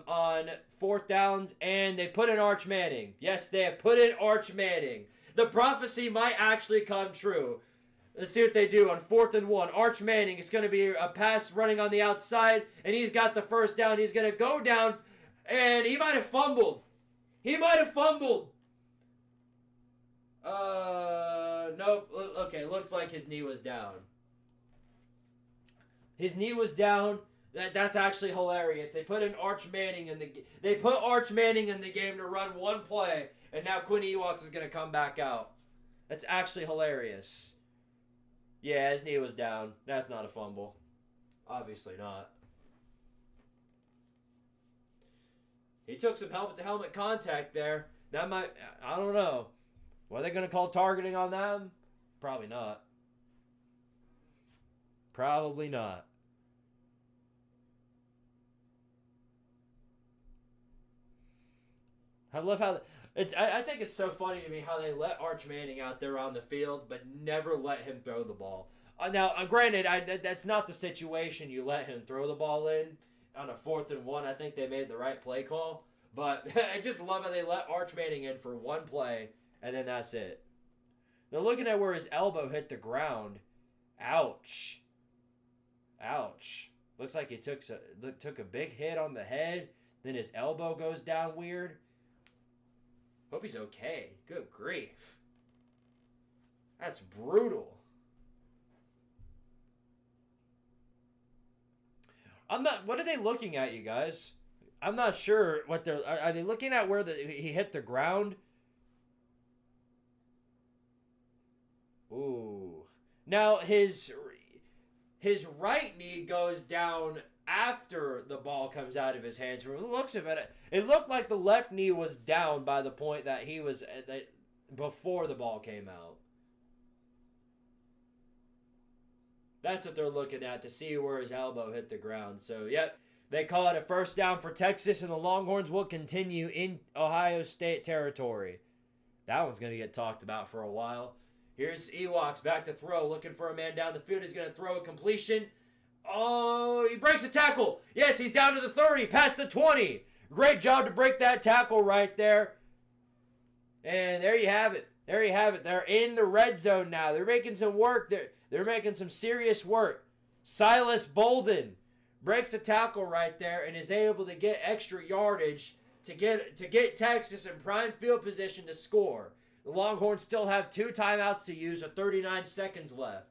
on 4th downs, and they put in Arch Manning. Yes, they have put in Arch Manning. The prophecy might actually come true. Let's see what they do on 4th and 1. Arch Manning, it's going to be a pass running on the outside, and he's got the first down. He's going to go down, and he might have fumbled. Nope. Okay, looks like his knee was down. His knee was down. That's actually hilarious. They put Arch Manning in the game to run one play, and now Quinn Ewokes is going to come back out. That's actually hilarious. Yeah, his knee was down. That's not a fumble. Obviously not. He took some helmet-to-helmet contact there. That might, I don't know. What are they going to call targeting on them? Probably not. Probably not. I love how I think it's so funny to me how they let Arch Manning out there on the field, but never let him throw the ball. Now, granted, that's not the situation you let him throw the ball in on a 4th and 1. I think they made the right play call, but I just love how they let Arch Manning in for one play, and then that's it. They're looking at where his elbow hit the ground. Ouch. Ouch. Looks like he took a big hit on the head. Then his elbow goes down weird. Hope he's okay. Good grief. That's brutal. What are they looking at, you guys? I'm not sure what they're... Are they looking at where he hit the ground? Ooh. Now, his right knee goes down after the ball comes out of his hands. From the looks of it, it looked like the left knee was down by the point that he was before the ball came out. That's what they're looking at to see where his elbow hit the ground. So, yep, they call it a first down for Texas, and the Longhorns will continue in Ohio State territory. That one's going to get talked about for a while. Here's Ewoks back to throw, looking for a man down the field. He's going to throw a completion. Oh, he breaks a tackle. Yes, he's down to the 30, past the 20. Great job to break that tackle right there. And there you have it. There you have it. They're in the red zone now. They're making some work. They're making some serious work. Silas Bolden breaks a tackle right there and is able to get extra yardage to get Texas in prime field position to score. The Longhorns still have 2 timeouts to use with 39 seconds left.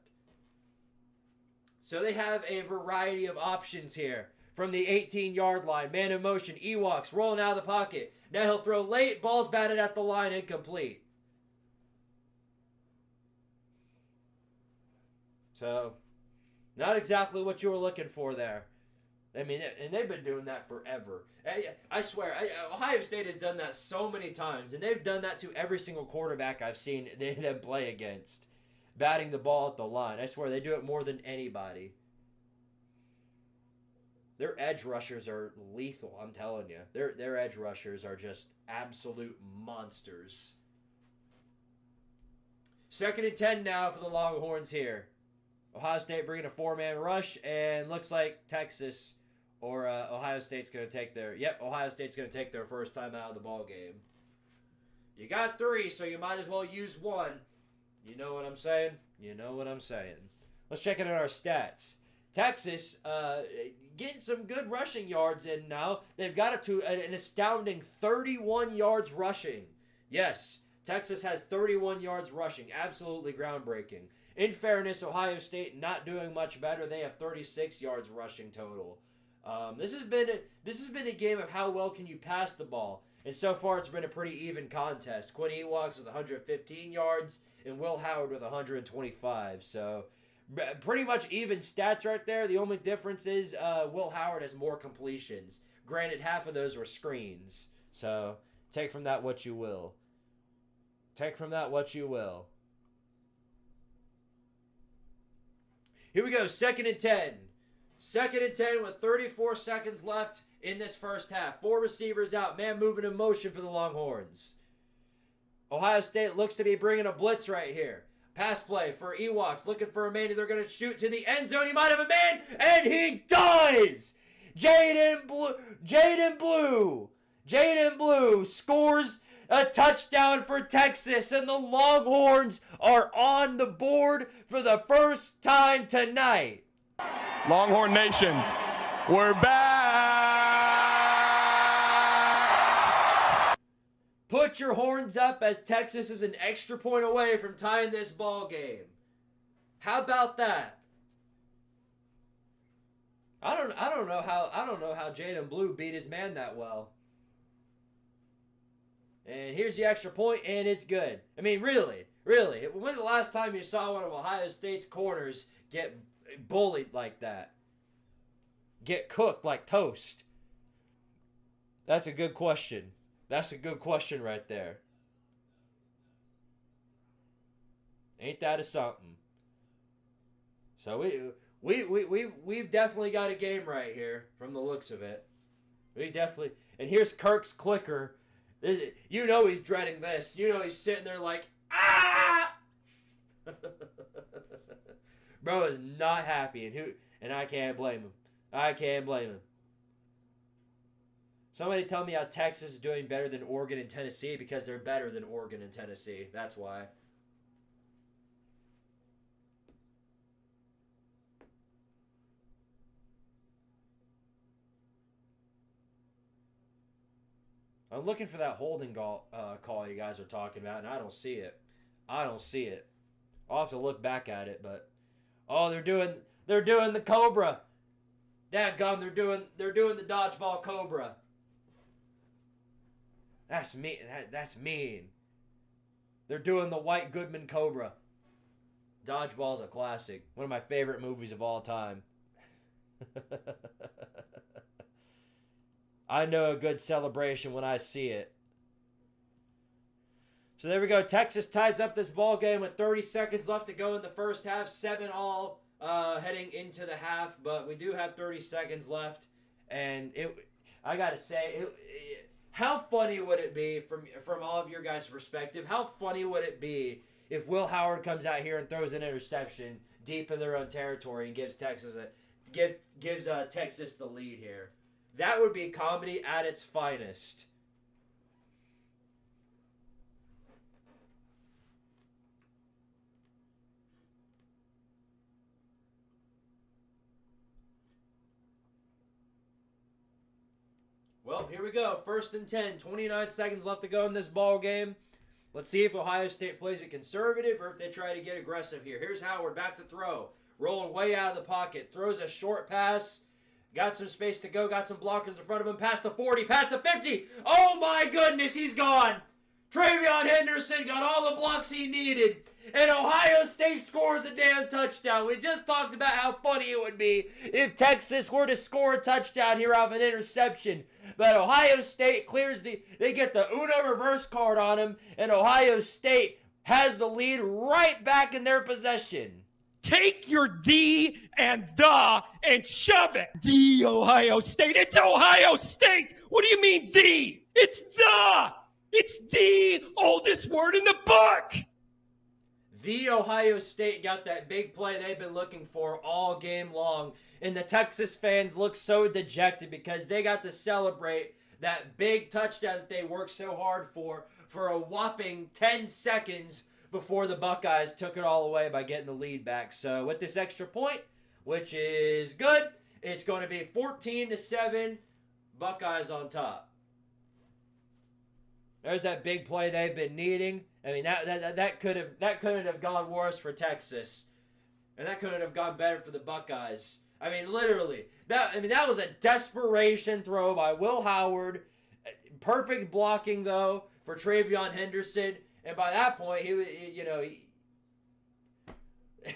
So they have a variety of options here. From the 18-yard line, man in motion, Ewoks rolling out of the pocket. Now he'll throw late, ball's batted at the line, incomplete. So, not exactly what you were looking for there. I mean, and they've been doing that forever. I swear, Ohio State has done that so many times, and they've done that to every single quarterback I've seen them play against. Batting the ball at the line. I swear, they do it more than anybody. Their edge rushers are lethal, I'm telling you. Their edge rushers are just absolute monsters. 2nd and 10 now for the Longhorns here. Ohio State bringing a 4-man rush, and looks like Texas or Ohio State's going to take Ohio State's going to take their first time out of the ball game. You got 3, so you might as well use 1. You know what I'm saying? You know what I'm saying. Let's check in on our stats. Texas getting some good rushing yards in now. They've got it to an astounding 31 yards rushing. Yes, Texas has 31 yards rushing. Absolutely groundbreaking. In fairness, Ohio State not doing much better. They have 36 yards rushing total. This has been a game of how well can you pass the ball. And so far, it's been a pretty even contest. Quinn Ewoks with 115 yards and Will Howard with 125. So, pretty much even stats right there. The only difference is Will Howard has more completions. Granted, half of those were screens. So, take from that what you will. Take from that what you will. Here we go, 2nd and 10. 2nd and 10 with 34 seconds left in this first half. 4 receivers out, man moving in motion for the Longhorns. Ohio State looks to be bringing a blitz right here. Pass play for Ewoks, looking for a man. They're going to shoot to the end zone. He might have a man, and he does! Jaden Blue scores a touchdown for Texas, and the Longhorns are on the board for the first time tonight. Longhorn Nation, we're back! Put your horns up as Texas is an extra point away from tying this ball game. How about that? I don't know how Jaden Blue beat his man that well. And here's the extra point, and it's good. I mean, really, Really, when's the last time you saw one of Ohio State's corners get bullied like that? Get cooked like toast? That's a good question. That's a good question right there. Ain't that a something? So we've definitely got a game right here from the looks of it. We definitely. And here's Kirk's clicker. You know he's dreading this. You know he's sitting there like, ah! Bro is not happy, and I can't blame him. I can't blame him. Somebody tell me how Texas is doing better than Oregon and Tennessee, because they're better than Oregon and Tennessee. That's why. I'm looking for that holding call you guys are talking about, and I don't see it. I don't see it. I'll have to look back at it, but oh, they're doing the Cobra. Dadgum, they're doing the dodgeball Cobra. That's mean. That's mean. They're doing the White Goodman Cobra. Dodgeball's a classic. One of my favorite movies of all time. I know a good celebration when I see it. So there we go. Texas ties up this ball game with 30 seconds left to go in the first half. 7-all heading into the half, but we do have 30 seconds left. And I gotta say, how funny would it be from all of your guys' perspective? How funny would it be if Will Howard comes out here and throws an interception deep in their own territory and gives Texas Texas the lead here? That would be comedy at its finest. Well, here we go. 1st and 10. 29 seconds left to go in this ball game. Let's see if Ohio State plays it conservative or if they try to get aggressive here. Here's Howard back to throw. Rolling way out of the pocket. Throws a short pass. Got some space to go. Got some blockers in front of him. Past the 40. Past the 50. Oh my goodness, he's gone. Travion Henderson got all the blocks he needed. And Ohio State scores a damn touchdown. We just talked about how funny it would be if Texas were to score a touchdown here off an interception. But Ohio State they get the Uno reverse card on him. And Ohio State has the lead right back in their possession. Take your D and the and shove it. The Ohio State. It's Ohio State. What do you mean the? It's the. It's the oldest word in the book. The Ohio State got that big play they've been looking for all game long. And the Texas fans look so dejected because they got to celebrate that big touchdown that they worked so hard for a whopping 10 seconds before the Buckeyes took it all away by getting the lead back. So with this extra point, which is good, it's going to be 14-7, Buckeyes on top. There's that big play they've been needing. I mean, that couldn't have gone worse for Texas, and that couldn't have gone better for the Buckeyes. I mean, literally, that was a desperation throw by Will Howard. Perfect blocking though for Travion Henderson. And by that point,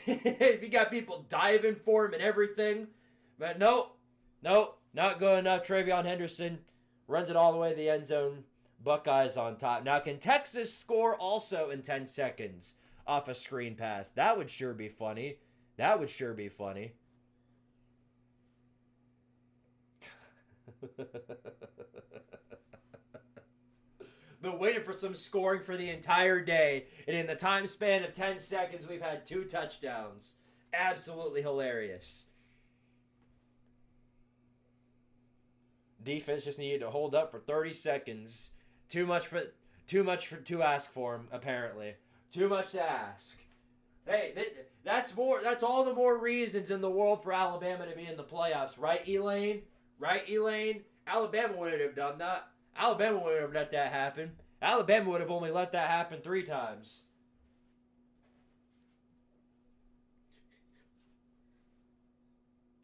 he got people diving for him and everything. But nope, not good enough. Travion Henderson runs it all the way to the end zone. Buckeyes on top. Now, can Texas score also in 10 seconds off a screen pass? That would sure be funny. Been waiting for some scoring for the entire day, and in the time span of 10 seconds, we've had 2 touchdowns. Absolutely hilarious. Defense just needed to hold up for 30 seconds. Too much to ask for him, apparently. Too much to ask. Hey, that's all the more reasons in the world for Alabama to be in the playoffs, right, Elaine? Alabama wouldn't have done that. Alabama wouldn't have let that happen. Alabama would have only let that happen 3 times.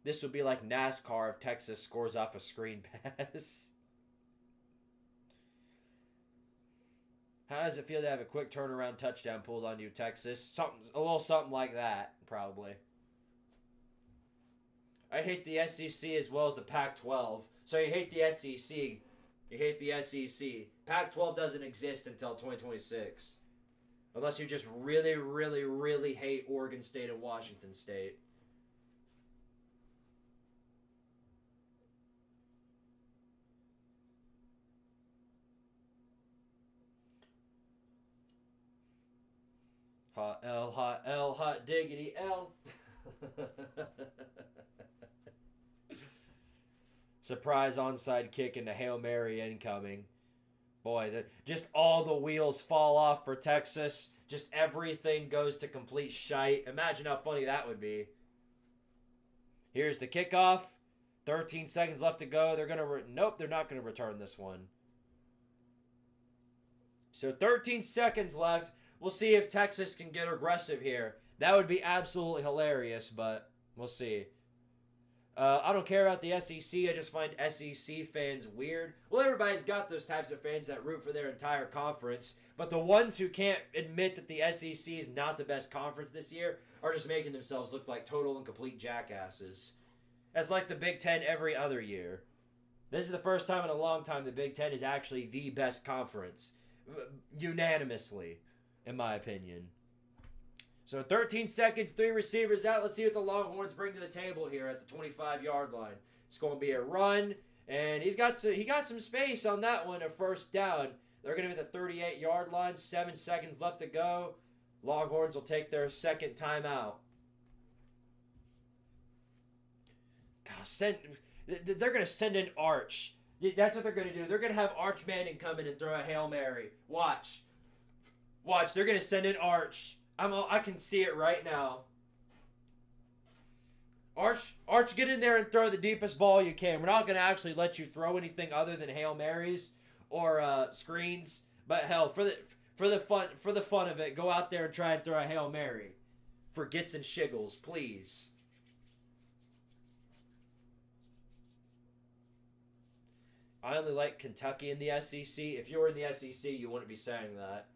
This would be like NASCAR if Texas scores off a screen pass. How does it feel to have a quick turnaround touchdown pulled on you, Texas? A little something like that, probably. I hate the SEC as well as the Pac-12. So you hate the SEC. You hate the SEC. Pac-12 doesn't exist until 2026. Unless you just really, really, really hate Oregon State and Washington State. Hot L, hot diggity L. Surprise onside kick into Hail Mary incoming. Boy, just all the wheels fall off for Texas. Just everything goes to complete shite. Imagine how funny that would be. Here's the kickoff. 13 seconds left to go. They're going to... Nope, they're not going to return this one. So 13 seconds left. We'll see if Texas can get aggressive here. That would be absolutely hilarious, but we'll see. I don't care about the SEC. I just find SEC fans weird. Well, everybody's got those types of fans that root for their entire conference. But the ones who can't admit that the SEC is not the best conference this year are just making themselves look like total and complete jackasses. That's like the Big Ten every other year. This is the first time in a long time the Big Ten is actually the best conference. Unanimously, in my opinion. So 13 seconds, 3 receivers out. Let's see what the Longhorns bring to the table here at the 25-yard line. It's going to be a run, and he got some space on that one, a first down. They're going to be at the 38-yard line, 7 seconds left to go. Longhorns will take their second timeout. God, they're going to send in Arch. That's what they're going to do. They're going to have Arch Manning come in and throw a Hail Mary. Watch. They're going to send in Arch. I can see it right now. Arch, get in there and throw the deepest ball you can. We're not going to actually let you throw anything other than Hail Marys or screens. But hell, for the fun of it, go out there and try and throw a Hail Mary for gits and shiggles, please. I only like Kentucky in the SEC. If you were in the SEC, you wouldn't be saying that.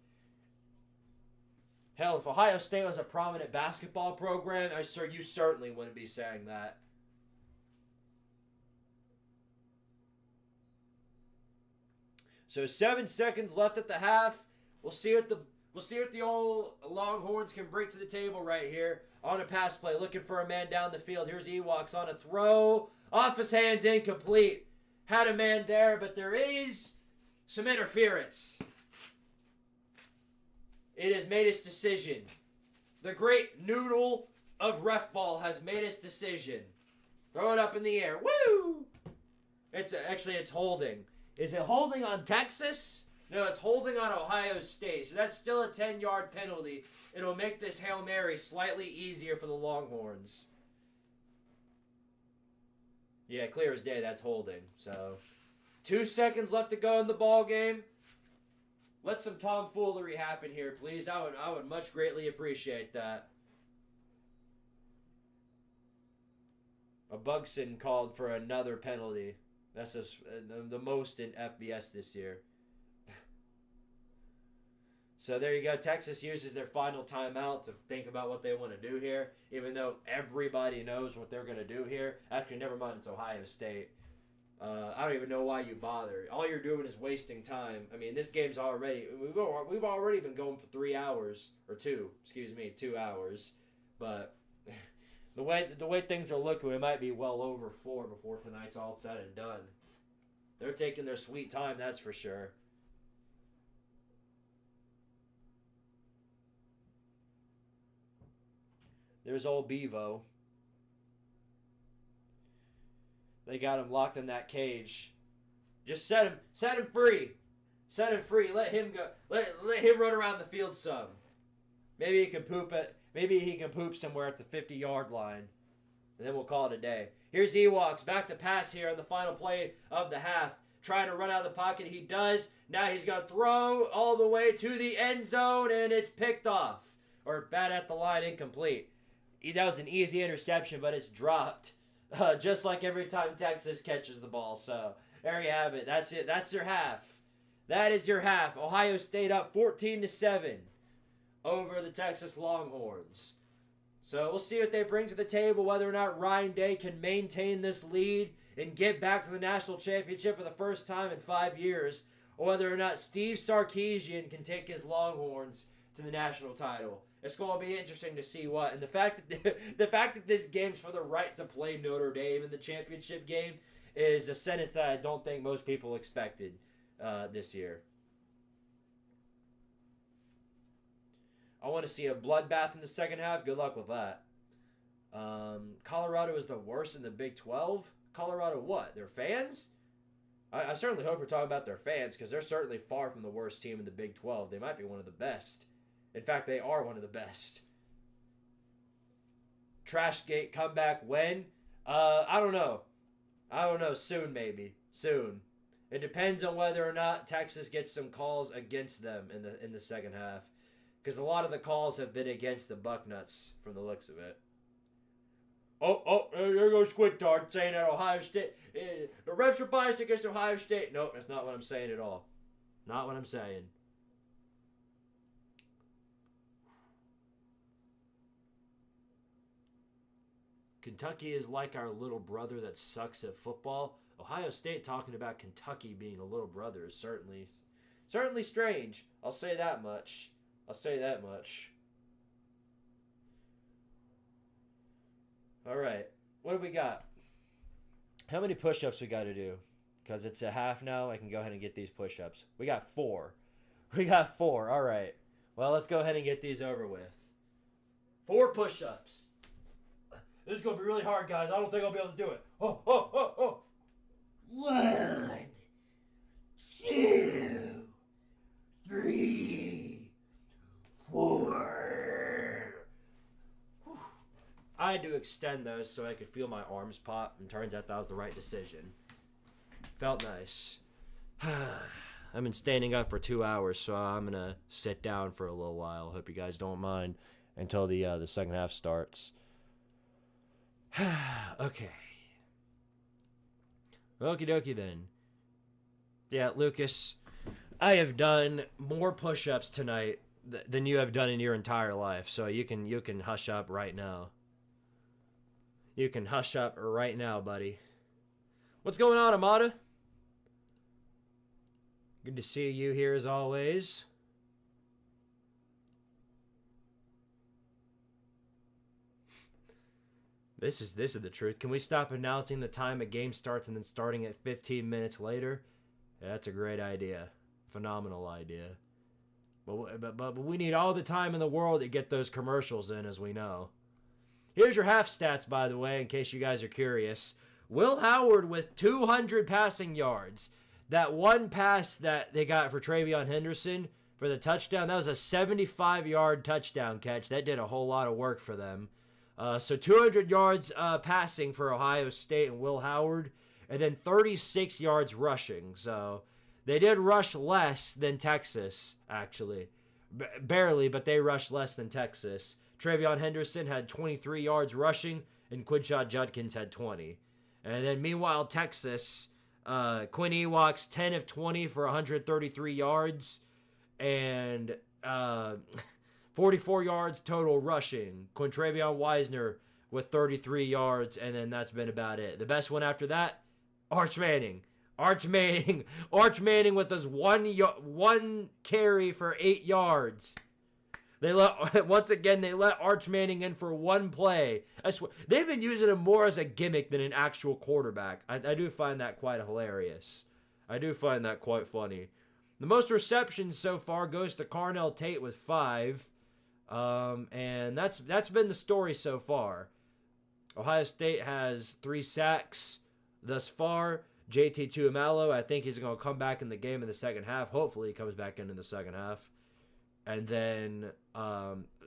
Hell, if Ohio State was a prominent basketball program, you certainly wouldn't be saying that. So 7 seconds left at the half. We'll see what the old Longhorns can bring to the table right here. On a pass play, looking for a man down the field. Here's Ewoks on a throw. Off his hands, incomplete. Had a man there, but there is some interference. It has made its decision. The great noodle of ref ball has made its decision. Throw it up in the air. Woo! It's holding. Is it holding on Texas? No, it's holding on Ohio State. So that's still a 10-yard penalty. It'll make this Hail Mary slightly easier for the Longhorns. Yeah, clear as day, that's holding. So 2 seconds left to go in the ball game. Let some tomfoolery happen here, please. I would much greatly appreciate that. A Bugson called for another penalty. That's just the most in FBS this year. So there you go. Texas uses their final timeout to think about what they want to do here, even though everybody knows what they're going to do here. Actually, never mind. It's Ohio State. I don't even know why you bother. All you're doing is wasting time. I mean, this game's already... We've already been going for 3 hours. Or 2. Excuse me, 2 hours. But the way things are looking, we might be well over 4 before tonight's all said and done. They're taking their sweet time, that's for sure. There's old Bevo. They got him locked in that cage. Just set him free. Set him free. Let him go. Let him run around the field some. Maybe he can poop somewhere at the 50-yard line. And then we'll call it a day. Here's Ewoks back to pass here on the final play of the half. Trying to run out of the pocket. He does. Now he's going to throw all the way to the end zone, and it's picked off. Or bat at the line, incomplete. That was an easy interception, but it's dropped. Just like every time Texas catches the ball. So there you have it. That's it. That's their half. That is your half. Ohio State up 14-7 over the Texas Longhorns. So we'll see what they bring to the table, whether or not Ryan Day can maintain this lead and get back to the national championship for the first time in 5 years, or whether or not Steve Sarkisian can take his Longhorns to the national title. It's going to be interesting to see what. And the fact that this game's for the right to play Notre Dame in the championship game is a sentence that I don't think most people expected this year. I want to see a bloodbath in the second half. Good luck with that. Colorado is the worst in the Big 12. Colorado what? Their fans? I certainly hope we're talking about their fans, because they're certainly far from the worst team in the Big 12. They might be one of the best. In fact, they are one of the best. Trashgate comeback when? I don't know. Soon, maybe. Soon. It depends on whether or not Texas gets some calls against them in the second half. Because a lot of the calls have been against the Bucknuts from the looks of it. Oh, there goes Squidtard saying that Ohio State. The refs are biased against Ohio State. Nope, that's not what I'm saying at all. Not what I'm saying. Kentucky is like our little brother that sucks at football. Ohio State talking about Kentucky being a little brother is certainly strange. I'll say that much. All right. What have we got? How many push-ups we got to do? Because it's a half now, I can go ahead and get these push-ups. We got 4. All right. Well, let's go ahead and get these over with. 4 push-ups. This is going to be really hard, guys. I don't think I'll be able to do it. Oh. 1, 2, 3, 4. I had to extend those so I could feel my arms pop, and turns out that was the right decision. Felt nice. I've been standing up for 2 hours, so I'm going to sit down for a little while. Hope you guys don't mind until the second half starts. Okay. Okie dokie then. Yeah, Lucas, I have done more push-ups tonight than you have done in your entire life, so you can hush up right now. You can hush up right now, buddy. What's going on, Amada? Good to see you here as always. This is the truth. Can we stop announcing the time a game starts and then starting at 15 minutes later? Yeah, that's a great idea. Phenomenal idea. But we need all the time in the world to get those commercials in, as we know. Here's your half stats, by the way, in case you guys are curious. Will Howard with 200 passing yards. That one pass that they got for Travion Henderson for the touchdown, that was a 75-yard touchdown catch. That did a whole lot of work for them. So 200 yards passing for Ohio State and Will Howard, and then 36 yards rushing. So they did rush less than Texas, actually. Barely, but they rushed less than Texas. Travion Henderson had 23 yards rushing, and Quinshot Judkins had 20. And then meanwhile, Texas, Quinn Ewok's 10 of 20 for 133 yards, and 44 yards total rushing. Quintravion Wisner with 33 yards, and then that's been about it. The best one after that, Arch Manning. Arch Manning with his one carry for 8 yards. They let Arch Manning in for one play. I swear, they've been using him more as a gimmick than an actual quarterback. I do find that quite hilarious. I do find that quite funny. The most receptions so far goes to Carnell Tate with 5. And that's been the story so far. Ohio State has 3 sacks thus far. JT Tuimalo, I think he's going to come back in the game in the second half. Hopefully he comes back in the second half. And then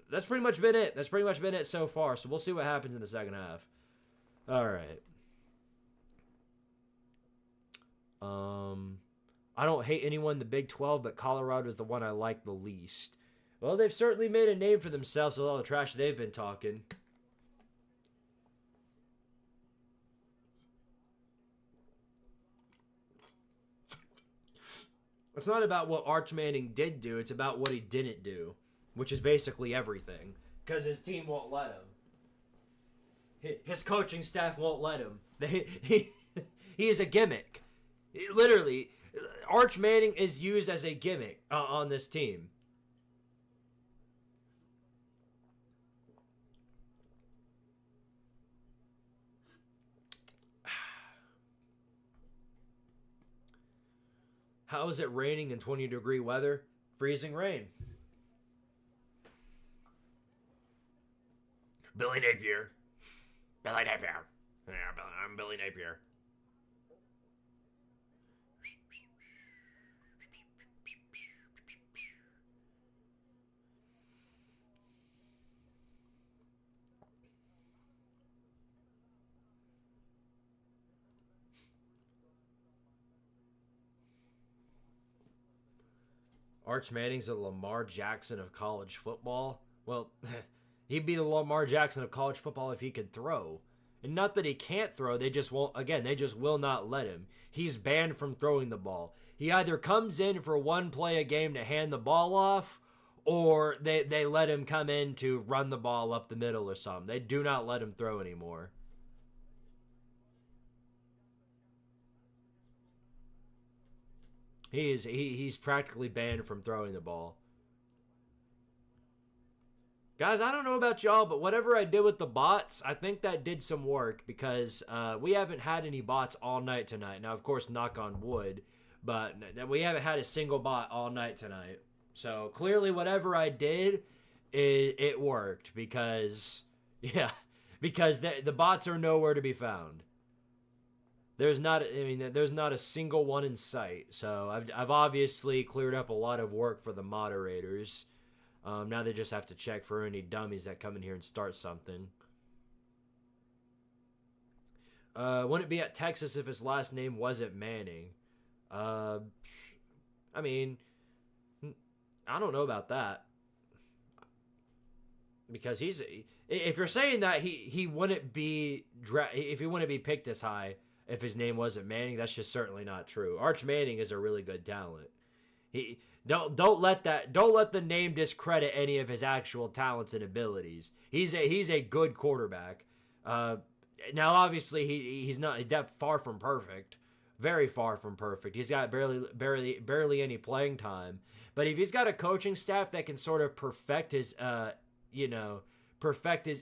that's pretty much been it. That's pretty much been it so far. So we'll see what happens in the second half. All right. I don't hate anyone in the Big 12, but Colorado is the one I like the least. Well, they've certainly made a name for themselves with all the trash they've been talking. It's not about what Arch Manning did do. It's about what he didn't do, which is basically everything. Because his team won't let him. His coaching staff won't let him. He is a gimmick. Literally, Arch Manning is used as a gimmick on this team. How is it raining in 20-degree weather? Freezing rain. Billy Napier. Billy Napier. Yeah, I'm Billy Napier. Arch Manning's the Lamar Jackson of college football. Well, he'd be the Lamar Jackson of college football if he could throw. And not that he can't throw, they just won't, again, they just will not let him. He's banned from throwing the ball. He either comes in for one play a game to hand the ball off, or they let him come in to run the ball up the middle or something. They do not let him throw anymore. He's practically banned from throwing the ball. Guys, I don't know about y'all, but whatever I did with the bots, I think that did some work because we haven't had any bots all night tonight. Now, of course, knock on wood, but we haven't had a single bot all night tonight. So clearly whatever I did, it worked because, yeah, because the bots are nowhere to be found. There's not a single one in sight. So I've obviously cleared up a lot of work for the moderators. Now they just have to check for any dummies that come in here and start something. Wouldn't it be at Texas if his last name wasn't Manning? I mean, I don't know about that. Because if you're saying that he wouldn't be if he wouldn't be picked as high if his name wasn't Manning, that's just certainly not true. Arch Manning is a really good talent. Don't let the name discredit any of his actual talents and abilities. He's a good quarterback. Now obviously he's not far from perfect, very far from perfect. He's got barely any playing time. But if he's got a coaching staff that can sort of perfect his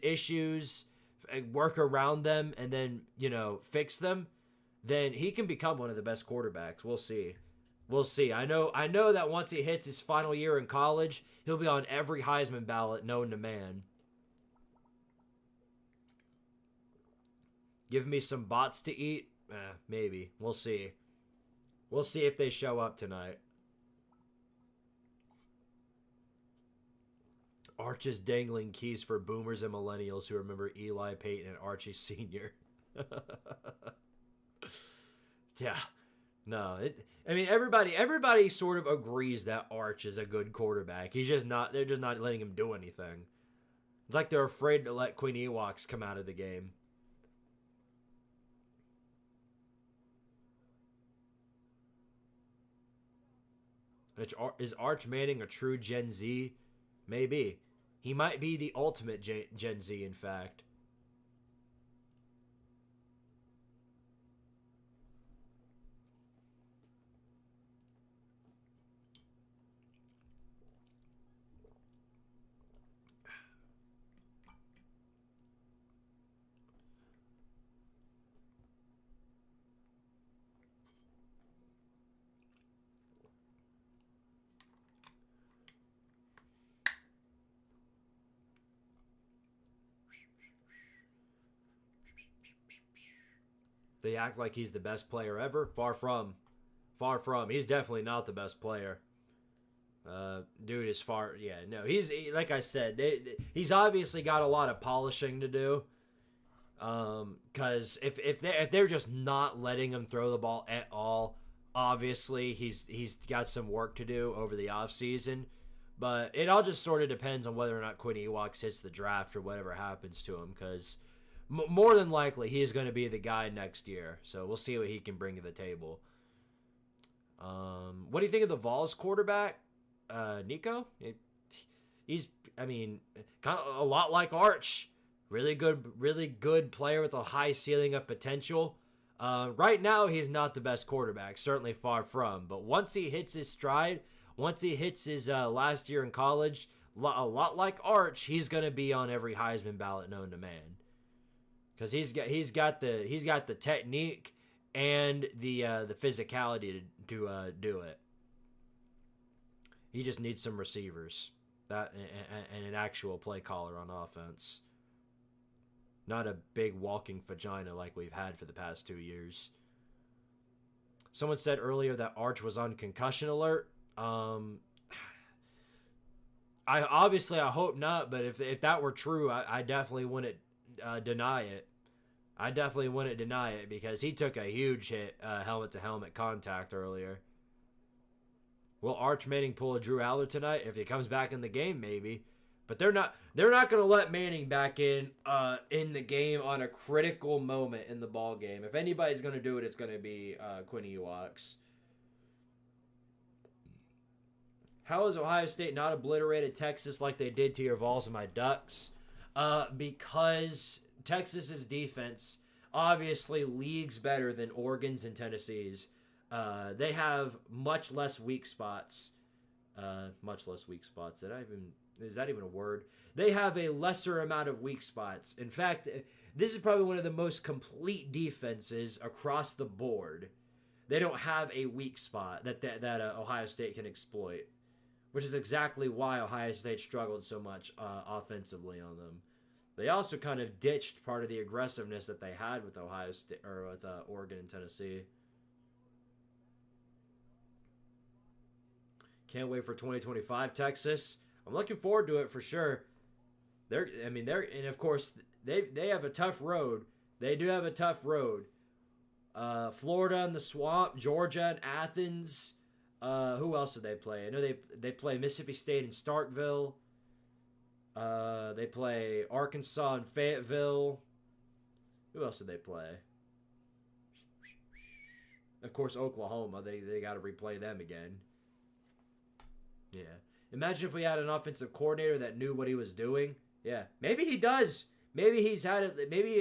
issues, work around them, and then fix them, then he can become one of the best quarterbacks. We'll see. We'll see. I know that once he hits his final year in college, he'll be on every Heisman ballot known to man. Give me some bots to eat? Maybe. We'll see. We'll see if they show up tonight. Arch is dangling keys for boomers and millennials who remember Eli Payton and Archie Sr. Yeah. No, everybody sort of agrees that Arch is a good quarterback. They're just not letting him do anything. It's like they're afraid to let Queen Ewoks come out of the game. Is Arch Manning a true Gen Z? Maybe. He might be the ultimate Gen Z, in fact. They act like he's the best player ever. Far from. Far from. He's definitely not the best player. Dude is far. Yeah, no. Like I said, he's obviously got a lot of polishing to do. Because if they're just not letting him throw the ball at all, obviously he's got some work to do over the offseason. But it all just sort of depends on whether or not Quinn Ewoks hits the draft or whatever happens to him. Because more than likely, he is going to be the guy next year. So we'll see what he can bring to the table. What do you think of the Vols quarterback, Nico? He's, kind of a lot like Arch. Really good player with a high ceiling of potential. Right now, he's not the best quarterback, certainly far from. But once he hits his stride, once he hits his last year in college, a lot like Arch, he's going to be on every Heisman ballot known to man. Because he's got the technique and the physicality to do it. He just needs some receivers and an actual play caller on offense. Not a big walking vagina like we've had for the past 2 years. Someone said earlier that Arch was on concussion alert. I hope not, but if that were true, I definitely wouldn't deny it. I definitely wouldn't deny it because he took a huge hit, helmet-to-helmet contact earlier. Will Arch Manning pull a Drew Aller tonight? If he comes back in the game, maybe. But they're not going to let Manning back in the game on a critical moment in the ball game. If anybody's going to do it, it's going to be Quinn Ewokes. How has Ohio State not obliterated Texas like they did to your Vols and my Ducks? Because Texas's defense obviously leagues better than Oregon's and Tennessee's. They have much less weak spots. Is that even a word? They have a lesser amount of weak spots. In fact, this is probably one of the most complete defenses across the board. They don't have a weak spot that Ohio State can exploit, which is exactly why Ohio State struggled so much offensively on them. They also kind of ditched part of the aggressiveness that they had with Ohio State or with Oregon and Tennessee. Can't wait for 2025 Texas. I'm looking forward to it for sure. And of course they have a tough road. They do have a tough road. Florida and the Swamp, Georgia and Athens. Who else did they play? I know they play Mississippi State and Starkville. They play Arkansas and Fayetteville. Who else did they play? Of course, Oklahoma. They got to replay them again. Yeah. Imagine if we had an offensive coordinator that knew what he was doing. Yeah. Maybe he does. Maybe he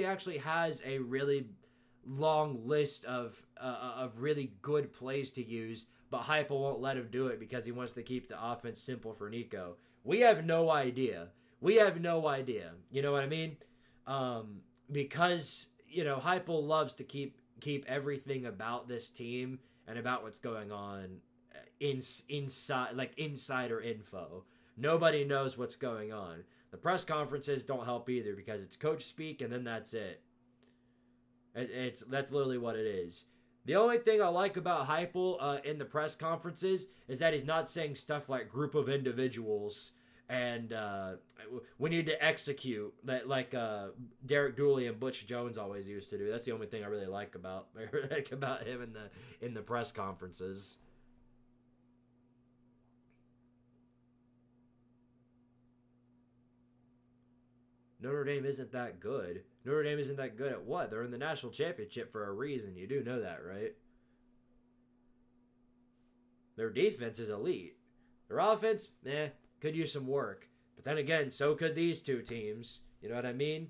actually has a really long list of really good plays to use, but Heupel won't let him do it because he wants to keep the offense simple for Nico. We have no idea. You know what I mean? Because, Heupel loves to keep everything about this team and about what's going on inside, like insider info. Nobody knows what's going on. The press conferences don't help either because it's coach speak and then that's it. That's literally what it is. The only thing I like about Heupel in the press conferences is that he's not saying stuff like group of individuals and we need to execute that like Derek Dooley and Butch Jones always used to do. That's the only thing I really like about him in the press conferences. Notre Dame isn't that good. Notre Dame isn't that good at what? They're in the national championship for a reason. You do know that, right? Their defense is elite. Their offense, could use some work. But then again, so could these two teams. You know what I mean?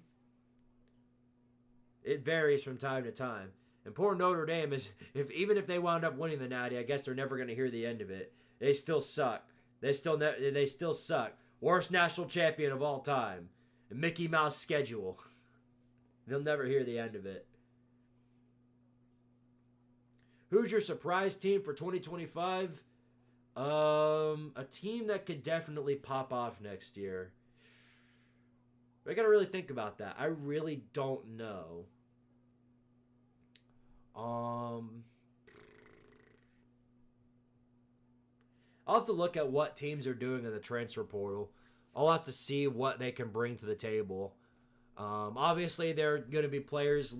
It varies from time to time. And poor Notre Dame is, even if they wound up winning the Natty, I guess they're never going to hear the end of it. They still suck. They still suck. Worst national champion of all time. A Mickey Mouse schedule. They'll never hear the end of it. Who's your surprise team for 2025? A team that could definitely pop off next year. I gotta really think about that. I really don't know. I'll have to look at what teams are doing in the transfer portal. I'll have to see what they can bring to the table. Obviously, there are going to be players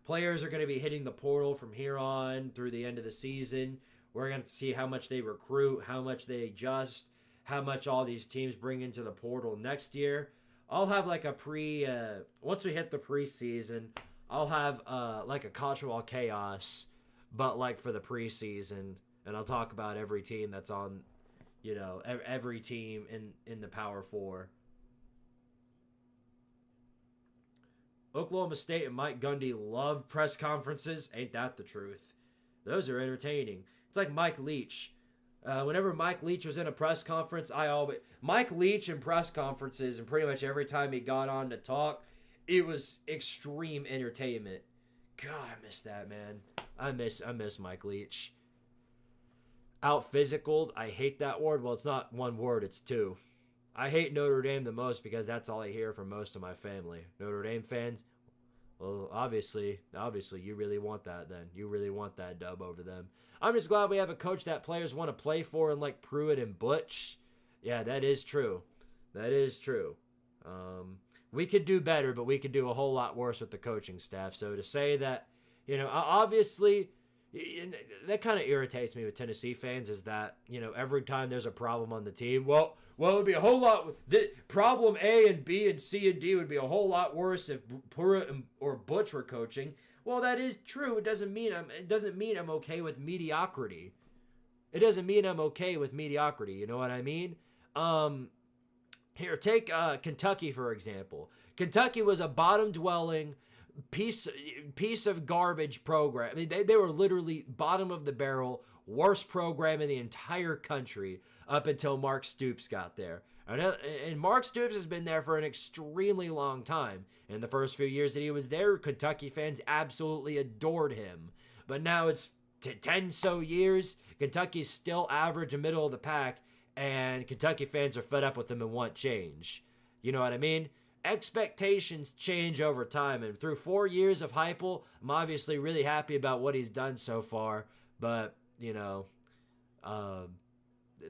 players are going to be hitting the portal from here on through the end of the season. We're going to see how much they recruit, how much they adjust, how much all these teams bring into the portal next year. I'll have like a once we hit the preseason, I'll have like a cultural chaos but like for the preseason, and I'll talk about every team that's on, every team in the Power Four. Oklahoma State and Mike Gundy love press conferences. Ain't that the truth? Those are entertaining. It's like Mike Leach. Whenever Mike Leach was in a press conference, Mike Leach in press conferences, and pretty much every time he got on to talk, it was extreme entertainment. God, I miss that, man. I miss Mike Leach. Out physical, I hate that word. Well, it's not one word, it's two. I hate Notre Dame the most because that's all I hear from most of my family. Notre Dame fans, well, obviously, you really want that then. You really want that dub over them. I'm just glad we have a coach that players want to play for, and like Pruitt and Butch. Yeah, that is true. That is true. We could do better, but we could do a whole lot worse with the coaching staff. So to say that, obviously, that kind of irritates me with Tennessee fans is that, every time there's a problem on the team, well, it would be a whole lot. Problem A and B and C and D would be a whole lot worse if Pruitt or Butch were coaching. Well, that is true. It doesn't mean I'm okay with mediocrity. It doesn't mean I'm okay with mediocrity. You know what I mean? Here, take Kentucky for example. Kentucky was a bottom-dwelling piece of garbage program. I mean, they were literally bottom of the barrel, worst program in the entire country up until Mark Stoops got there. And Mark Stoops has been there for an extremely long time. In the first few years that he was there, Kentucky fans absolutely adored him. But now it's 10 so years, Kentucky's still average and middle of the pack, and Kentucky fans are fed up with him and want change. You know what I mean? Expectations change over time, and through 4 years of Heupel, I'm obviously really happy about what he's done so far, but,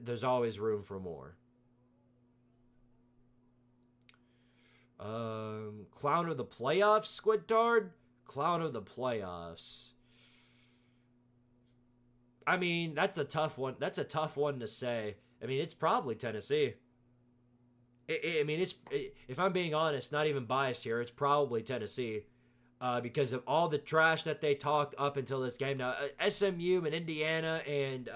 there's always room for more. Clown of the playoffs, Squidtard? Clown of the playoffs. I mean, that's a tough one. That's a tough one to say. I mean, it's probably Tennessee. If I'm being honest, not even biased here, it's probably Tennessee. Because of all the trash that they talked up until this game. Now, SMU and Indiana and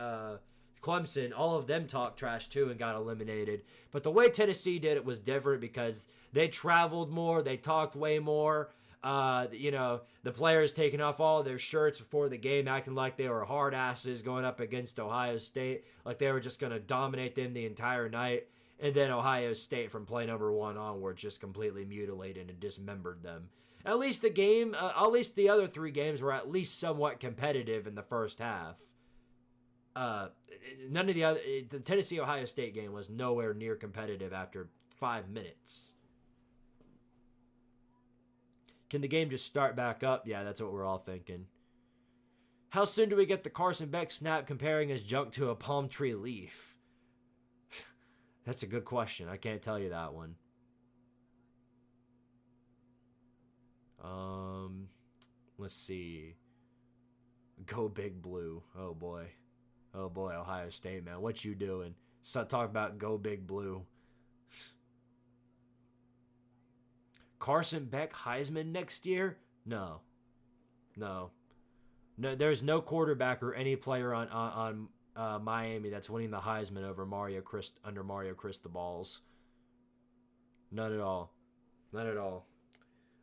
Clemson, all of them talked trash too and got eliminated. But the way Tennessee did it was different because they traveled more, they talked way more. The players taking off all their shirts before the game, acting like they were hard asses going up against Ohio State, like they were just going to dominate them the entire night. And then Ohio State from play number 1 onward just completely mutilated and dismembered them. At least the other 3 games were at least somewhat competitive in the first half. None of the Tennessee-Ohio State game was nowhere near competitive after 5 minutes. Can the game just start back up? Yeah, that's what we're all thinking. How soon do we get the Carson Beck snap comparing his junk to a palm tree leaf? That's a good question. I can't tell you that one. Let's see. Go Big Blue. Oh boy, Ohio State, man. What you doing? Talk about Go Big Blue. Carson Beck Heisman next year? No. There's no quarterback or any player on Miami that's winning the Heisman over Mario Cristobal's. None at all.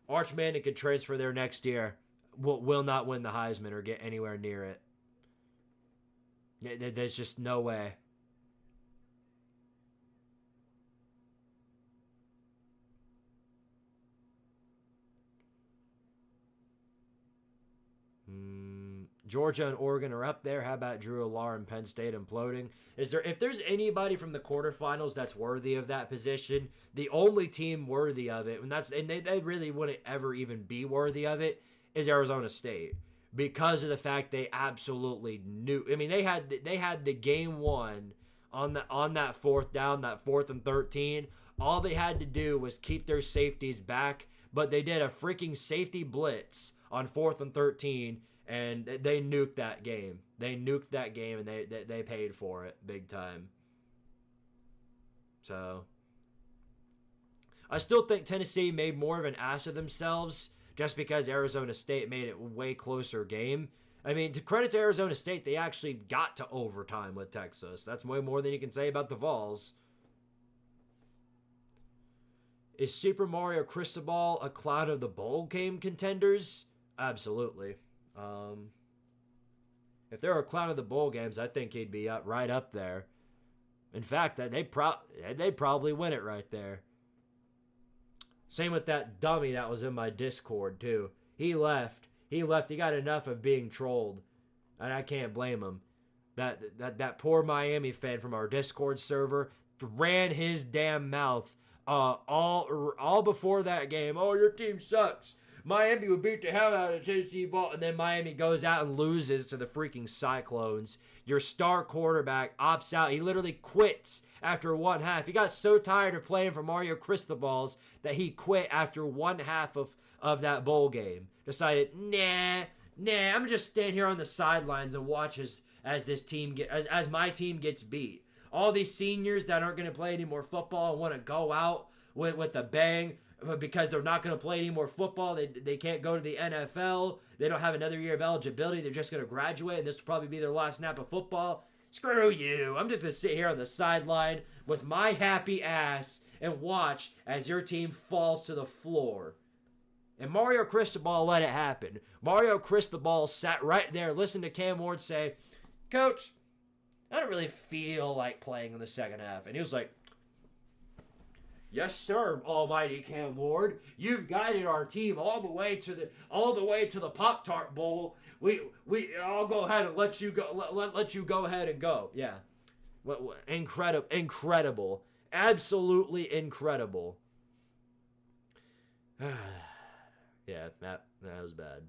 Arch Manning could transfer there next year. Will not win the Heisman or get anywhere near it. There's just no way. Georgia and Oregon are up there. How about Drew Allar and Penn State imploding? If there's anybody from the quarterfinals that's worthy of that position, the only team worthy of it, and they really wouldn't ever even be worthy of it, is Arizona State, because of the fact they absolutely knew. I mean, they had the game won on that fourth down, that 4th and 13. All they had to do was keep their safeties back, but they did a freaking safety blitz on 4th and 13. And they nuked that game. And they paid for it big time. So, I still think Tennessee made more of an ass of themselves just because Arizona State made it a way closer game. I mean, to credit to Arizona State, they actually got to overtime with Texas. That's way more than you can say about the Vols. Is Super Mario Cristobal a clown of the bowl game contenders? Absolutely. If there were a clown of the bowl games, I think he'd be right up there. In fact, they'd probably win it right there. Same with that dummy that was in my Discord, too. He left. He got enough of being trolled. And I can't blame him. That poor Miami fan from our Discord server ran his damn mouth all before that game. Oh, your team sucks. Miami would beat the hell out of Tennessee ball. And then Miami goes out and loses to the freaking Cyclones. Your star quarterback opts out. He literally quits after one half. He got so tired of playing for Mario Cristobal's that he quit after one half of that bowl game. Decided, nah, I'm just stand here on the sidelines and watch as this team as my team gets beat. All these seniors that aren't going to play any more football and want to go out with a bang, but because they're not going to play any more football, they can't go to the NFL. They don't have another year of eligibility. They're just going to graduate, and this will probably be their last snap of football. Screw you. I'm just going to sit here on the sideline with my happy ass and watch as your team falls to the floor. And Mario Cristobal let it happen. Mario Cristobal sat right there, listened to Cam Ward say, Coach, I don't really feel like playing in the second half. And he was like, yes, sir, almighty Cam Ward. You've guided our team all the way to the Pop-Tart Bowl. I'll go ahead and let you go. Let you go ahead and go. Yeah, incredible, absolutely incredible. Yeah, that was bad.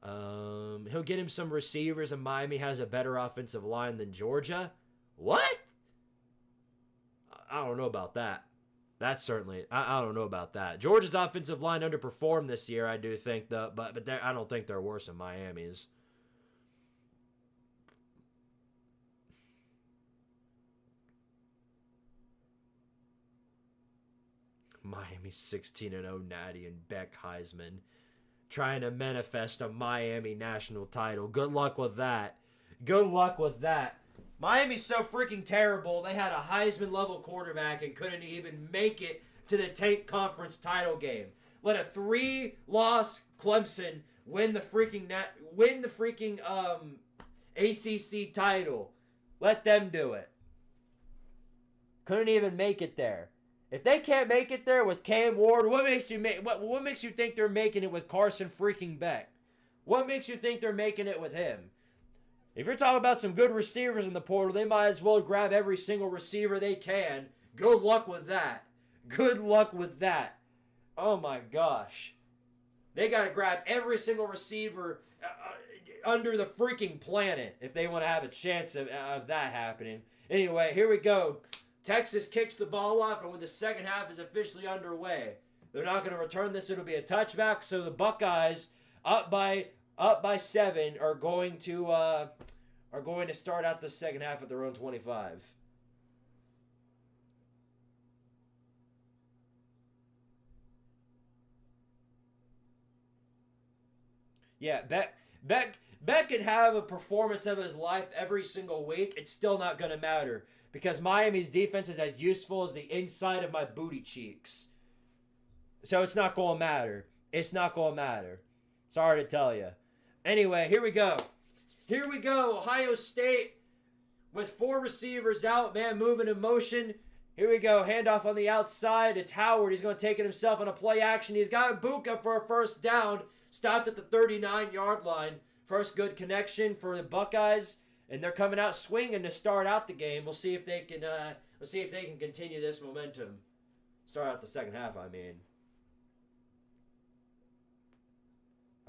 He'll get him some receivers, and Miami has a better offensive line than Georgia. What? I don't know about that. That's certainly, I don't know about that. Georgia's offensive line underperformed this year, I do think, though, but I don't think they're worse than Miami's. Miami 16-0 Natty and Beck Heisman trying to manifest a Miami national title. Good luck with that. Good luck with that. Miami's so freaking terrible. They had a Heisman level quarterback and couldn't even make it to the Tank Conference title game. Let a 3-loss Clemson win the freaking ACC title. Let them do it. Couldn't even make it there. If they can't make it there with Cam Ward, what makes you think they're making it with Carson freaking Beck? What makes you think they're making it with him? If you're talking about some good receivers in the portal, they might as well grab every single receiver they can. Good luck with that. Good luck with that. Oh my gosh. They got to grab every single receiver under the freaking planet if they want to have a chance of that happening. Anyway, here we go. Texas kicks the ball off, and when the second half is officially underway, they're not going to return this. It'll be a touchback. So the Buckeyes, up by 7, are going to start out the second half at their own 25. Yeah, Beck can have a performance of his life every single week. It's still not going to matter because Miami's defense is as useful as the inside of my booty cheeks. So it's not going to matter. It's not going to matter. Sorry to tell you. Anyway, here we go. Here we go. Ohio State with 4 receivers out. Man moving in motion. Here we go. Handoff on the outside. It's Howard. He's going to take it himself on a play action. He's got Buka for a first down. Stopped at the 39-yard line. First good connection for the Buckeyes, and they're coming out swinging to start out the game. We'll see if they can. Continue this momentum. Start out the second half. I mean,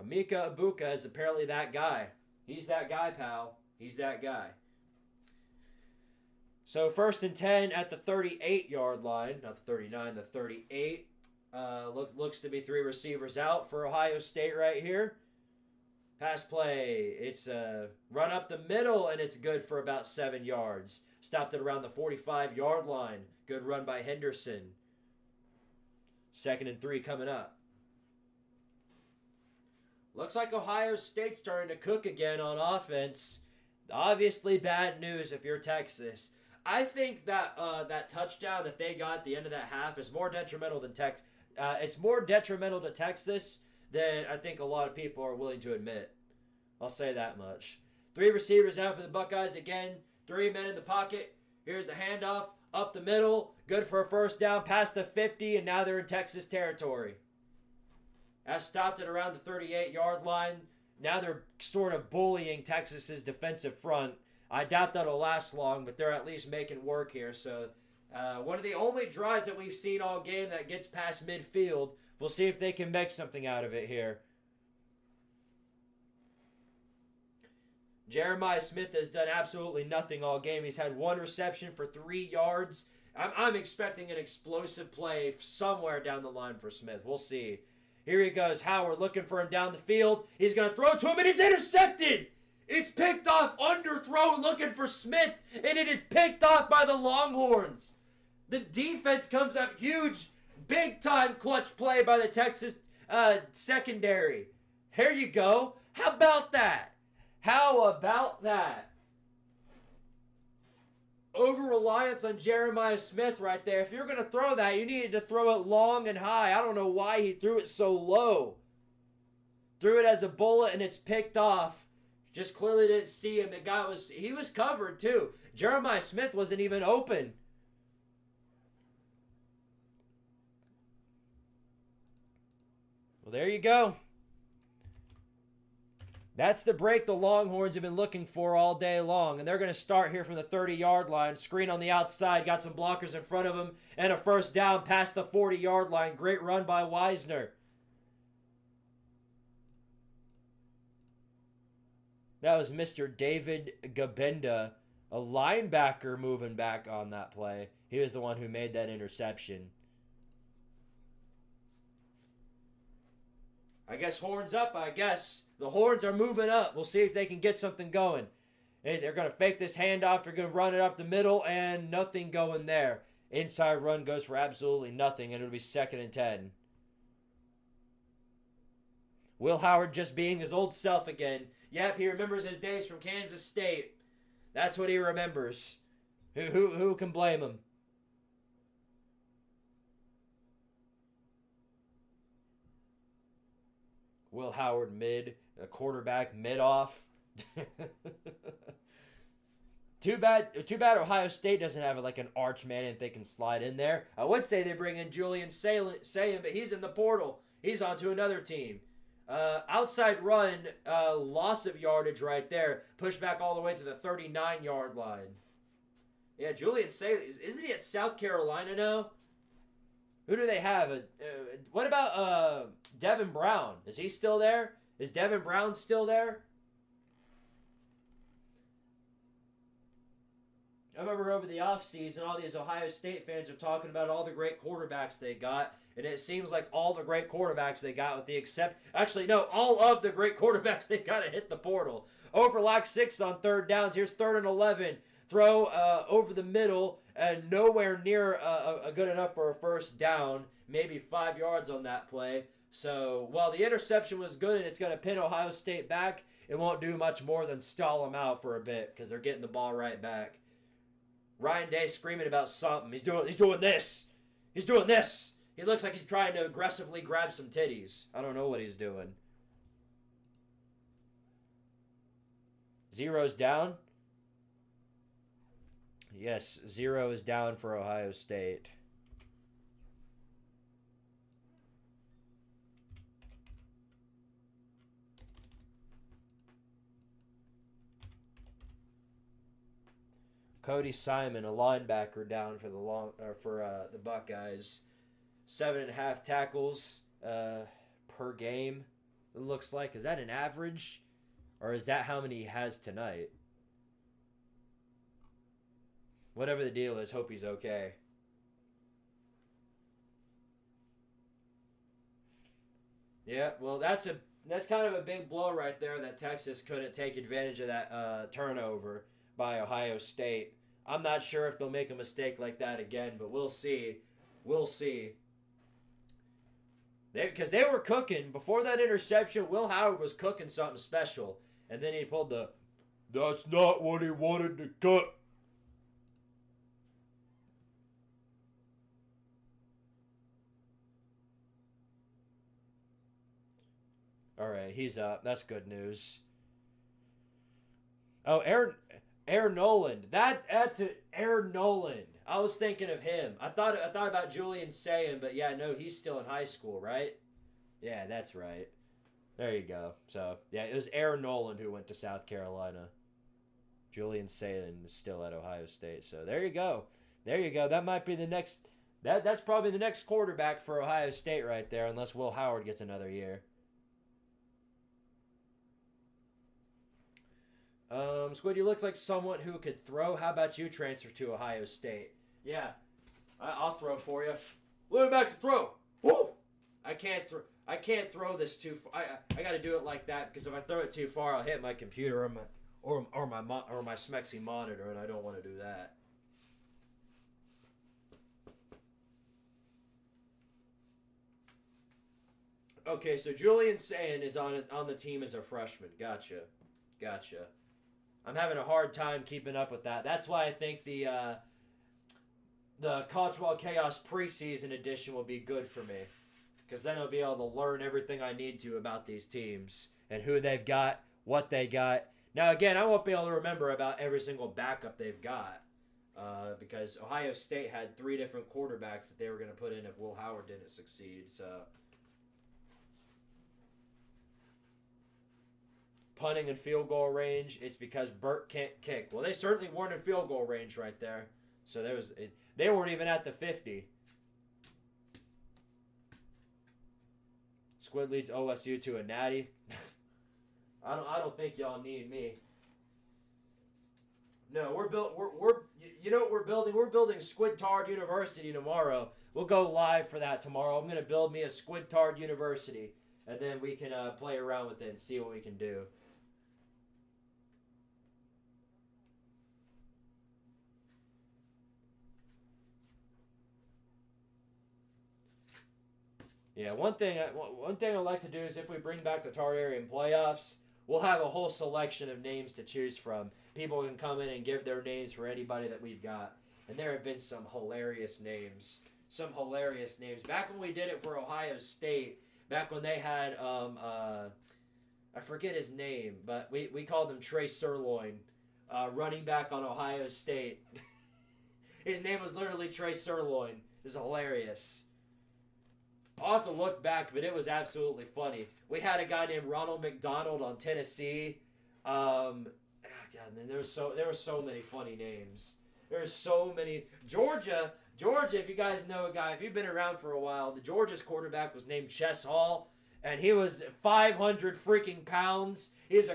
Emeka Egbuka is apparently that guy. He's that guy, pal. He's that guy. So 1st and 10 at the 38-yard line, not the 39, the 38. Looks to be 3 receivers out for Ohio State right here. Pass play. It's a run up the middle, and it's good for about 7 yards. Stopped at around the 45-yard line. Good run by Henderson. 2nd and 3 coming up. Looks like Ohio State's starting to cook again on offense. Obviously bad news if you're Texas. I think that that touchdown that they got at the end of that half is more detrimental than it's more detrimental to Texas than I think a lot of people are willing to admit. I'll say that much. 3 receivers out for the Buckeyes again. 3 men in the pocket. Here's the handoff up the middle. Good for a first down past the 50, and now they're in Texas territory. That stopped at around the 38-yard line. Now they're sort of bullying Texas's defensive front. I doubt that'll last long, but they're at least making work here. So one of the only drives that we've seen all game that gets past midfield. We'll see if they can make something out of it here. Jeremiah Smith has done absolutely nothing all game. He's had 1 reception for 3 yards. I'm expecting an explosive play somewhere down the line for Smith. We'll see. Here he goes. Howard looking for him down the field. He's going to throw to him, and he's intercepted. It's picked off, underthrow, looking for Smith, and it is picked off by the Longhorns. The defense comes up huge, big-time clutch play by the Texas secondary. Here you go. How about that? How about that? Over-reliance on Jeremiah Smith right there. If you're going to throw that, you needed to throw it long and high. I don't know why he threw it so low. Threw it as a bullet, and it's picked off. Just clearly didn't see him. The guy he was covered too. Jeremiah Smith wasn't even open. Well, there you go. That's the break the Longhorns have been looking for all day long. And they're going to start here from the 30-yard line. Screen on the outside. Got some blockers in front of them. And a first down past the 40-yard line. Great run by Wisner. That was Mr. David Gabenda, a linebacker moving back on that play. He was the one who made that interception. I guess horns up, I guess. The horns are moving up. We'll see if they can get something going. They're going to fake this handoff. They're going to run it up the middle, and nothing going there. Inside run goes for absolutely nothing, and it'll be 2nd and 10. Will Howard just being his old self again. Yep, he remembers his days from Kansas State. That's what he remembers. Who can blame him? Will Howard mid, a quarterback mid off. Too bad Ohio State doesn't have like an arch man and they can slide in there. I would say they bring in Julian Sayin, but he's in the portal. He's on to another team. Outside run, loss of yardage right there. Push back all the way to the 39-yard line. Yeah, Julian Sayin, isn't he at South Carolina now? Who do they have? What about Devin Brown? Is he still there? Is Devin Brown still there? I remember over the offseason, all these Ohio State fans are talking about all the great quarterbacks they got. And it seems like all the great quarterbacks they got with the all of the great quarterbacks they got to hit the portal. Overlock 6 on 3rd downs. Here's 3rd and 11. Throw over the middle and nowhere near good enough for a first down. Maybe 5 yards on that play. So while the interception was good and it's going to pin Ohio State back, it won't do much more than stall them out for a bit because they're getting the ball right back. Ryan Day screaming about something. He's doing this. He's doing this. He looks like he's trying to aggressively grab some titties. I don't know what he's doing. 0's down. Yes, 0 is down for Ohio State. Cody Simon, a linebacker, down for the Buckeyes. 7.5 tackles per game. It looks like. Is that an average, or is that how many he has tonight? Whatever the deal is, hope he's okay. Yeah, well, that's kind of a big blow right there that Texas couldn't take advantage of that turnover by Ohio State. I'm not sure if they'll make a mistake like that again, but we'll see. We'll see. Because they were cooking. Before that interception, Will Howard was cooking something special. And then he pulled the, "That's not what he wanted to cut." All right, he's up. That's good news. Oh, Aaron Noland. That's it. Aaron Noland. I was thinking of him. I thought about Julian Sayin, but yeah, no, he's still in high school, right? Yeah, that's right. There you go. So yeah, it was Aaron Noland who went to South Carolina. Julian Sayin is still at Ohio State. So there you go. There you go. That might be the next. That's probably the next quarterback for Ohio State right there, unless Will Howard gets another year. Squid, you look like someone who could throw. How about you transfer to Ohio State? Yeah, I'll throw for you. Let me back to throw. Woo! I can't throw this too far. I got to do it like that because if I throw it too far, I'll hit my computer or my Smexy monitor, and I don't want to do that. Okay, so Julian Sayin is on the team as a freshman. Gotcha. I'm having a hard time keeping up with that. That's why I think the College Football Chaos preseason edition will be good for me. Because then I'll be able to learn everything I need to about these teams and who they've got, what they got. Now, again, I won't be able to remember about every single backup they've got because Ohio State had 3 different quarterbacks that they were going to put in if Will Howard didn't succeed. So, punting and field goal range, it's because Burt can't kick. Well, they certainly weren't in field goal range right there. So they weren't even at the 50. Squid leads OSU to a natty. I don't think y'all need me. No, you know what we're building? We're building Squidtard University tomorrow. We'll go live for that tomorrow. I'm gonna build me a Squidtard University, and then we can play around with it and see what we can do. Yeah, one thing I'd like to do is if we bring back the Tartarian playoffs, we'll have a whole selection of names to choose from. People can come in and give their names for anybody that we've got. And there have been some hilarious names. Back when we did it for Ohio State, back when they had, I forget his name, but we called him Trey Sirloin, running back on Ohio State. His name was literally Trey Sirloin. It was hilarious. I'll have to look back, but it was absolutely funny. We had a guy named Ronald McDonald on Tennessee. God, there were so many funny names. There's so many. Georgia, if you guys know a guy, if you've been around for a while, the Georgia's quarterback was named Chess Hall, and he was 500 freaking pounds. He was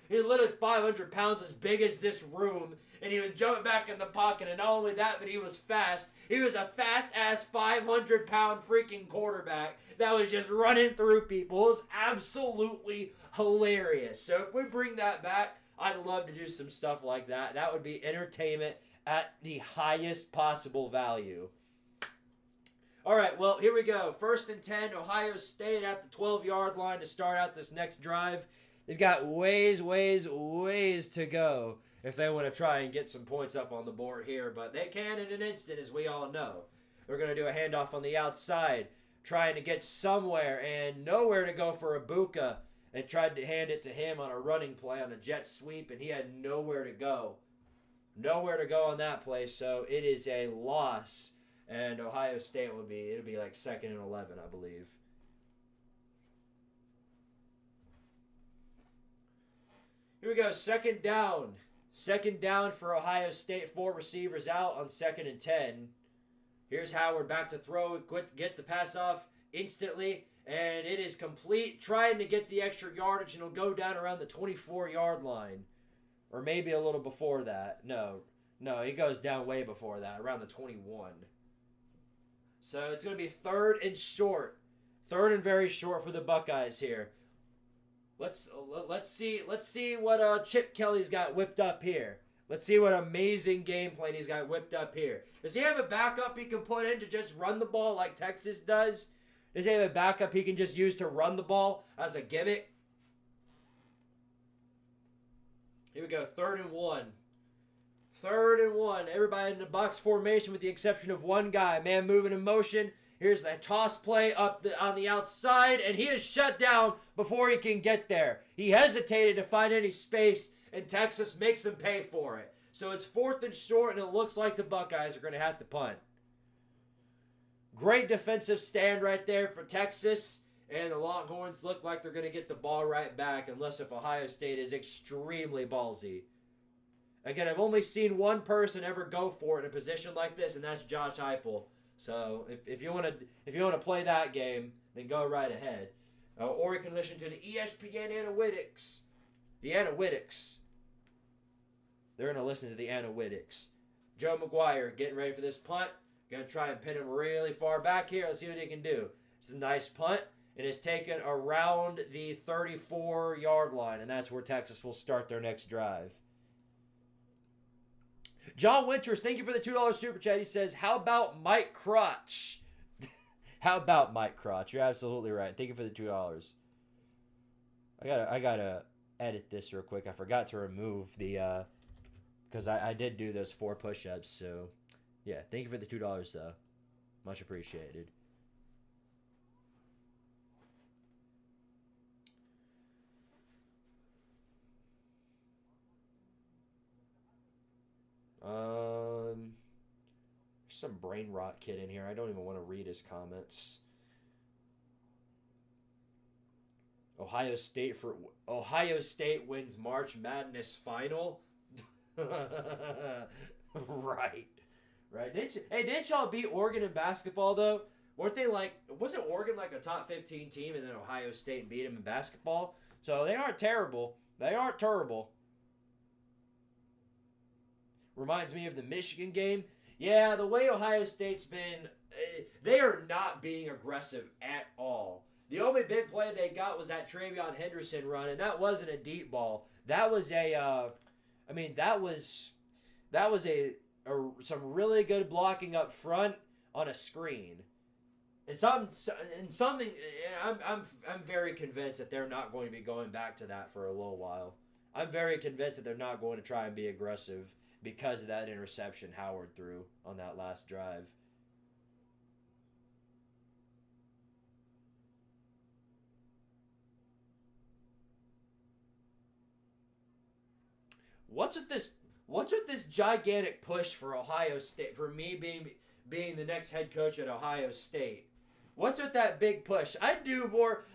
literally 500 pounds, as big as this room, and he was jumping back in the pocket, and not only that, but he was fast. He was a fast-ass 500-pound freaking quarterback that was just running through people. It was absolutely hilarious. So if we bring that back, I'd love to do some stuff like that. That would be entertainment at the highest possible value. All right, well, here we go. 1st and 10, Ohio State at the 12-yard line to start out this next drive. They've got ways to go if they want to try and get some points up on the board here, but they can in an instant, as we all know. We're going to do a handoff on the outside, trying to get somewhere and nowhere to go for Ibuka, and tried to hand it to him on a running play on a jet sweep, and he had nowhere to go. Nowhere to go on that play, so it is a loss, and Ohio State it'll be like 2nd and 11, I believe. Here we go, 2nd down. 2nd down for Ohio State. 4 receivers out on 2nd and 10. Here's Howard back to throw. Gets the pass off instantly, and it is complete. Trying to get the extra yardage, and it'll go down around the 24-yard line. Or maybe a little before that. No, he goes down way before that, around the 21. So it's going to be 3rd and short. 3rd and very short for the Buckeyes here. Let's see what Chip Kelly's got whipped up here. Let's see what amazing game plan he's got whipped up here. Does he have a backup he can put in to just run the ball like Texas does? Does he have a backup he can just use to run the ball as a gimmick? Here we go, 3rd and 1. 3rd and 1. Everybody in the box formation with the exception of one guy. Man moving in motion. Here's the toss play on the outside, and he is shut down before he can get there. He hesitated to find any space, and Texas makes him pay for it. So it's 4th and short, and it looks like the Buckeyes are going to have to punt. Great defensive stand right there for Texas, and the Longhorns look like they're going to get the ball right back unless if Ohio State is extremely ballsy. Again, I've only seen one person ever go for it in a position like this, and that's Josh Heupel. So if you want to play that game, then go right ahead. Or you can listen to the ESPN analytics. The analytics. They're going to listen to the analytics. Joe McGuire getting ready for this punt. Going to try and pin him really far back here. Let's see what he can do. It's a nice punt. It is taken around the 34-yard line, and that's where Texas will start their next drive. John Winters, thank you for the $2 super chat. He says, how about Mike Crotch? How about Mike Crotch? You're absolutely right. Thank you for the $2. I gotta edit this real quick. I forgot to remove the because I did do those 4 push-ups. So yeah, thank you for the $2 though. Much appreciated. Some brain rot kid in here. I don't even want to read his comments. Ohio State wins March Madness final. Right. Didn't y'all beat Oregon in basketball though? Weren't they wasn't Oregon like a top 15 team and then Ohio State beat them in basketball? So they aren't terrible. They aren't terrible. Reminds me of the Michigan game. Yeah, the way Ohio State's been, they are not being aggressive at all. The only big play they got was that Travion Henderson run, and that wasn't a deep ball. That was some really good blocking up front on a screen. And something. I'm very convinced that they're not going to be going back to that for a little while. I'm very convinced that they're not going to try and be aggressive because of that interception Howard threw on that last drive. What's with this gigantic push for Ohio State, for me being the next head coach at Ohio State? What's with that big push? I'd do more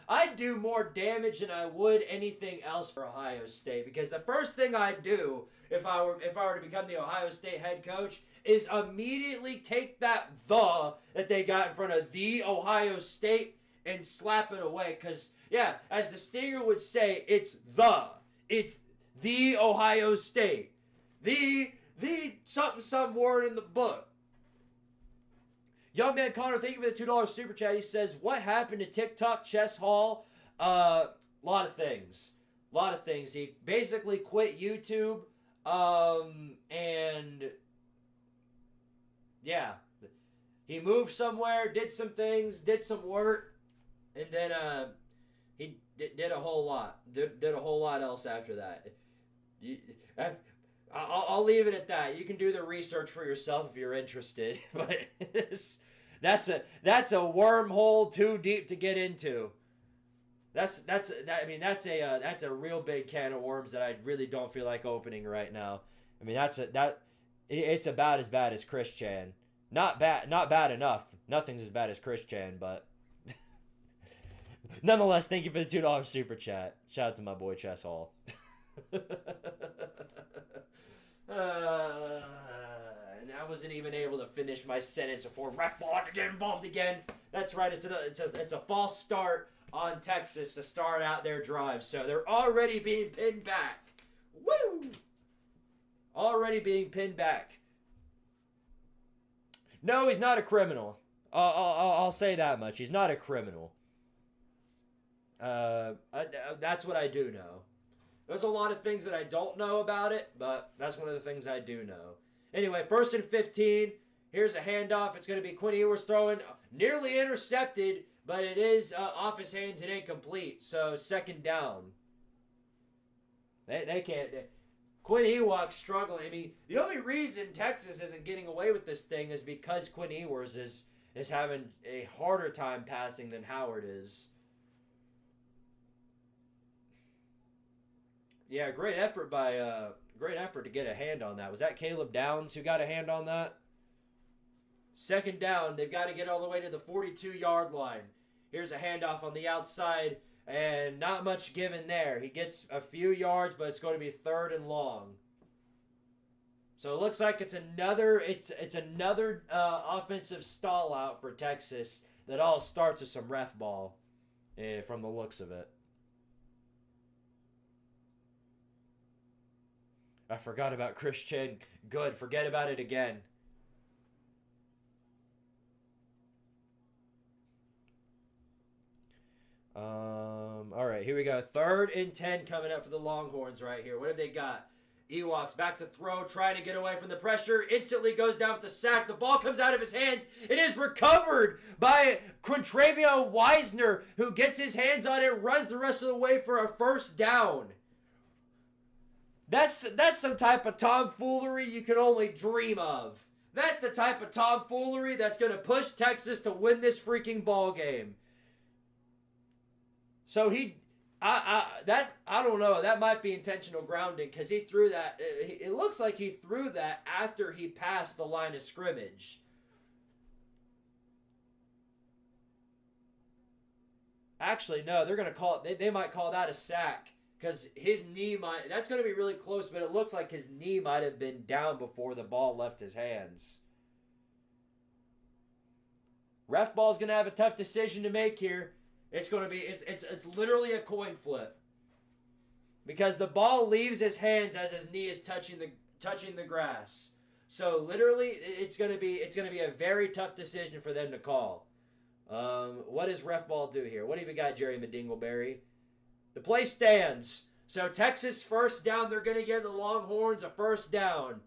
damage than I would anything else for Ohio State, because the first thing I'd do if I were to become the Ohio State head coach is immediately take that they got in front of the Ohio State and slap it away. Because yeah, as the Stinger would say, it's the Ohio State, the some word in the book. Young man Connor, thank you for the $2 super chat. He says, what happened to TikTok Chess Hall? A lot of things. He basically quit YouTube. And yeah, he moved somewhere, did some things, did some work, and then he did a whole lot. Did a whole lot else after that. I'll leave it at that. You can do the research for yourself if you're interested, but that's a wormhole too deep to get into. That's a real big can of worms that I really don't feel like opening right now. I mean, it's about as bad as Chris Chan. Not bad enough. Nothing's as bad as Chris Chan, but nonetheless, thank you for the $2 super chat. Shout out to my boy Chess Hall. And I wasn't even able to finish my sentence before ref ball had to get involved again. That's right. It's a false start on Texas to start out their drive. So they're already being pinned back. Woo! Already being pinned back. No, he's not a criminal. I'll say that much. He's not a criminal. That's what I do know. There's a lot of things that I don't know about it, but that's one of the things I do know. Anyway, 1st and 15. Here's a handoff. It's going to be Quinn Ewers throwing, nearly intercepted but it is off his hands and incomplete. So second down. They can't. Quinn Ewok's struggling. I mean, the only reason Texas isn't getting away with this thing is because Quinn Ewers is having a harder time passing than Howard is. Yeah, great effort to get a hand on that. Was that Caleb Downs who got a hand on that? Second down, they've got to get all the way to the 42-yard line. Here's a handoff on the outside, and not much given there. He gets a few yards, but it's going to be third and long. So it looks like it's another offensive stall out for Texas that all starts with some ref ball, from the looks of it. I forgot about Christian. Good, forget about it again. All right, here we go. 3rd and 10 coming up for the Longhorns right here. What have they got? Ewoks back to throw, trying to get away from the pressure. Instantly goes down with the sack. The ball comes out of his hands. It is recovered by Quintravion Wisner, who gets his hands on it, runs the rest of the way for a first down. That's some type of tomfoolery you can only dream of. That's the type of tomfoolery that's going to push Texas to win this freaking ball game. So I don't know. That might be intentional grounding because he threw that. It looks like he threw that after he passed the line of scrimmage. Actually, no. They're going to call it. They might call that a sack because his knee might. That's going to be really close, but it looks like his knee might have been down before the ball left his hands. Ref ball's going to have a tough decision to make here. It's going to be, it's literally a coin flip. Because the ball leaves his hands as his knee is touching the grass. So literally, it's going to be a very tough decision for them to call. What does ref ball do here? What have you got, Jerry Dingleberry? The play stands. So Texas first down, they're going to give the Longhorns a first down.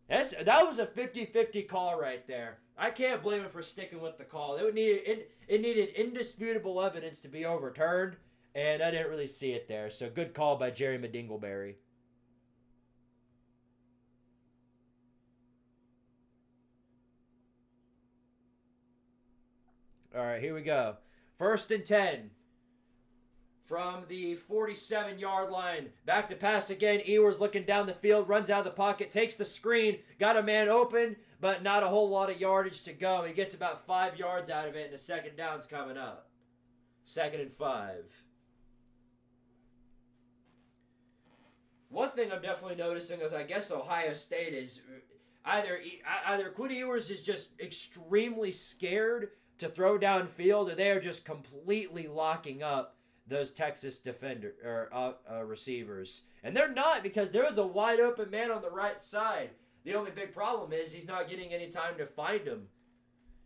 That was a 50-50 call right there. I can't blame him for sticking with the call. It needed indisputable evidence to be overturned, and I didn't really see it there. So good call by Jerry Dingleberry. All right, here we go. 1st and 10. From the 47-yard line. Back to pass again. Ewers looking down the field. Runs out of the pocket. Takes the screen. Got a man open, but not a whole lot of yardage to go. He gets about 5 yards out of it, and the second down's coming up. 2nd and 5. One thing I'm definitely noticing is I guess Ohio State is either Quinn Ewers is just extremely scared to throw downfield, or they are just completely locking up those Texas receivers. And they're not, because there was a wide open man on the right side. The only big problem is he's not getting any time to find him.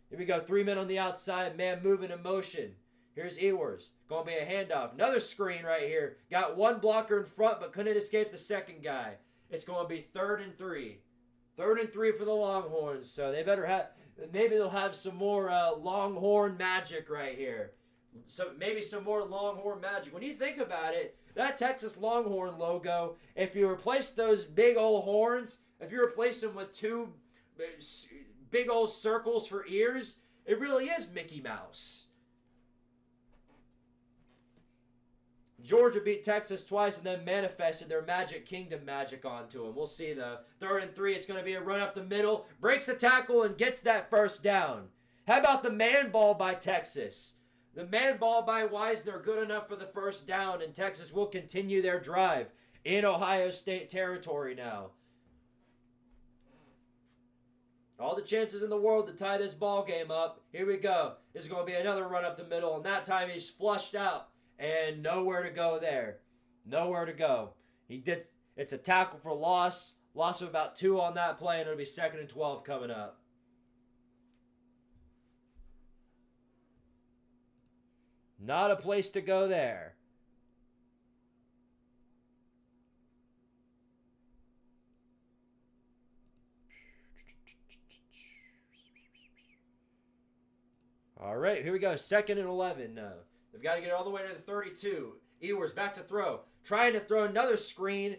Here we go. 3 men on the outside. Man moving in motion. Here's Ewers. Going to be a handoff. Another screen right here. Got one blocker in front, but couldn't escape the second guy. It's going to be 3rd and 3. 3rd and 3 for the Longhorns. So they better have, maybe they'll have some more Longhorn magic right here. So maybe some more Longhorn magic. When you think about it, that Texas Longhorn logo, if you replace those big old horns, if you replace them with 2 big old circles for ears, it really is Mickey Mouse. Georgia beat Texas twice and then manifested their Magic Kingdom magic onto them. We'll see the 3rd and 3. It's going to be a run up the middle. Breaks the tackle and gets that first down. How about the man ball by Texas? The man ball by Wisner, good enough for the first down, and Texas will continue their drive in Ohio State territory now. All the chances in the world to tie this ball game up. Here we go. This is going to be another run up the middle, and that time he's flushed out, and nowhere to go there. Nowhere to go. It's a tackle for loss. Loss of about 2 on that play, and it'll be 2nd and 12 coming up. Not a place to go there. All right, here we go. 2nd and 11 now. They've got to get all the way to the 32. Ewers back to throw. Trying to throw another screen.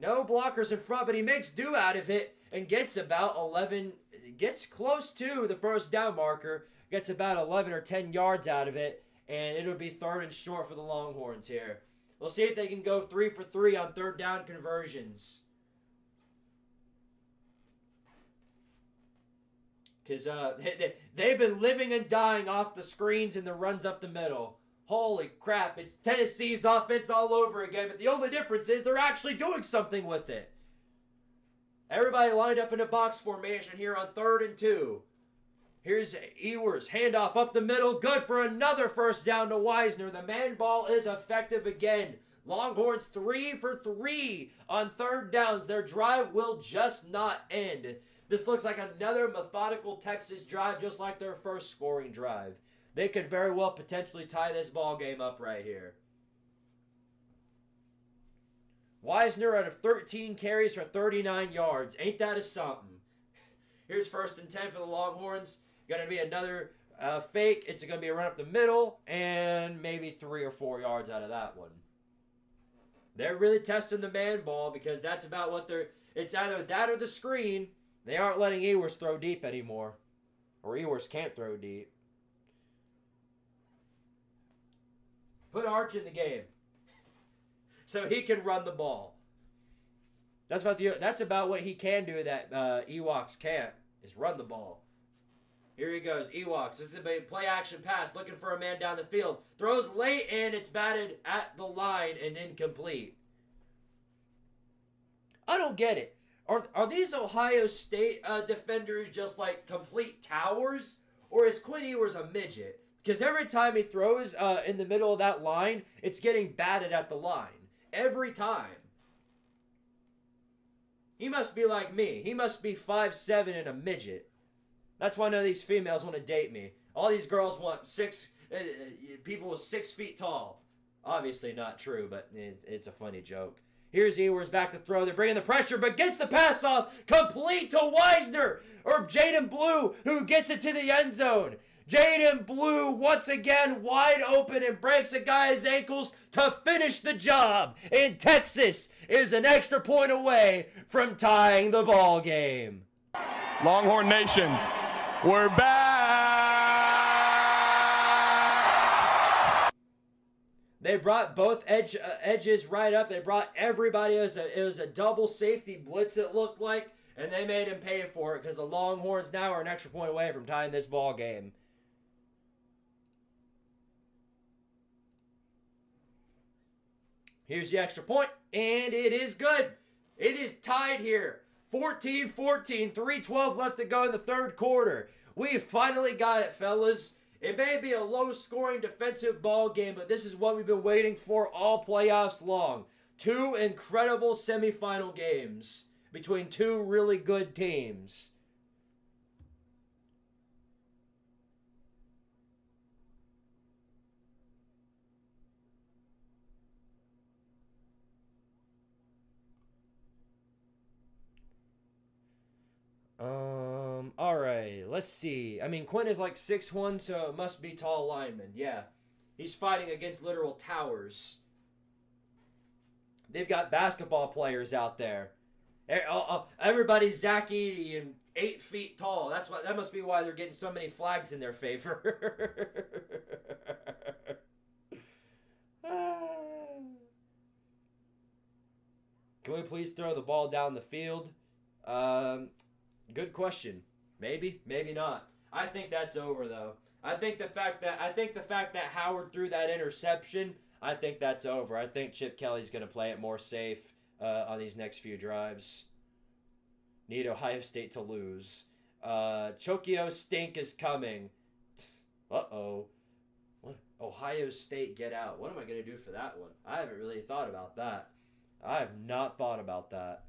No blockers in front, but he makes do out of it and gets about 11. Gets close to the first down marker. Gets about 11 or 10 yards out of it. And it'll be 3rd and short for the Longhorns here. We'll see if they can go 3 for 3 on 3rd down conversions. Because they've been living and dying off the screens and the runs up the middle. Holy crap, it's Tennessee's offense all over again, but the only difference is they're actually doing something with it. Everybody lined up in a box formation here on 3rd and 2. Here's Ewers, handoff up the middle, good for another first down to Wisner. The man ball is effective again. Longhorns 3 for 3 on 3rd downs. Their drive will just not end. This looks like another methodical Texas drive, just like their first scoring drive. They could very well potentially tie this ball game up right here. Wisner out of 13 carries for 39 yards. Ain't that a something? Here's 1st and 10 for the Longhorns. Going to be another fake. It's going to be a run up the middle and maybe 3 or 4 yards out of that one. They're really testing the man ball because that's about what they're... It's either that or the screen. They aren't letting Ewers throw deep anymore. Or Ewers can't throw deep. Put Arch in the game. So he can run the ball. That's about what he can do that Ewoks can't, is run the ball. Here he goes, Ewoks. This is a play action pass, looking for a man down the field. Throws late and it's batted at the line and incomplete. I don't get it. Are these Ohio State defenders just like complete towers? Or is Quinn Ewers a midget? Because every time he throws in the middle of that line, it's getting batted at the line. Every time. He must be like me. He must be 5'7" and a midget. That's why none of these females want to date me. All these girls want people with 6 feet tall. Obviously not true, but it's a funny joke. Here's Ewers back to throw. They're bringing the pressure, but gets the pass off. Complete to Wisner. Or Jaden Blue, who gets it to the end zone. Jaden Blue, once again, wide open and breaks a guy's ankles to finish the job. And Texas is an extra point away from tying the ball game. Longhorn Nation, we're back. They brought both edges right up. They brought everybody. It was a double safety blitz, it looked like, and they made him pay for it because the Longhorns now are an extra point away from tying this ball game. Here's the extra point, and it is good. It is tied here. 14-14, 3:12 left to go in the 3rd quarter. We finally got it, fellas. It may be a low-scoring defensive ball game, but this is what we've been waiting for all playoffs long. 2 incredible semifinal games between 2 really good teams. All right, let's see. I mean, Quinn is like 6'1", so it must be tall lineman. Yeah, he's fighting against literal towers. They've got basketball players out there. Everybody's Zach Edey and 8 feet tall. That must be why they're getting so many flags in their favor. Can we please throw the ball down the field? Good question. Maybe, maybe not. I think that's over though. I think the fact that Howard threw that interception, I think that's over. I think Chip Kelly's going to play it more safe on these next few drives. Need Ohio State to lose. Chokio Stink is coming. Uh-oh. What? Ohio State, get out. What am I going to do for that one? I haven't really thought about that. I have not thought about that.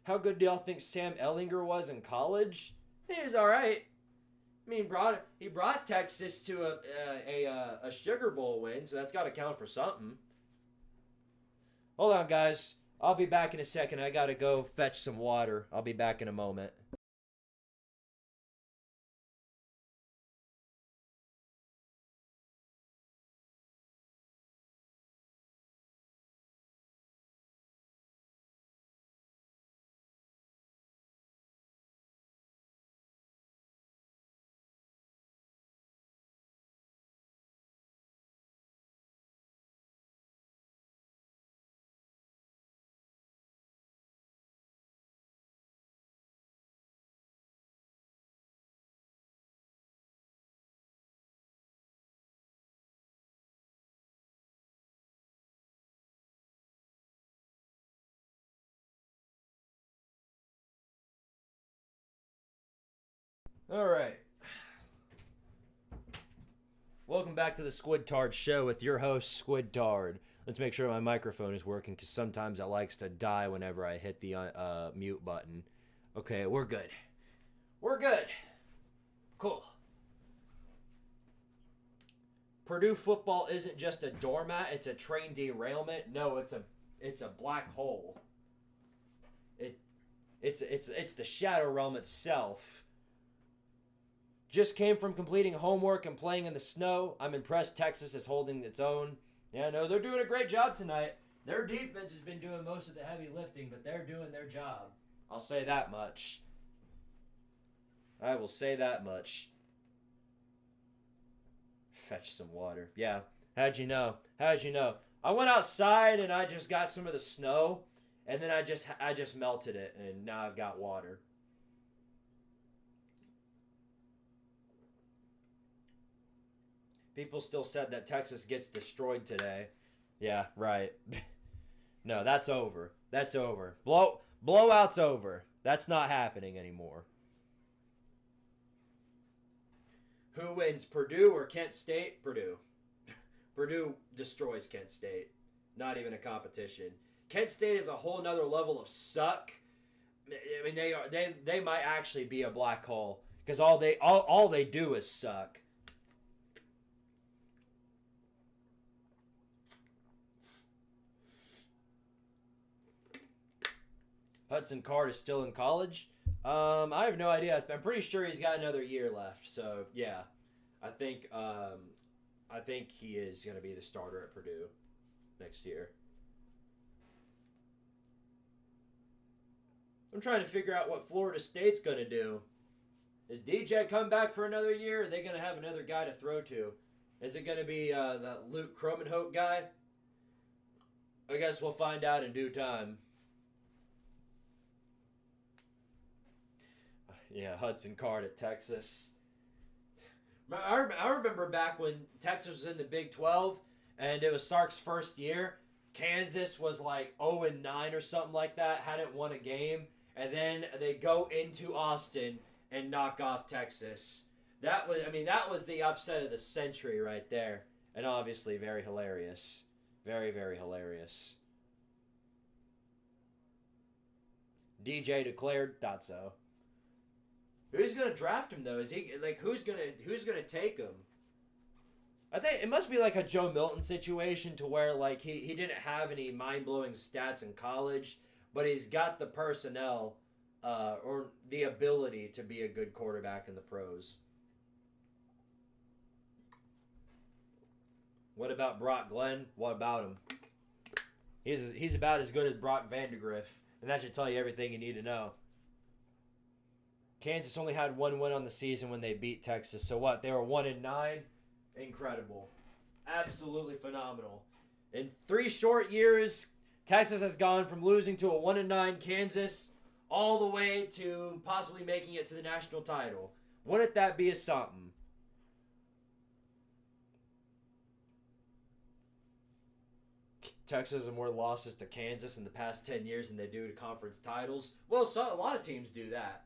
How good do y'all think Sam Ehlinger was in college? He was all right. I mean, he brought Texas to a Sugar Bowl win, so that's got to count for something. Hold on, guys. I'll be back in a second. I got to go fetch some water. I'll be back in a moment. All right. Welcome back to the Squidtard Show with your host, Squidtard. Let's make sure my microphone is working because sometimes it likes to die whenever I hit the mute button. Okay, we're good. We're good. Cool. Purdue football isn't just a doormat, it's a train derailment. No, it's a black hole. It's the shadow realm itself. Just came from completing homework and playing in the snow. I'm impressed Texas is holding its own. Yeah, no, they're doing a great job tonight. Their defense has been doing most of the heavy lifting, but they're doing their job. I'll say that much. I will say that much. Fetch some water. Yeah. How'd you know? How'd you know? I went outside and I just got some of the snow, and then I just melted it, and now I've got water. People still said that Texas gets destroyed today. Yeah, right. No, that's over. That's over. Blowout's over. That's not happening anymore. Who wins, Purdue or Kent State? Purdue. Purdue destroys Kent State. Not even a competition. Kent State is a whole nother level of suck. I mean, they might actually be a black hole because all they do is suck. Hudson Card is still in college. I have no idea. I'm pretty sure he's got another year left. So yeah, I think he is going to be the starter at Purdue next year. I'm trying to figure out what Florida State's going to do. Is DJ come back for another year? Or are they going to have another guy to throw to? Is it going to be that Luke Cromenhoek guy? I guess we'll find out in due time. Yeah, Hudson Card at Texas. I remember back when Texas was in the Big 12 and it was Sark's first year. Kansas was like 0-9 or something like that, hadn't won a game, and then they go into Austin and knock off Texas. That was the upset of the century right there, and obviously very hilarious. Very, very hilarious. DJ declared, thought so. Who's gonna draft him though? Is he like who's gonna take him? I think it must be like a Joe Milton situation to where like he didn't have any mind-blowing stats in college, but he's got the personnel or the ability to be a good quarterback in the pros. What about Brock Glenn? What about him? He's about as good as Brock Vandegrift, and that should tell you everything you need to know. Kansas only had one win on the season when they beat Texas. So what? They were 1-9? Incredible. Absolutely phenomenal. In 3 short years, Texas has gone from losing to a 1-9 Kansas all the way to possibly making it to the national title. Wouldn't that be a something? Texas has more losses to Kansas in the past 10 years than they do to conference titles. Well, a lot of teams do that.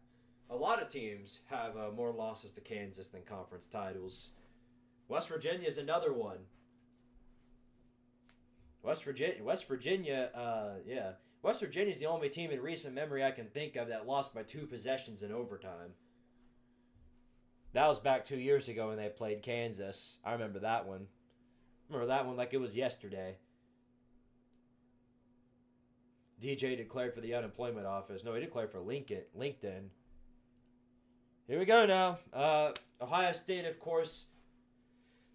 A lot of teams have more losses to Kansas than conference titles. West Virginia is another one. West Virginia is the only team in recent memory I can think of that lost by 2 possessions in overtime. That was back 2 years ago when they played Kansas. I remember that one. Like it was yesterday. DJ declared for the unemployment office. No, he declared for LinkedIn. Here we go now. Ohio State, of course,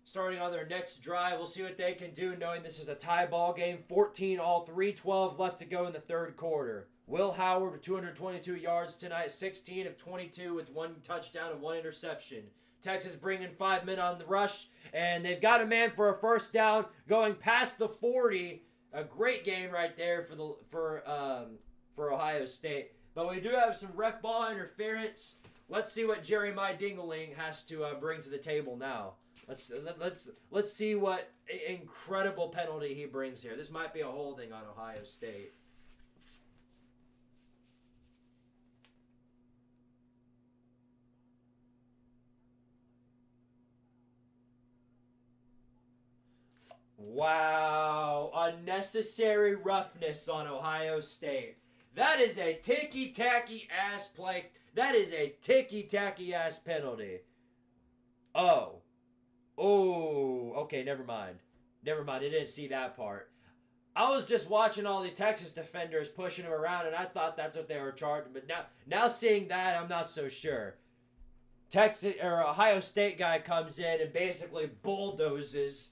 starting on their next drive. We'll see what they can do, knowing this is a tie ball game. 14-all, 3:12 left to go in the third quarter. Will Howard with 222 yards tonight, 16 of 22 with 1 touchdown and 1 interception. Texas bringing 5 men on the rush, and they've got a man for a first down going past the 40. A great game right there for Ohio State. But we do have some ref ball interference. Let's see what Jeremiah Dingeling has to bring to the table now. Let's see what incredible penalty he brings here. This might be a holding on Ohio State. Wow. Unnecessary roughness on Ohio State. That is a ticky-tacky ass play. That is a ticky-tacky ass penalty. Oh. Oh. Okay, never mind. Never mind. I didn't see that part. I was just watching all the Texas defenders pushing him around, and I thought that's what they were charging. But now seeing that, I'm not so sure. Ohio State guy comes in and basically bulldozes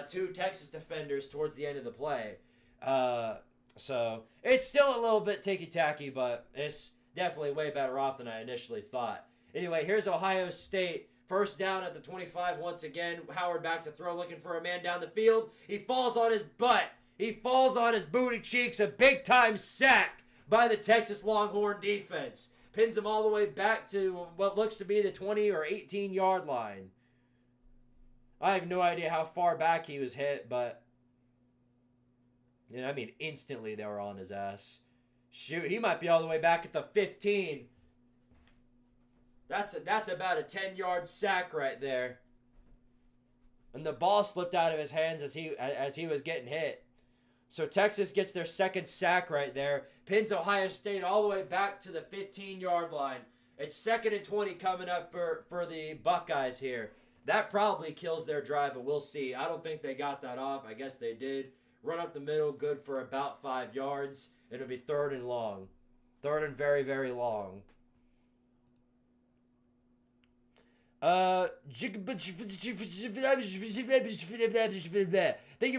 two Texas defenders towards the end of the play. So it's still a little bit ticky-tacky, but it's definitely way better off than I initially thought. Anyway, here's Ohio State. First down at the 25 once again. Howard back to throw, looking for a man down the field. He falls on his butt. He falls on his booty cheeks. A big-time sack by the Texas Longhorn defense. Pins him all the way back to what looks to be the 20 or 18-yard line. I have no idea how far back he was hit, but I mean, instantly they were on his ass. Shoot, he might be all the way back at the 15. That's about a 10-yard sack right there. And the ball slipped out of his hands as he was getting hit. So Texas gets their second sack right there. Pins Ohio State all the way back to the 15-yard line. It's 2nd and 20 coming up for the Buckeyes here. That probably kills their drive, but we'll see. I don't think they got that off. I guess they did. Run up the middle, good for about 5 yards. It'll be 3rd and long. 3rd and very, very long. Thank you for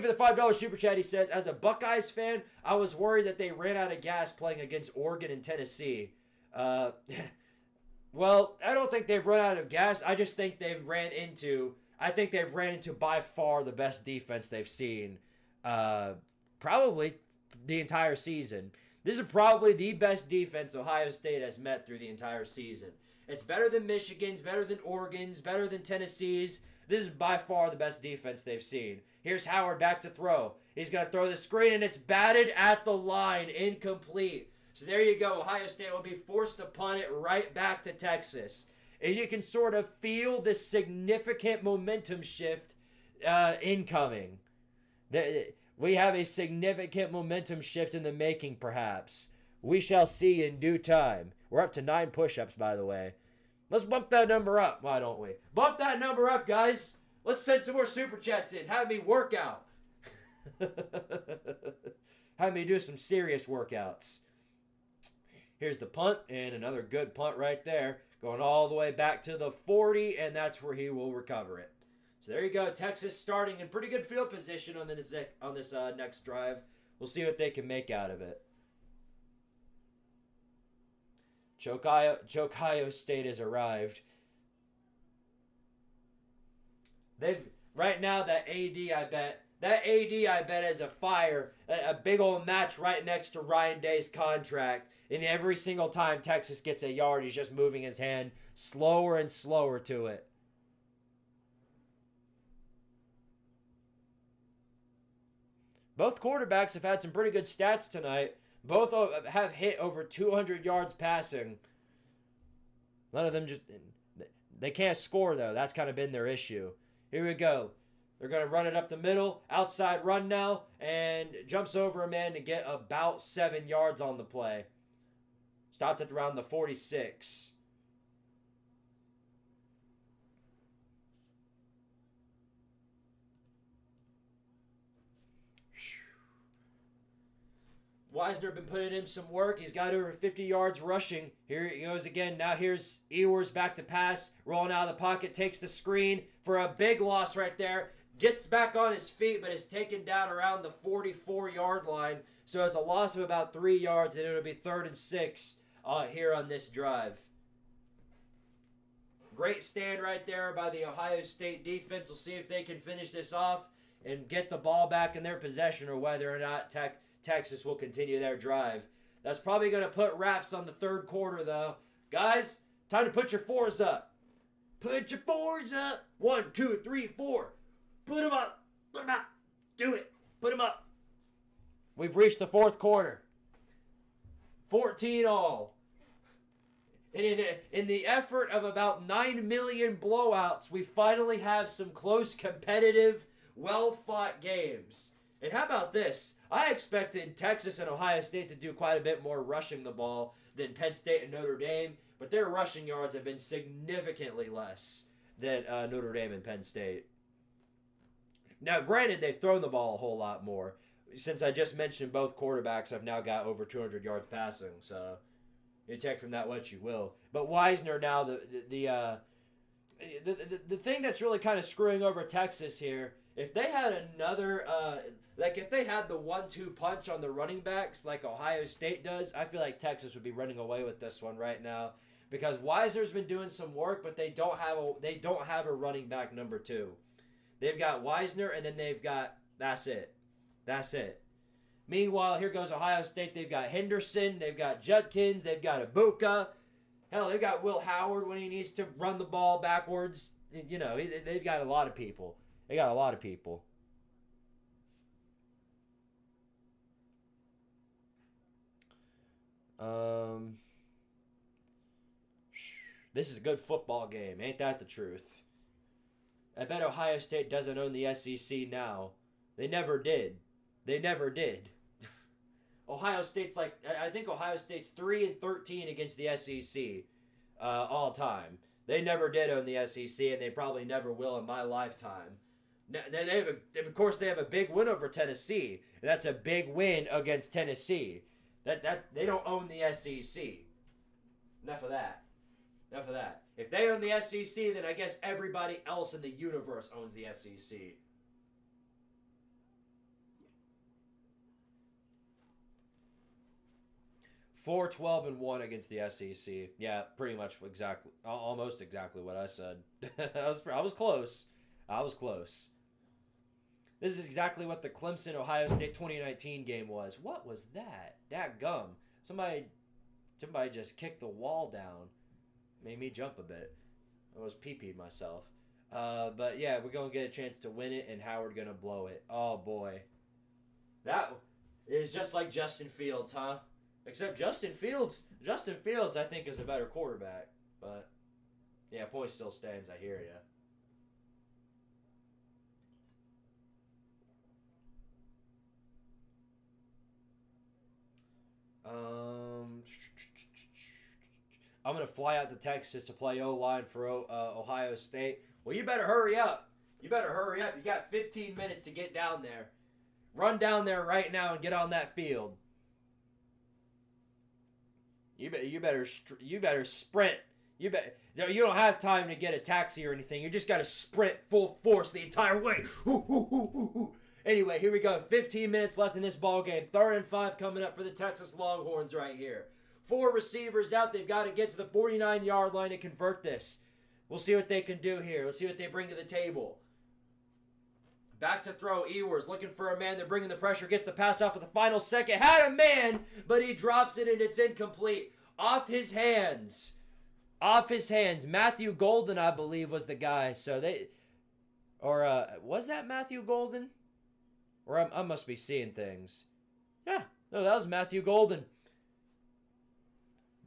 the $5 super chat. He says, as a Buckeyes fan, I was worried that they ran out of gas playing against Oregon and Tennessee. Well, I don't think they've run out of gas. I just think they've ran into by far the best defense they've seen. Probably the entire season. This is probably the best defense Ohio State has met through the entire season. It's better than Michigan's, better than Oregon's, better than Tennessee's. This is by far the best defense they've seen. Here's Howard back to throw. He's going to throw the screen, and it's batted at the line. Incomplete. So there you go. Ohio State will be forced to punt it right back to Texas. And you can sort of feel this significant momentum shift incoming. We have a significant momentum shift in the making, perhaps. We shall see in due time. We're up to 9 push-ups, by the way. Let's bump that number up. Why don't we? Bump that number up, guys. Let's send some more super chats in. Have me work out. Have me do some serious workouts. Here's the punt, and another good punt right there. Going all the way back to the 40, and that's where he will recover it. So there you go. Texas starting in pretty good field position on this next drive. We'll see what they can make out of it. Ohio State has arrived. Right now that AD has a fire, a big old match right next to Ryan Day's contract. And every single time Texas gets a yard, he's just moving his hand slower and slower to it. Both quarterbacks have had some pretty good stats tonight. Both have hit over 200 yards passing. None of them they can't score, though. That's kind of been their issue. Here we go. They're going to run it up the middle. Outside run now. And jumps over a man to get about 7 yards on the play. Stopped at around the 46. Wisner been putting in some work. He's got over 50 yards rushing. Here he goes again. Now here's Ewers back to pass. Rolling out of the pocket. Takes the screen for a big loss right there. Gets back on his feet, but is taken down around the 44-yard line. So it's a loss of about 3 yards, and it'll be 3rd and 6 here on this drive. Great stand right there by the Ohio State defense. We'll see if they can finish this off and get the ball back in their possession, or whether or not Texas will continue their drive. That's probably going to put wraps on the 3rd quarter, though. Guys, time to put your 4s up. Put your 4s up. 1, 2, 3, 4. Put them up. Put them up. Do it. Put them up. We've reached the 4th quarter. 14 all. And in the effort of about 9 million blowouts, we finally have some close competitive well-fought games. And how about this? I expected Texas and Ohio State to do quite a bit more rushing the ball than Penn State and Notre Dame, but their rushing yards have been significantly less than Notre Dame and Penn State. Now, granted, they've thrown the ball a whole lot more. Since I just mentioned both quarterbacks have now got over 200 yards passing, so you take from that what you will. But Wisner now, the thing that's really kind of screwing over Texas here, if they had another, if they had the 1-2 punch on the running backs like Ohio State does, I feel like Texas would be running away with this one right now because Wisner's been doing some work, but they don't have a running back number 2. They've got Wisner, and then they've got that's it. Meanwhile, here goes Ohio State. They've got Henderson, they've got Judkins, they've got Ibuka. Hell, they've got Will Howard when he needs to run the ball backwards. You know, they've got a lot of people. This is a good football game. Ain't that the truth? I bet Ohio State doesn't own the SEC now. They never did. Ohio State's I think Ohio State's 3-13 against the SEC all time. They never did own the SEC, and they probably never will in my lifetime. Of course, they have a big win over Tennessee, and that's a big win against Tennessee. That they don't own the SEC. Enough of that. If they own the SEC, then I guess everybody else in the universe owns the SEC. Four 12-1 against the SEC. Yeah, pretty much almost exactly what I said. I was close. This is exactly what the Clemson-Ohio State 2019 game was. What was that? Dadgum. Somebody just kicked the wall down. Made me jump a bit. I was pee-peed myself. But yeah, we're going to get a chance to win it, and Howard going to blow it. Oh, boy. That is just like Justin Fields, huh? Except Justin Fields, I think, is a better quarterback. But, yeah, point still stands. I hear ya. I'm going to fly out to Texas to play O-line for Ohio State. Well, you better hurry up. You got 15 minutes to get down there. Run down there right now and get on that field. You better sprint. You don't have time to get a taxi or anything. You just got to sprint full force the entire way. Anyway, here we go. 15 minutes left in this ball game. 3rd and 5 coming up for the Texas Longhorns right here. 4 receivers out. They've got to get to the 49-yard line to convert this. We'll see what they can do here. Let's see what they bring to the table. Back to throw. Ewers looking for a man. They're bringing the pressure. Gets the pass out for the final second. Had a man, but he drops it and it's incomplete. Off his hands. Matthew Golden, I believe, was the guy. Was that Matthew Golden? Or I must be seeing things. Yeah, no, that was Matthew Golden.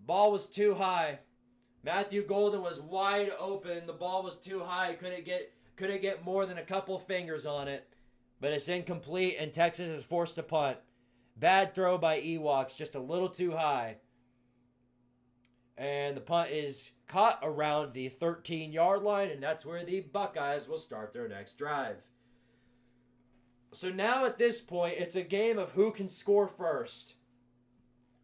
Ball was too high. Matthew Golden was wide open. The ball was too high. Couldn't get more than a couple fingers on it. But it's incomplete, and Texas is forced to punt. Bad throw by Ewoks, just a little too high. And the punt is caught around the 13-yard line, and that's where the Buckeyes will start their next drive. So now at this point, it's a game of who can score first.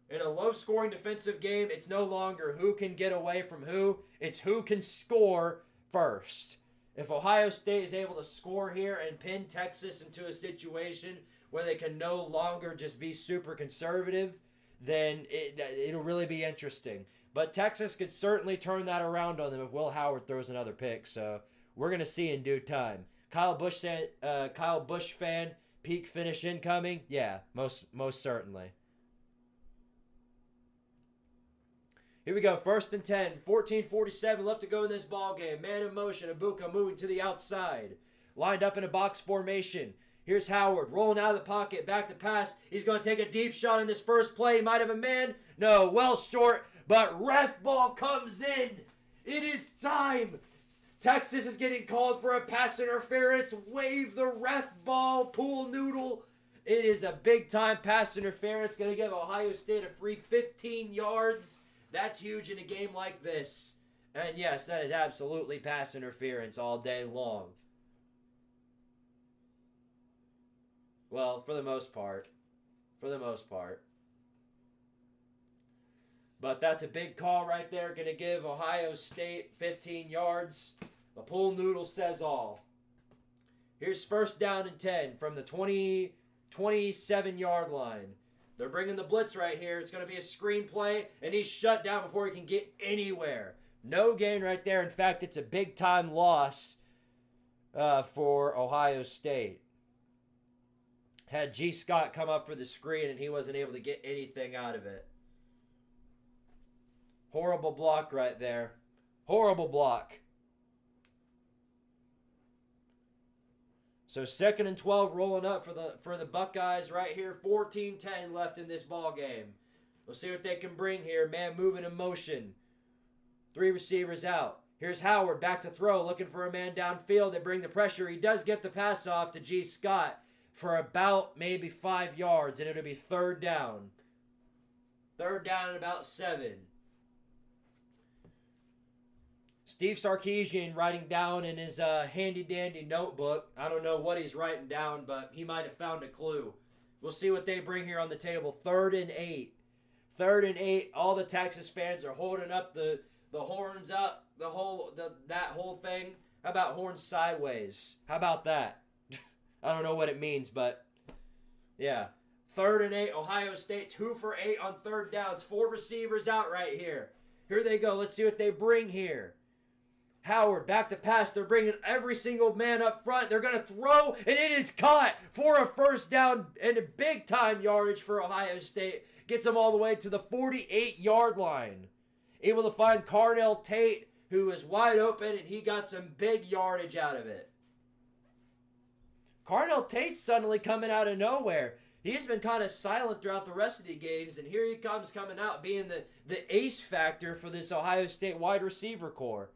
In a low-scoring defensive game, it's no longer who can get away from who. It's who can score first. If Ohio State is able to score here and pin Texas into a situation where they can no longer just be super conservative, then it'll really be interesting. But Texas could certainly turn that around on them if Will Howard throws another pick. So we're going to see in due time. Kyle Busch fan, peak finish incoming? Yeah, most certainly. Here we go, 1st and 10, 14:47 left to go in this ball game. Man in motion, Ibuka moving to the outside. Lined up in a box formation. Here's Howard rolling out of the pocket, back to pass. He's going to take a deep shot in this first play. He might have a man. No, well short, but ref ball comes in. It is time Texas is getting called for a pass interference. Wave the ref ball. Pool noodle. It is a big-time pass interference. Going to give Ohio State a free 15 yards. That's huge in a game like this. And yes, that is absolutely pass interference all day long. Well, for the most part. For the most part. But that's a big call right there. Going to give Ohio State 15 yards. The pool noodle says all. Here's first down and 10 from the 27-yard line. They're bringing the blitz right here. It's going to be a screen play, and he's shut down before he can get anywhere. No gain right there. In fact, it's a big-time loss for Ohio State. Had G. Scott come up for the screen, and he wasn't able to get anything out of it. Horrible block right there. Horrible block. So 2nd and 12 rolling up for the Buckeyes right here. 14-10 left in this ball game. We'll see what they can bring here. Man moving in motion. 3 receivers out. Here's Howard back to throw, looking for a man downfield. They bring the pressure. He does get the pass off to G. Scott for about maybe 5 yards, and it'll be 3rd down. 3rd down and about 7. Steve Sarkisian writing down in his handy-dandy notebook. I don't know what he's writing down, but he might have found a clue. We'll see what they bring here on the table. 3rd and 8. 3rd and 8. All the Texas fans are holding up the horns up, that whole thing. How about horns sideways? How about that? I don't know what it means, but yeah. 3rd and 8. Ohio State 2 for 8 on 3rd downs. 4 receivers out right here. Here they go. Let's see what they bring here. Howard back to pass. They're bringing every single man up front. They're going to throw, and it is caught for a 1st down and a big-time yardage for Ohio State. Gets them all the way to the 48-yard line. Able to find Carnell Tate, who is wide open, and he got some big yardage out of it. Carnell Tate's suddenly coming out of nowhere. He's been kind of silent throughout the rest of the games, and here he comes coming out being the ace factor for this Ohio State wide receiver core.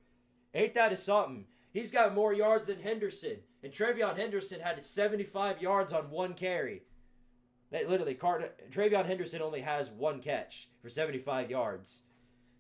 Ain't that something? He's got more yards than Henderson. And Trevion Henderson had 75 yards on 1 carry. Trevion Henderson only has 1 catch for 75 yards.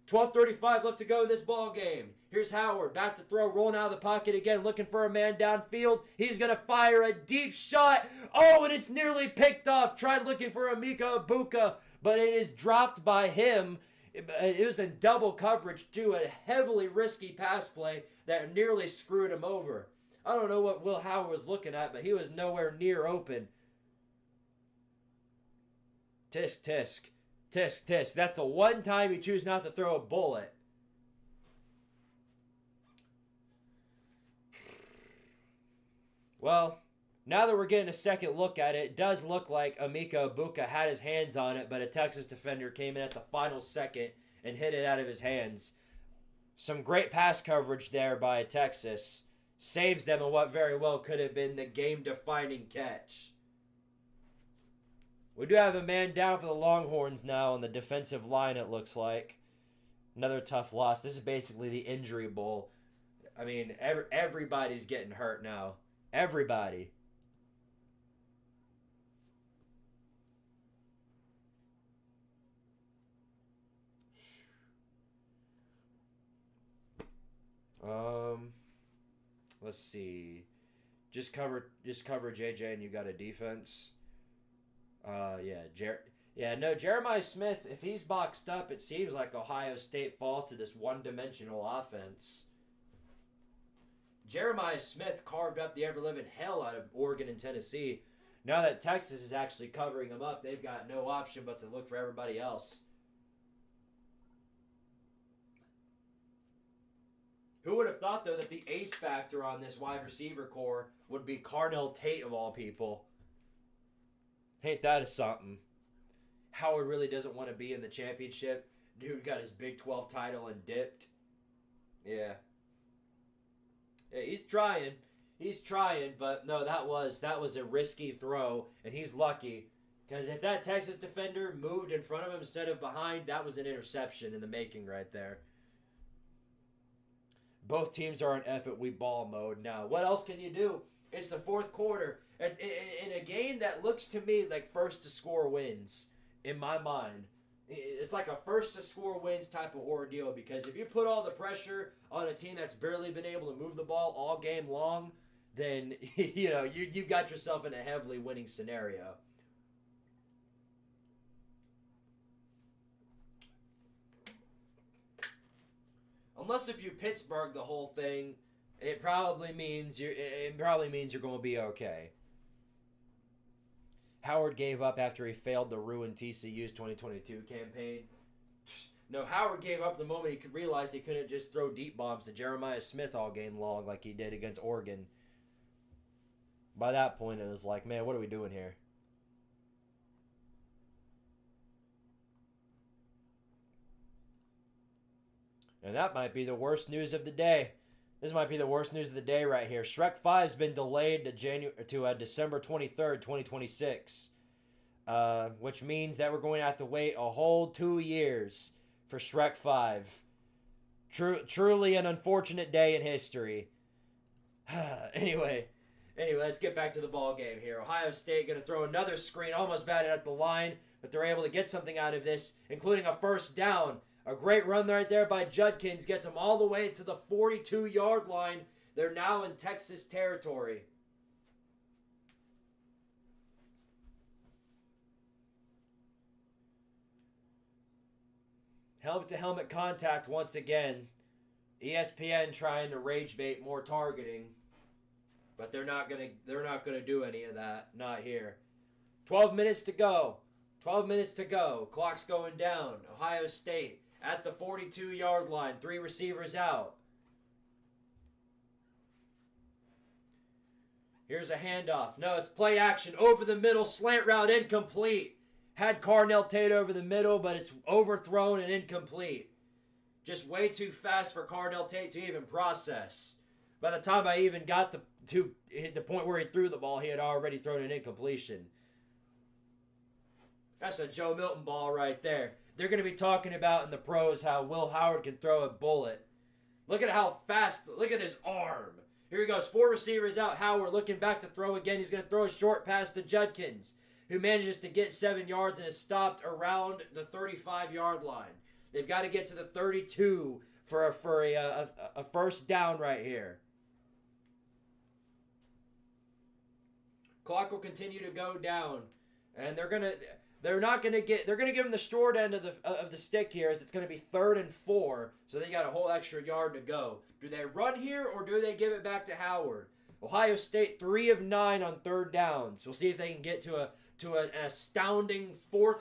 12:35 left to go in this ball game. Here's Howard back to throw, rolling out of the pocket again, looking for a man downfield. He's going to fire a deep shot. Oh, and it's nearly picked off. Tried looking for Emeka Egbuka, but it is dropped by him. It was in double coverage, too, a heavily risky pass play that nearly screwed him over. I don't know what Will Howard was looking at, but he was nowhere near open. Tisk, tisk, tisk, tisk. That's the one time you choose not to throw a bullet. Well, now that we're getting a second look at it, it does look like Emeka Egbuka had his hands on it, but a Texas defender came in at the final second and hit it out of his hands. Some great pass coverage there by Texas. Saves them in what very well could have been the game-defining catch. We do have a man down for the Longhorns now on the defensive line, it looks like. Another tough loss. This is basically the injury bowl. I mean, everybody's getting hurt now. Everybody. Let's see. Just cover JJ and you got a defense. Jeremiah Smith, if he's boxed up, it seems like Ohio State falls to this one-dimensional offense. Jeremiah Smith carved up the ever-living hell out of Oregon and Tennessee. Now that Texas is actually covering them up, they've got no option but to look for everybody else. Who would have thought, though, that the ace factor on this wide receiver core would be Carnell Tate, of all people? Ain't that something? Howard really doesn't want to be in the championship. Dude got his Big 12 title and dipped. Yeah, he's trying. He's trying, but no, that was a risky throw, and he's lucky. Because if that Texas defender moved in front of him instead of behind, that was an interception in the making right there. Both teams are in F it, we ball mode now. What else can you do? It's the fourth quarter. In a game that looks to me like first to score wins, in my mind, it's like a first to score wins type of ordeal, because if you put all the pressure on a team that's barely been able to move the ball all game long, then you've got yourself in a heavily winning scenario. Unless if you Pittsburgh the whole thing, it probably means you're going to be okay. Howard gave up after he failed to ruin TCU's 2022 campaign. No, Howard gave up the moment he realized he couldn't just throw deep bombs to Jeremiah Smith all game long like he did against Oregon. By that point, it was like, man, what are we doing here? And that might be the worst news of the day. This might be the worst news of the day right here. Shrek 5's been delayed to December 23rd, 2026. Which means that we're going to have to wait a whole 2 years for Shrek 5. Truly an unfortunate day in history. Anyway, let's get back to the ball game here. Ohio State going to throw another screen, almost batted at the line, but they're able to get something out of this, including a first down. A great run right there by Judkins gets them all the way to the 42-yard line. They're now in Texas territory. Helmet-to-helmet contact once again. ESPN trying to rage bait more targeting, but they're not gonna do any of that. Not here. 12 minutes to go. 12 minutes to go. Clock's going down. Ohio State at the 42-yard line. 3 receivers out. Here's a handoff. No, it's play action. Over the middle. Slant route incomplete. Had Carnell Tate over the middle, but it's overthrown and incomplete. Just way too fast for Carnell Tate to even process. By the time I even got to hit the point where he threw the ball, he had already thrown an incompletion. That's a Joe Milton ball right there. They're going to be talking about in the pros how Will Howard can throw a bullet. Look at how fast, look at his arm. Here he goes, 4 receivers out. Howard looking back to throw again. He's going to throw a short pass to Judkins, who manages to get 7 yards and is stopped around the 35-yard line. They've got to get to the 32 for a first down right here. Clock will continue to go down, and they're gonna give him the short end of the stick here, as it's gonna be 3rd and 4, so they got a whole extra yard to go. Do they run here or do they give it back to Howard? Ohio State 3 of 9 on 3rd downs. We'll see if they can get to an astounding 4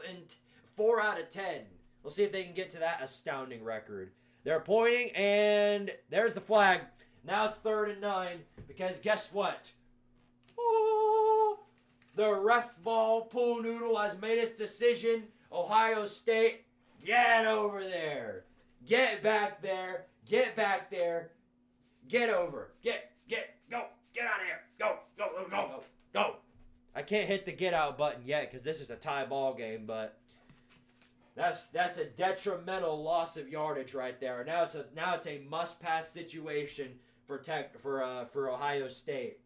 out of 10. We'll see if they can get to that astounding record. They're pointing, and there's the flag. Now it's 3rd and 9, because guess what? Oh, the ref ball pool noodle has made its decision. Ohio State, get over there. Get back there. Get back there. Get over. Go. Get out of here. Go. I can't hit the get out button yet because this is a tie ball game, but that's a detrimental loss of yardage right there. Now it's a must pass situation for Ohio State.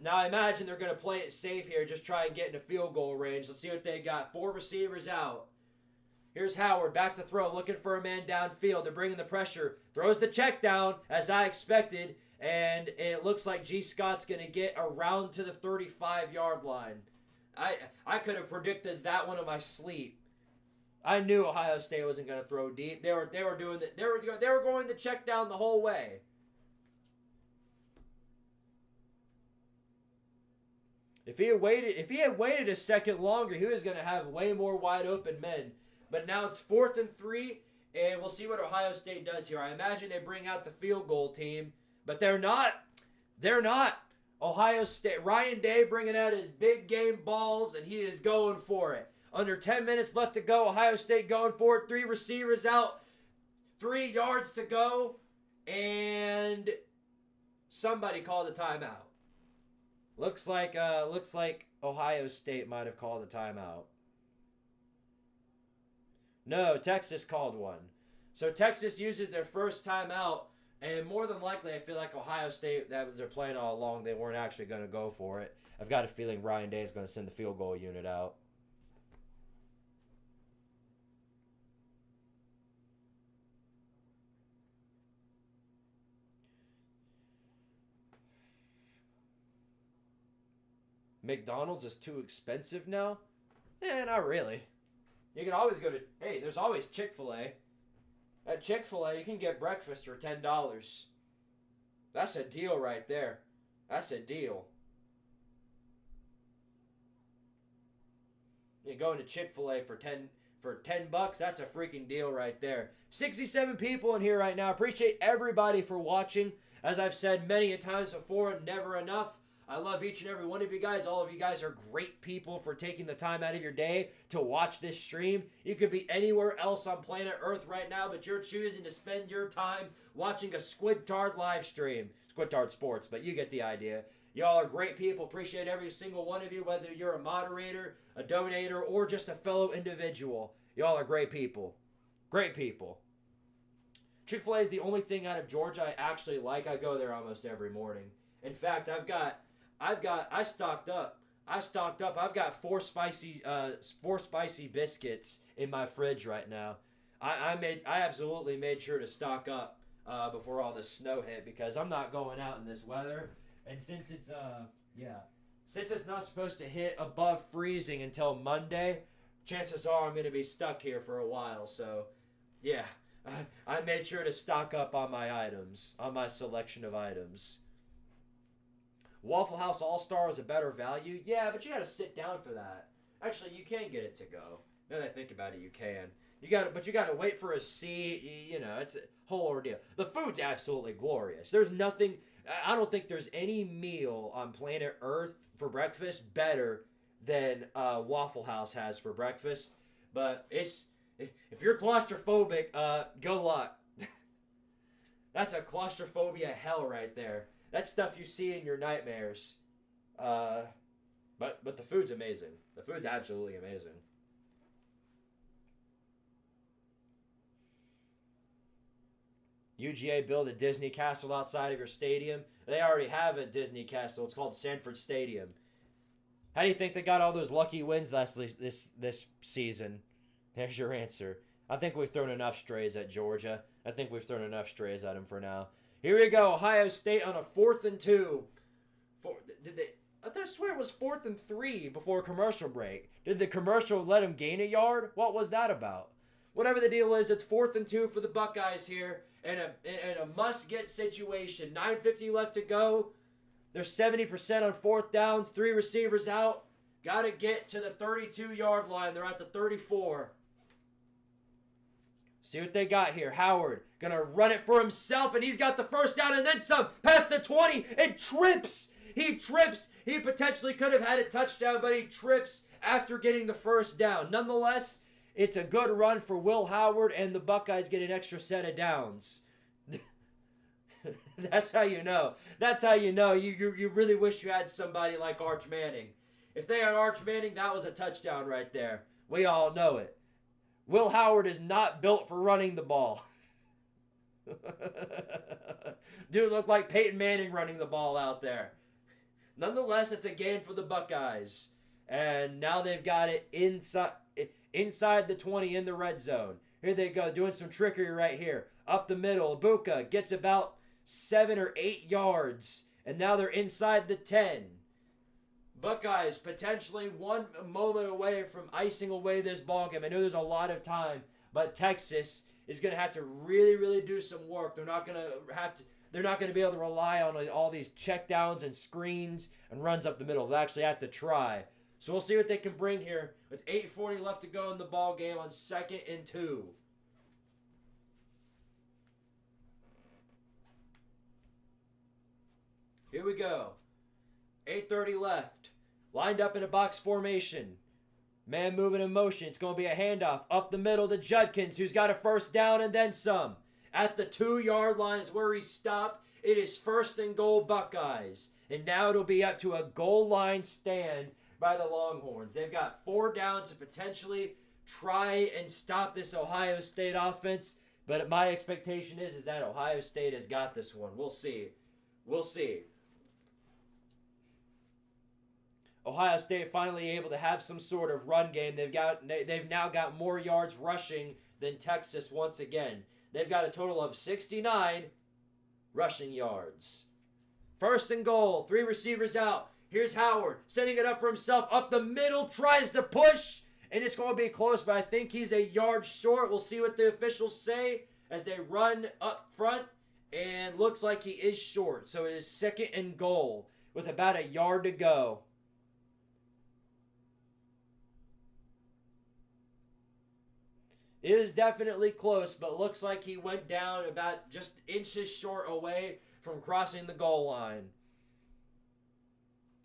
Now I imagine they're going to play it safe here, just try and get into field goal range. Let's see what they got. 4 receivers out. Here's Howard, back to throw, looking for a man downfield. They're bringing the pressure. Throws the check down, as I expected, and it looks like G. Scott's going to get around to the 35-yard line. I could have predicted that one in my sleep. I knew Ohio State wasn't going to throw deep. They were going the check down the whole way. If he had waited a second longer, he was going to have way more wide open men. But now it's 4th and 3, and we'll see what Ohio State does here. I imagine they bring out the field goal team, but they're not. They're not. Ohio State, Ryan Day bringing out his big game balls, and he is going for it. Under 10 minutes left to go. Ohio State going for it. 3 receivers out. 3 yards to go, and somebody called a timeout. Looks like Ohio State might have called a timeout. No, Texas called one. So Texas uses their first timeout, and more than likely, I feel like Ohio State, that was their plan all along. They weren't actually going to go for it. I've got a feeling Ryan Day is going to send the field goal unit out. McDonald's is too expensive now? Not really. You can always go to, hey, there's always Chick-fil-A. At Chick-fil-A, you can get breakfast for $10. That's a deal right there. That's a deal. You're going to Chick-fil-A for 10 bucks, that's a freaking deal right there. 67 people in here right now. Appreciate everybody for watching. As I've said many a times before, never enough. I love each and every one of you guys. All of you guys are great people for taking the time out of your day to watch this stream. You could be anywhere else on planet Earth right now, but you're choosing to spend your time watching a Squidtard live stream. Squidtard Sports, but you get the idea. Y'all are great people. Appreciate every single one of you, whether you're a moderator, a donator, or just a fellow individual. Y'all are great people. Great people. Chick-fil-A is the only thing out of Georgia I actually like. I go there almost every morning. In fact, I stocked up. I've got four spicy biscuits in my fridge right now. I absolutely made sure to stock up before all this snow hit, because I'm not going out in this weather. And since it's not supposed to hit above freezing until Monday, chances are I'm going to be stuck here for a while. So, yeah, I made sure to stock up on my items, on my selection of items. Waffle House All-Star is a better value. Yeah, but you got to sit down for that. Actually, you can get it to go. Now that I think about it, you can. But you got to wait for a seat. You know, it's a whole ordeal. The food's absolutely glorious. There's nothing. I don't think there's any meal on planet Earth for breakfast better than Waffle House has for breakfast. But if you're claustrophobic, good luck. That's a claustrophobia hell right there. That's stuff you see in your nightmares. But the food's amazing. The food's absolutely amazing. UGA build a Disney castle outside of your stadium. They already have a Disney castle. It's called Sanford Stadium. How do you think they got all those lucky wins this season? There's your answer. I think we've thrown enough strays at Georgia. I think we've thrown enough strays at them for now. Here we go. Ohio State on a 4th and 2. I swear it was 4th and 3 before commercial break. Did the commercial let them gain a yard? What was that about? Whatever the deal is, it's 4th and 2 for the Buckeyes here. And a must-get situation. 9:50 left to go. They're 70% on 4th downs. 3 receivers out. Got to get to the 32-yard line. They're at the 34. See what they got here. Howard going to run it for himself, and he's got the first down and then some. Past the 20 and trips. He trips. He potentially could have had a touchdown, but he trips after getting the first down. Nonetheless, it's a good run for Will Howard, and the Buckeyes get an extra set of downs. That's how you know. That's how you know. You really wish you had somebody like Arch Manning. If they had Arch Manning, that was a touchdown right there. We all know it. Will Howard is not built for running the ball. Dude looked like Peyton Manning running the ball out there. Nonetheless, it's a gain for the Buckeyes. And now they've got it inside the 20 in the red zone. Here they go, doing some trickery right here. Up the middle, Ibuka gets about 7 or 8 yards. And now they're inside the 10. Buckeyes potentially one moment away from icing away this ballgame. I know there's a lot of time, but Texas is going to have to really, really do some work. They're not going to be able to rely on all these checkdowns and screens and runs up the middle. They'll actually have to try. So we'll see what they can bring here with 8:40 left to go in the ball game on 2nd and 2. Here we go. 8:30 left. Lined up in a box formation. Man moving in motion. It's going to be a handoff up the middle to Judkins, who's got a first down and then some. At the 2-yard line is where he stopped. It is 1st and goal Buckeyes. And now it'll be up to a goal line stand by the Longhorns. They've got 4 downs to potentially try and stop this Ohio State offense. But my expectation is that Ohio State has got this one. We'll see. We'll see. Ohio State finally able to have some sort of run game. They've now got more yards rushing than Texas once again. They've got a total of 69 rushing yards. First and goal. 3 receivers out. Here's Howard setting it up for himself. Up the middle. Tries to push. And it's going to be close, but I think he's a yard short. We'll see what the officials say as they run up front. And looks like he is short. So it is second and goal with about a yard to go. It is definitely close, but looks like he went down about just inches short away from crossing the goal line.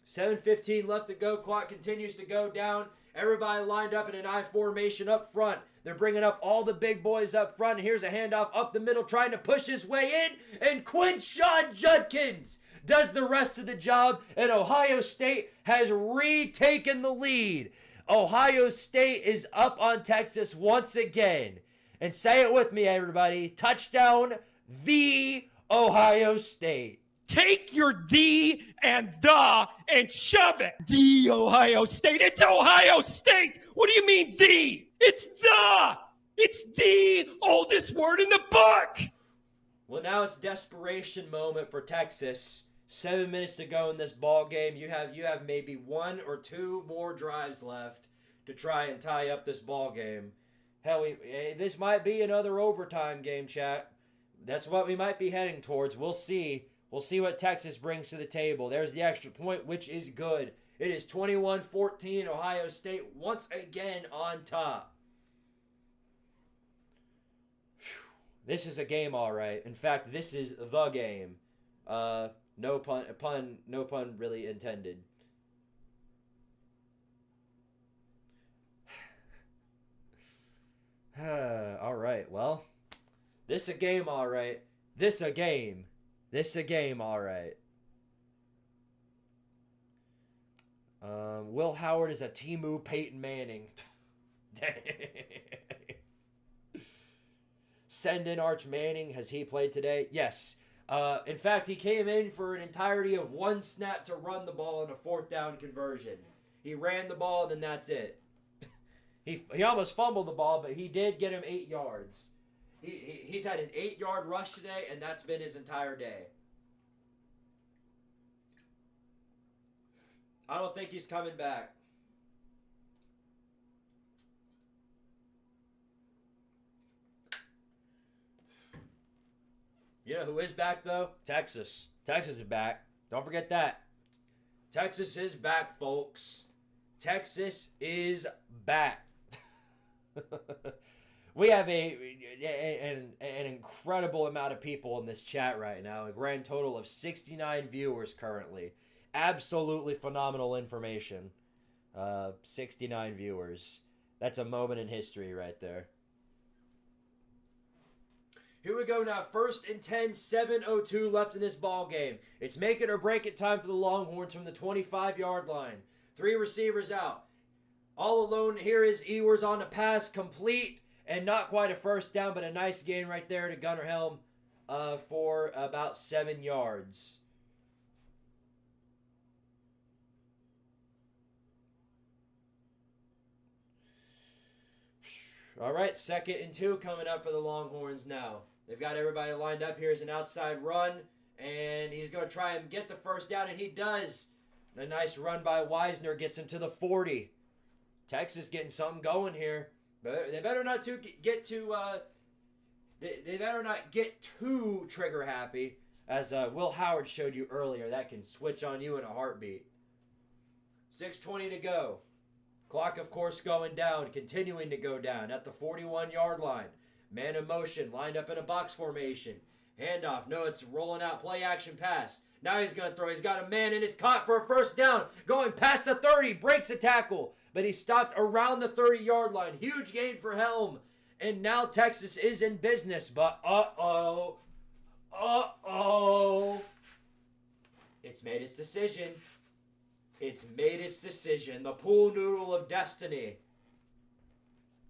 7:15 left to go. Clock continues to go down. Everybody lined up in an I formation up front. They're bringing up all the big boys up front. Here's a handoff up the middle, trying to push his way in. And Quinshon Judkins does the rest of the job. And Ohio State has retaken the lead. Ohio State is up on Texas once again. And say it with me, everybody. Touchdown, the Ohio State. Take your the and the and shove it. The Ohio State. It's Ohio State. What do you mean the? It's the. It's the oldest word in the book. Well, now it's desperation moment for Texas. 7 minutes to go in this ball game. You have maybe 1 or 2 more drives left to try and tie up this ball game. Hell, this might be another overtime game, chat. That's what we might be heading towards. We'll see. We'll see what Texas brings to the table. There's the extra point, which is good. It is 21-14. Ohio State once again on top. This is a game, all right. In fact, this is the game. No pun really intended. All right, well, this a game, all right. This a game, all right. Will Howard is a Temu Peyton Manning. Send in Arch Manning. Has he played today? Yes. In fact, he came in for an entirety of 1 snap to run the ball in a 4th down conversion. He ran the ball, then that's it. He almost fumbled the ball, but he did get him 8 yards. He's had an 8-yard rush today, and that's been his entire day. I don't think he's coming back. You know who is back, though? Texas. Texas is back. Don't forget that. Texas is back, folks. Texas is back. We have an incredible amount of people in this chat right now. A grand total of 69 viewers currently. Absolutely phenomenal information. 69 viewers. That's a moment in history right there. Here we go now. 1st and 10, 7:02 left in this ball game. It's make it or break it time for the Longhorns from the 25-yard line. 3 receivers out. All alone, here is Ewers on the pass, complete, and not quite a first down, but a nice gain right there to Gunnar Helm for about 7 yards. All right, 2nd and 2 coming up for the Longhorns now. They've got everybody lined up. Here's an outside run, and he's going to try and get the first down, and he does. A nice run by Wisner gets him to the 40. Texas getting something going here. But they better not get too trigger happy, as Will Howard showed you earlier. That can switch on you in a heartbeat. 6:20 to go. Clock, of course, going down, continuing to go down at the 41-yard line. Man in motion, lined up in a box formation. Handoff. No, it's rolling out. Play action pass. Now he's going to throw. He's got a man and it's caught for a first down. Going past the 30. Breaks a tackle. But he stopped around the 30-yard line. Huge gain for Helm. And now Texas is in business. But uh-oh. It's made its decision. It's made its decision. The pool noodle of destiny.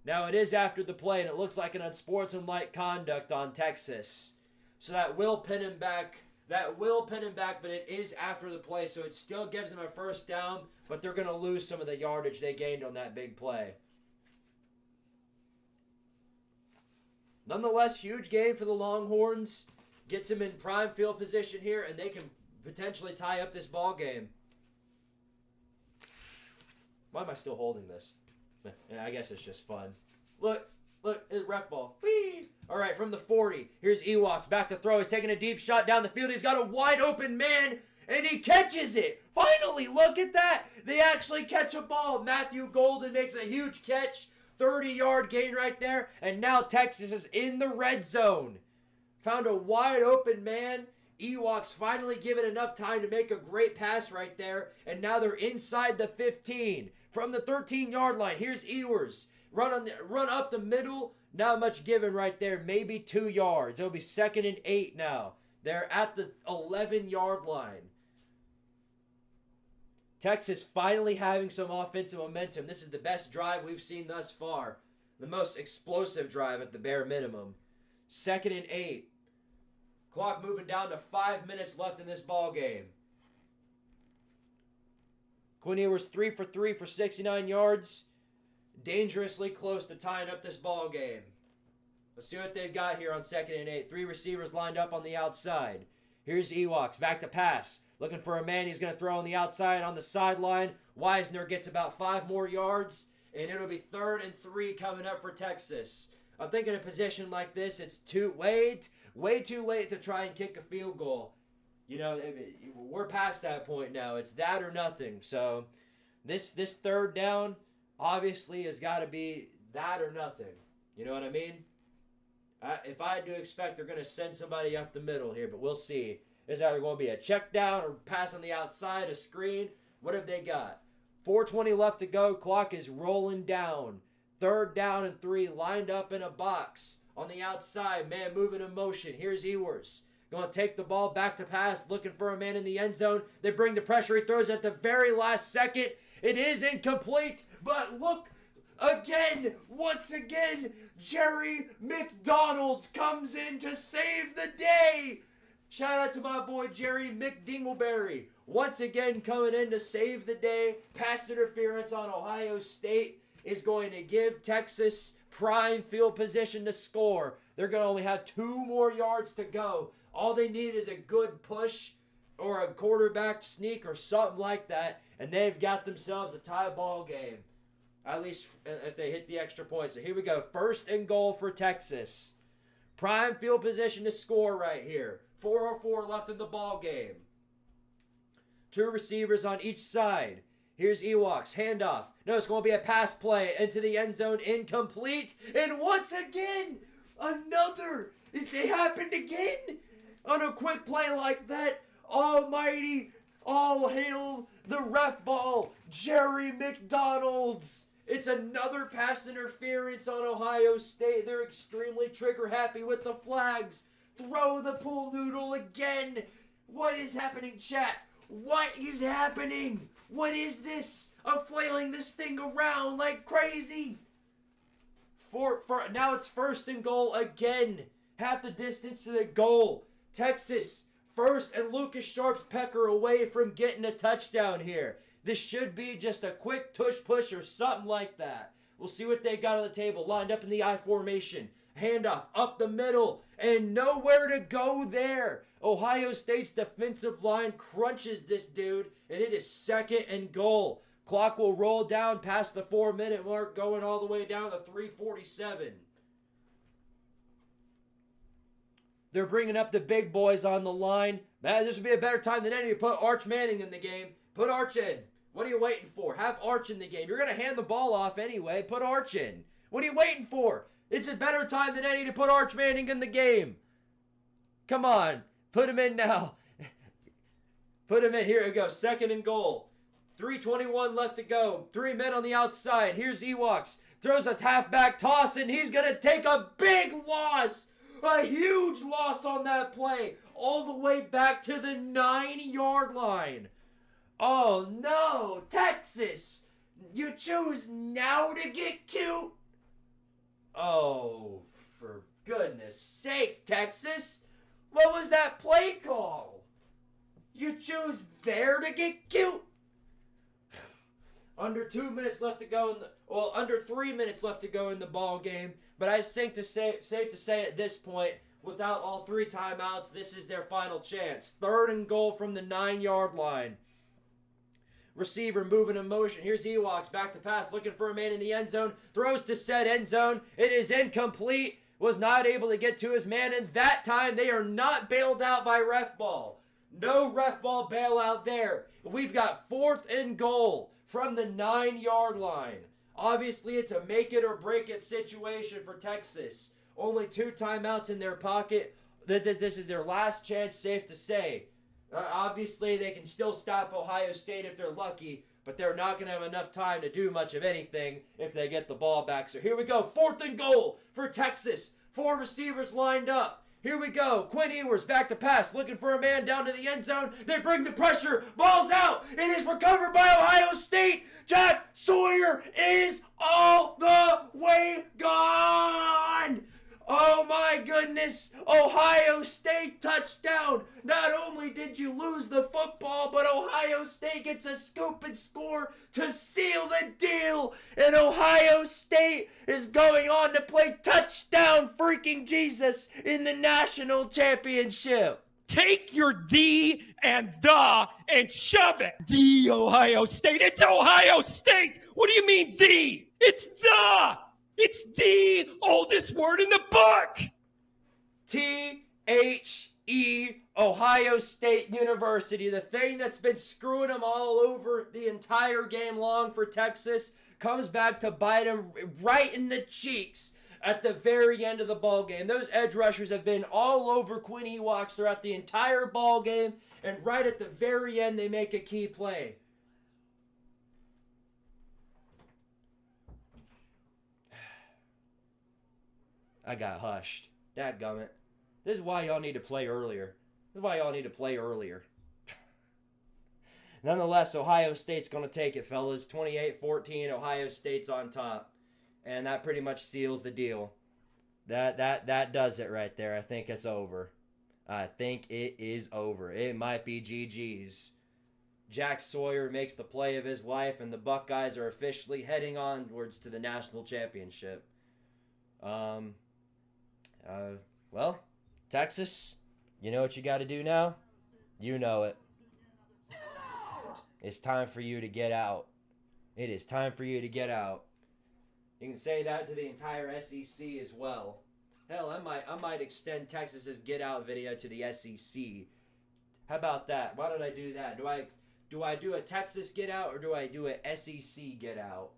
Now it is after the play, and it looks like an unsportsmanlike conduct on Texas. So that will pin him back. But it is after the play, so it still gives them a first down, but they're going to lose some of the yardage they gained on that big play. Nonetheless, huge game for the Longhorns. Gets them in prime field position here, and they can potentially tie up this ball game. Why am I still holding this? I guess it's just fun. Look, it's ref ball. Whee! All right, from the 40, here's Ewoks back to throw. He's taking a deep shot down the field. He's got a wide open man, and he catches it. Finally, look at that. They actually catch a ball. Matthew Golden makes a huge catch. 30-yard gain right there, and now Texas is in the red zone. Found a wide open man. Ewoks finally give it enough time to make a great pass right there, and now they're inside the 15. From the 13-yard line, here's Ewers. Run up the middle. Not much given right there. Maybe 2 yards. It'll be 2nd and 8 now. They're at the 11-yard line. Texas finally having some offensive momentum. This is the best drive we've seen thus far. The most explosive drive at the bare minimum. 2nd and 8. Clock moving down to 5 minutes left in this ball game. Quinn Ewers 3 for 3 for 69 yards. Dangerously close to tying up this ball game. Let's see what they've got here on 2nd and 8. 3 receivers lined up on the outside. Here's Ewoks back to pass. Looking for a man he's going to throw on the outside on the sideline. Wisner gets about 5 more yards. And it'll be 3rd and 3 coming up for Texas. I think in a position like this, it's way too late to try and kick a field goal. You know, we're past that point now. It's that or nothing. So this 3rd down obviously has got to be that or nothing. You know what I mean? If I had to expect, they're going to send somebody up the middle here, but we'll see. It's either going to be a check down or pass on the outside, a screen. What have they got? 4:20 left to go. Clock is rolling down. 3rd down and 3 lined up in a box. On the outside, man moving in motion. Here's Ewers. Going to take the ball back to pass, looking for a man in the end zone. They bring the pressure. He throws at the very last second. It is incomplete, but look again, once again, Jerry McDonald comes in to save the day. Shout out to my boy Jerry McDingleberry. Once again coming in to save the day. Pass interference on Ohio State is going to give Texas prime field position to score. They're going to only have 2 more yards to go. All they need is a good push or a quarterback sneak or something like that, and they've got themselves a tie ball game. At least if they hit the extra point. So here we go. 1st and goal for Texas. Prime field position to score right here. 4:04 left in the ball game. 2 receivers on each side. Here's Ewoks. Handoff. No, it's going to be a pass play into the end zone. Incomplete. And once again, it happened again on a quick play like that. Almighty, all hail the ref ball, Jerry McDonald's. It's another pass interference on Ohio State. They're extremely trigger happy with the flags. Throw the pool noodle again. What is happening, chat? What is happening? What is this? I'm flailing this thing around like crazy. Now it's 1st and goal again. Half the distance to the goal. Texas, 1st and Lucas Sharp's pecker away from getting a touchdown here. This should be just a quick tush push or something like that. We'll see what they got on the table. Lined up in the I formation. Handoff up the middle. And nowhere to go there. Ohio State's defensive line crunches this dude. And it is 2nd and goal. Clock will roll down past the 4-minute mark, going all the way down to 3:47. They're bringing up the big boys on the line. Man, this would be a better time than any to put Arch Manning in the game. Put Arch in. What are you waiting for? Have Arch in the game. You're going to hand the ball off anyway. Put Arch in. What are you waiting for? It's a better time than any to put Arch Manning in the game. Come on. Put him in now. Put him in. Here we go. 2nd and goal. 3:21 left to go. 3 men on the outside. Here's Ewoks. Throws a halfback toss, and he's going to take a big loss. A huge loss on that play. All the way back to the 9-yard line. Oh no, Texas. You choose now to get cute. Oh, for goodness sakes, Texas. What was that play call? You choose there to get cute. Under 2 minutes left to go under 3 minutes left to go in the ball game. But I think safe to say at this point, without all 3 timeouts, this is their final chance. 3rd and goal from the 9-yard line. Receiver moving in motion. Here's Ewoks back to pass, looking for a man in the end zone. Throws to said end zone. It is incomplete. Was not able to get to his man, and that time they are not bailed out by ref ball. No ref ball bailout there. We've got 4th and goal from the 9-yard line. Obviously, it's a make it or break it situation for Texas. Only 2 timeouts in their pocket. This is their last chance, safe to say. Obviously, they can still stop Ohio State if they're lucky, but they're not going to have enough time to do much of anything if they get the ball back. So here we go. 4th and goal for Texas. 4 receivers lined up. Here we go. Quinn Ewers back to pass, looking for a man down to the end zone. They bring the pressure. Ball's out. It is recovered by Ohio State. Jack Sawyer is all the way gone. Oh my goodness. Ohio State touchdown. Not only did you lose the football, but Ohio State gets a scoop and score to seal the deal. And Ohio State is going on to play touchdown freaking Jesus in the national championship. Take your the and the and shove it. The Ohio State. It's Ohio State. What do you mean the? It's the. It's the oldest word in the book. T-H-E, Ohio State University. The thing that's been screwing them all over the entire game long for Texas comes back to bite them right in the cheeks at the very end of the ball game. Those edge rushers have been all over Quinn Ewoks throughout the entire ball game, and right at the very end they make a key play. I got hushed. Dadgummit. This is why y'all need to play earlier. Nonetheless, Ohio State's going to take it, fellas. 28-14, Ohio State's on top. And that pretty much seals the deal. That does it right there. I think it's over. I think it is over. It might be GG's. Jack Sawyer makes the play of his life, and the Buckeyes are officially heading onwards to the national championship. Well, Texas, you know what you got to do now? You know it. It's time for you to get out. It is time for you to get out. You can say that to the entire SEC as well. Hell, I might extend Texas's get out video to the SEC. How about that? Why don't I do that? Do I do a Texas get out or do I do a SEC get out?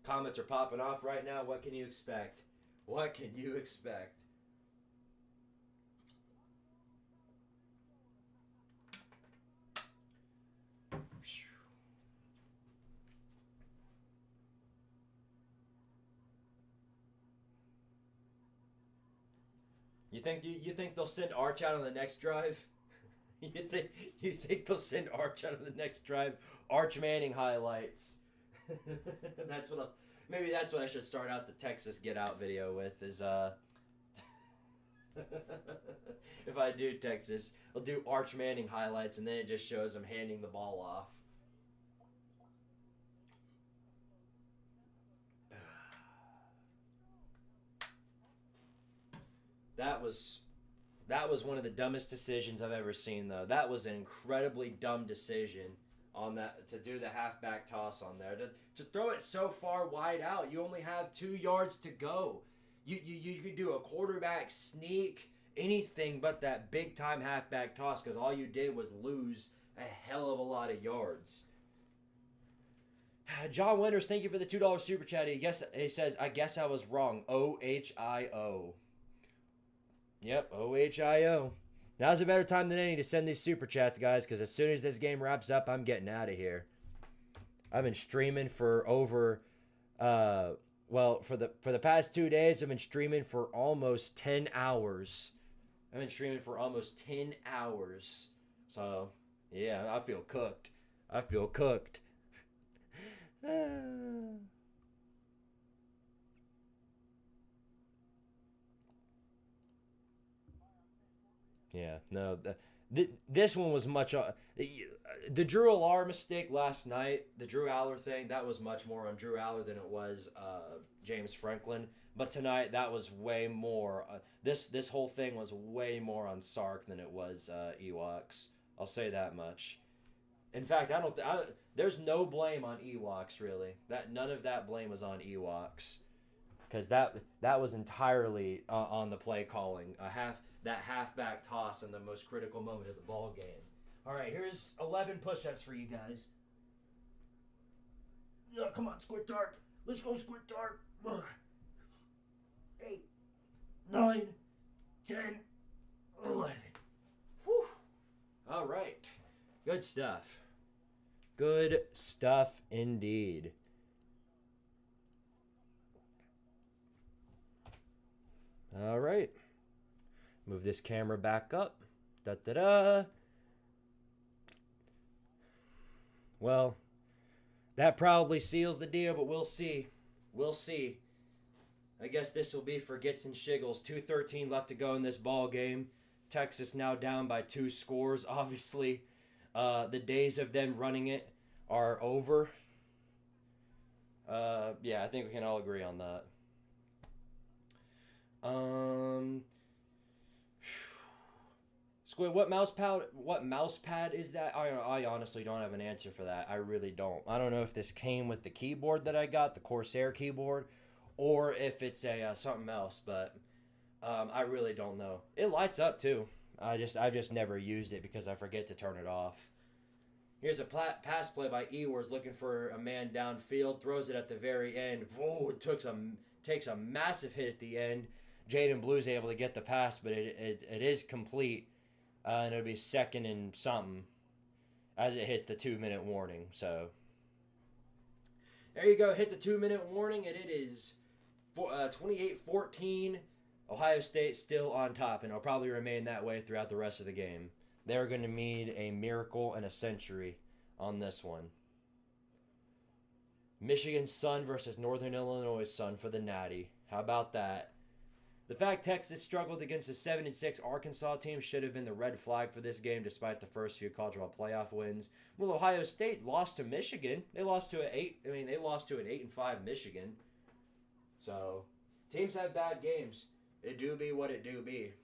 Comments are popping off right now. What can you expect? What can you expect? You think they'll send Arch out on the next drive? You think they'll send Arch out on the next drive? Arch Manning highlights. Maybe that's what I should start out the Texas get out video with is if I do Texas, I'll do Arch Manning highlights and then it just shows him handing the ball off. That was one of the dumbest decisions I've ever seen, though. That was an incredibly dumb decision on that, to do the halfback toss on there. To throw it so far wide out, you only have 2 yards to go. You could do a quarterback sneak, anything but that big-time halfback toss, because all you did was lose a hell of a lot of yards. John Winters, thank you for the $2 super chat. He says, I guess I was wrong. OHIO. Yep, OHIO. Now's a better time than any to send these super chats, guys, because as soon as this game wraps up, I'm getting out of here. I've been streaming for over, for the past 2 days, I've been streaming for almost 10 hours. So, yeah, I feel cooked. I feel cooked. Yeah, no, this one was much. The Drew Aller mistake last night, the Drew Aller thing, that was much more on Drew Aller than it was James Franklin. But tonight, that was way more. This whole thing was way more on Sark than it was Ewoks. I'll say that much. In fact, there's no blame on Ewoks really. None of that blame was on Ewoks, because that was entirely on the play calling. That halfback toss in the most critical moment of the ball game. All right, here's 11 push-ups for you guys. Yeah, come on, Squidtard. Let's go, Squidtard. 8, 9, 10, 11. Whew. All right. Good stuff. Good stuff indeed. All right. Move this camera back up. Da-da-da. Well, that probably seals the deal, but we'll see. We'll see. I guess this will be for Gits and Shiggles. 2:13 left to go in this ball game. Texas now down by 2 scores. Obviously, the days of them running it are over. Yeah, I think we can all agree on that. Squid, what mouse pad is that? I honestly don't have an answer for that. I really don't. I don't know if this came with the keyboard that I got, the Corsair keyboard, or if it's a something else, but I really don't know. It lights up too. I've just never used it because I forget to turn it off. Here's a pass play by Ewers looking for a man downfield, throws it at the very end. Whoa, it takes a massive hit at the end. Jaden Blue's able to get the pass, but it is complete. And it'll be 2nd and something as it hits the 2-minute warning. So there you go. Hit the 2-minute warning, and it is 28-14. Ohio State still on top, and it'll probably remain that way throughout the rest of the game. They're going to need a miracle and a century on this one. Michigan's Sun versus Northern Illinois Sun for the Natty. How about that? The fact Texas struggled against a 7-6 Arkansas team should have been the red flag for this game, despite the first few college football playoff wins. Well, Ohio State lost to Michigan. They lost to an 8-5 Michigan. So teams have bad games. It do be what it do be.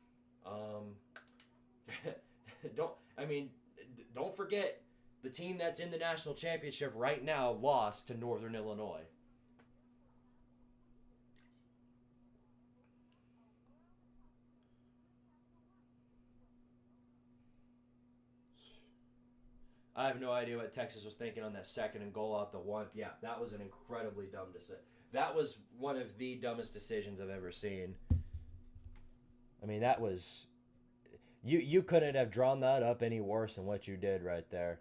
Don't forget the team that's in the national championship right now lost to Northern Illinois. I have no idea what Texas was thinking on that 2nd and goal out the 1. Yeah, that was an incredibly dumb decision. That was one of the dumbest decisions I've ever seen. I mean, that was... You couldn't have drawn that up any worse than what you did right there.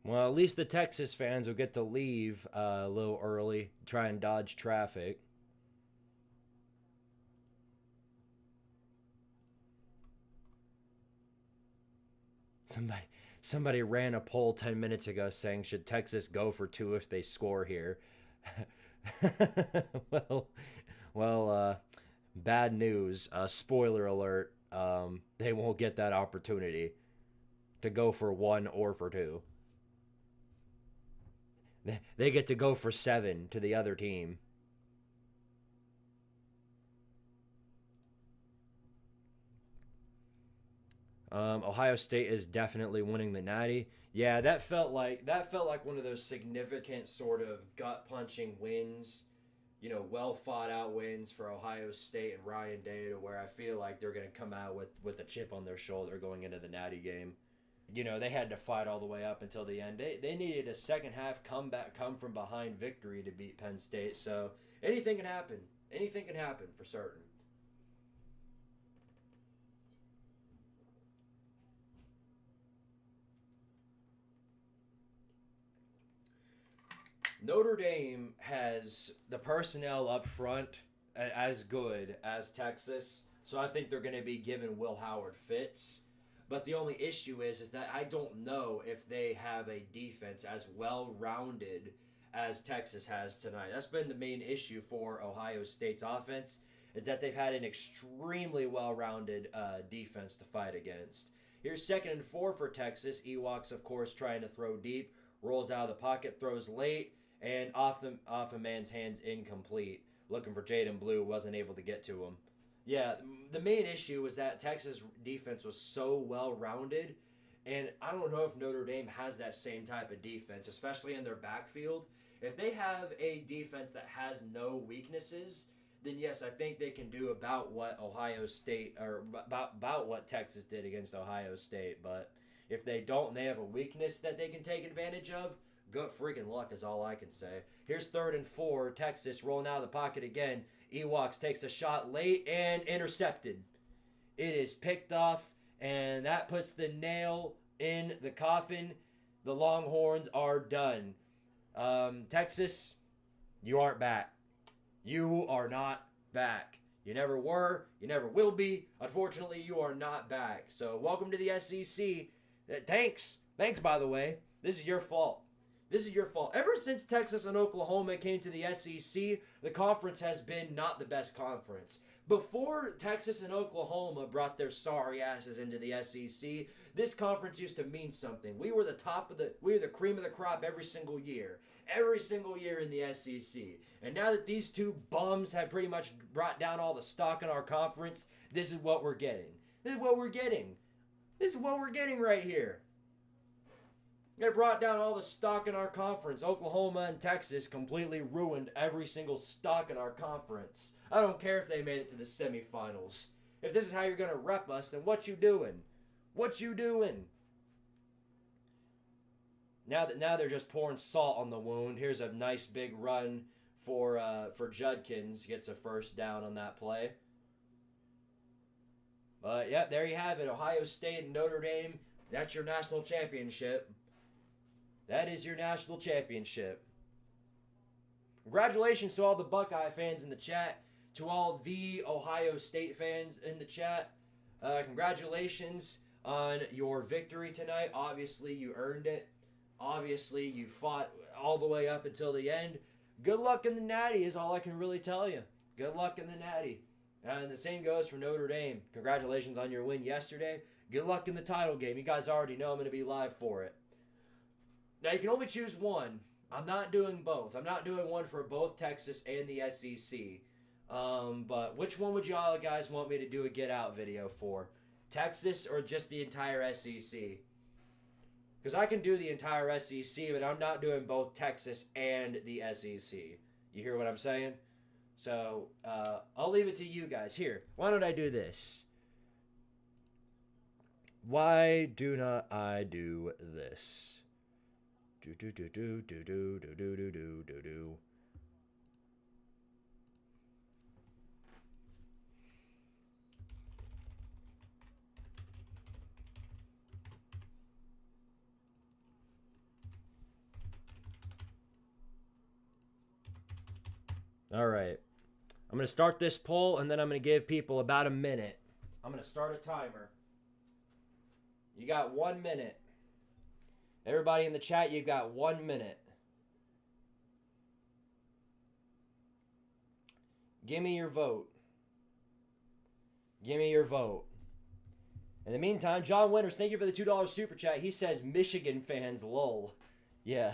Well, at least the Texas fans will get to leave a little early, try and dodge traffic. Somebody ran a poll 10 minutes ago saying, should Texas go for 2 if they score here? well, bad news. Spoiler alert. They won't get that opportunity to go for 1 or for 2. They get to go for 7 to the other team. Ohio State is definitely winning the Natty. Yeah, that felt like one of those significant sort of gut-punching wins, well thought out wins for Ohio State and Ryan Day, to where I feel like they're going to come out with a chip on their shoulder going into the Natty game. they had to fight all the way up until the end. They needed a second half come from behind victory to beat Penn State. So anything can happen. Anything can happen for certain. Notre Dame has the personnel up front as good as Texas, so I think they're going to be giving Will Howard fits. But the only issue is that I don't know if they have a defense as well-rounded as Texas has tonight. That's been the main issue for Ohio State's offense, is that they've had an extremely well-rounded defense to fight against. Here's 2nd and 4 for Texas. Ewoks, of course, trying to throw deep, rolls out of the pocket, throws late, and off a man's hands, incomplete. Looking for Jaden Blue, wasn't able to get to him. Yeah, the main issue was that Texas defense was so well-rounded, and I don't know if Notre Dame has that same type of defense, especially in their backfield. If they have a defense that has no weaknesses, then yes, I think they can do about what Ohio State, or about what Texas did against Ohio State. But if they don't and they have a weakness that they can take advantage of, good freaking luck is all I can say. Here's 3rd and 4. Texas rolling out of the pocket again. Ewoks takes a shot late and intercepted. It is picked off, and that puts the nail in the coffin. The Longhorns are done. Texas, you aren't back. You are not back. You never were. You never will be. Unfortunately, you are not back. So welcome to the SEC. Thanks. Thanks, by the way. This is your fault. This is your fault. Ever since Texas and Oklahoma came to the SEC, the conference has been not the best conference. Before Texas and Oklahoma brought their sorry asses into the SEC, this conference used to mean something. We were the cream of the crop every single year. Every single year in the SEC. And now that these two bums have pretty much brought down all the stock in our conference, this is what we're getting. This is what we're getting. This is what we're getting right here. They brought down all the stock in our conference. Oklahoma and Texas completely ruined every single stock in our conference. I don't care if they made it to the semifinals. If this is how you're going to rep us, then what you doing? What you doing? Now they're just pouring salt on the wound. Here's a nice big run for Judkins. Gets a first down on that play. But, yeah, there you have it. Ohio State and Notre Dame. That's your national championship. That is your national championship. Congratulations to all the Buckeye fans in the chat. To all the Ohio State fans in the chat. Congratulations on your victory tonight. Obviously, you earned it. Obviously, you fought all the way up until the end. Good luck in the Natty is all I can really tell you. Good luck in the Natty. And the same goes for Notre Dame. Congratulations on your win yesterday. Good luck in the title game. You guys already know I'm going to be live for it. Now, you can only choose one. I'm not doing both. I'm not doing one for both Texas and the SEC. But which one would y'all guys want me to do a get out video for? Texas or just the entire SEC? Because I can do the entire SEC, but I'm not doing both Texas and the SEC. You hear what I'm saying? So, I'll leave it to you guys. Here, why don't I do this? Why do not I do this? Do. All right. I'm going to start this poll, and then I'm going to give people about a minute. I'm going to start a timer. You got 1 minute. Everybody in the chat, you've got 1 minute. Give me your vote. Give me your vote. In the meantime, John Winters, thank you for the $2 super chat. He says Michigan fans, lol. Yeah,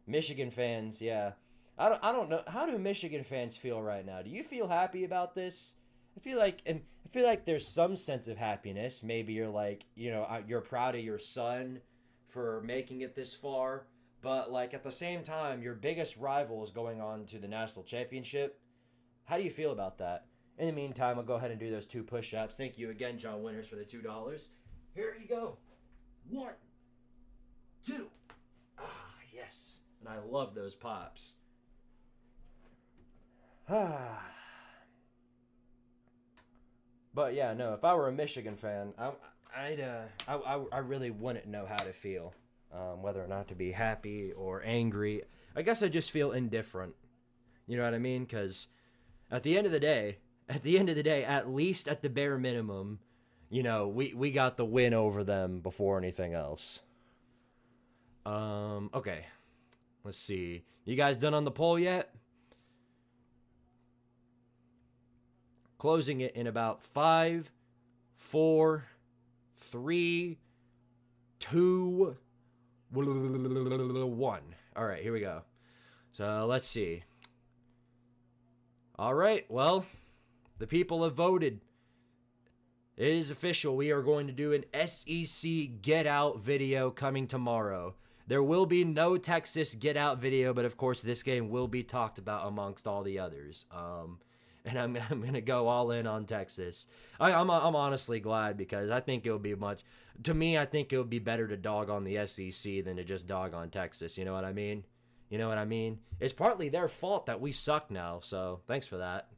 Michigan fans, yeah. I don't know. How do Michigan fans feel right now? Do you feel happy about this? I feel like there's some sense of happiness. Maybe you're like, you're proud of your son for making it this far. But like at the same time, your biggest rival is going on to the national championship. How do you feel about that? In the meantime, I'll go ahead and do those 2 push-ups. Thank you again, John Winters, for the $2. Here you go. 1, 2. Ah, yes. And I love those pops. But yeah, no, if I were a Michigan fan, I really wouldn't know how to feel, whether or not to be happy or angry. I guess I just feel indifferent. You know what I mean? Because at the end of the day, at least at the bare minimum, you know, we got the win over them before anything else. Okay. Let's see. You guys done on the poll yet? Closing it in about 5, 4, 3, 2, 1. All right, here we go. So let's see. All right, well, the people have voted. It is official. We are going to do an SEC Get Out video coming tomorrow. There will be no Texas Get Out video, but of course this game will be talked about amongst all the others. And I'm gonna go all in on Texas. I'm honestly glad because I think it'll be I think it would be better to dog on the SEC than to just dog on Texas. You know what I mean? You know what I mean? It's partly their fault that we suck now. So thanks for that.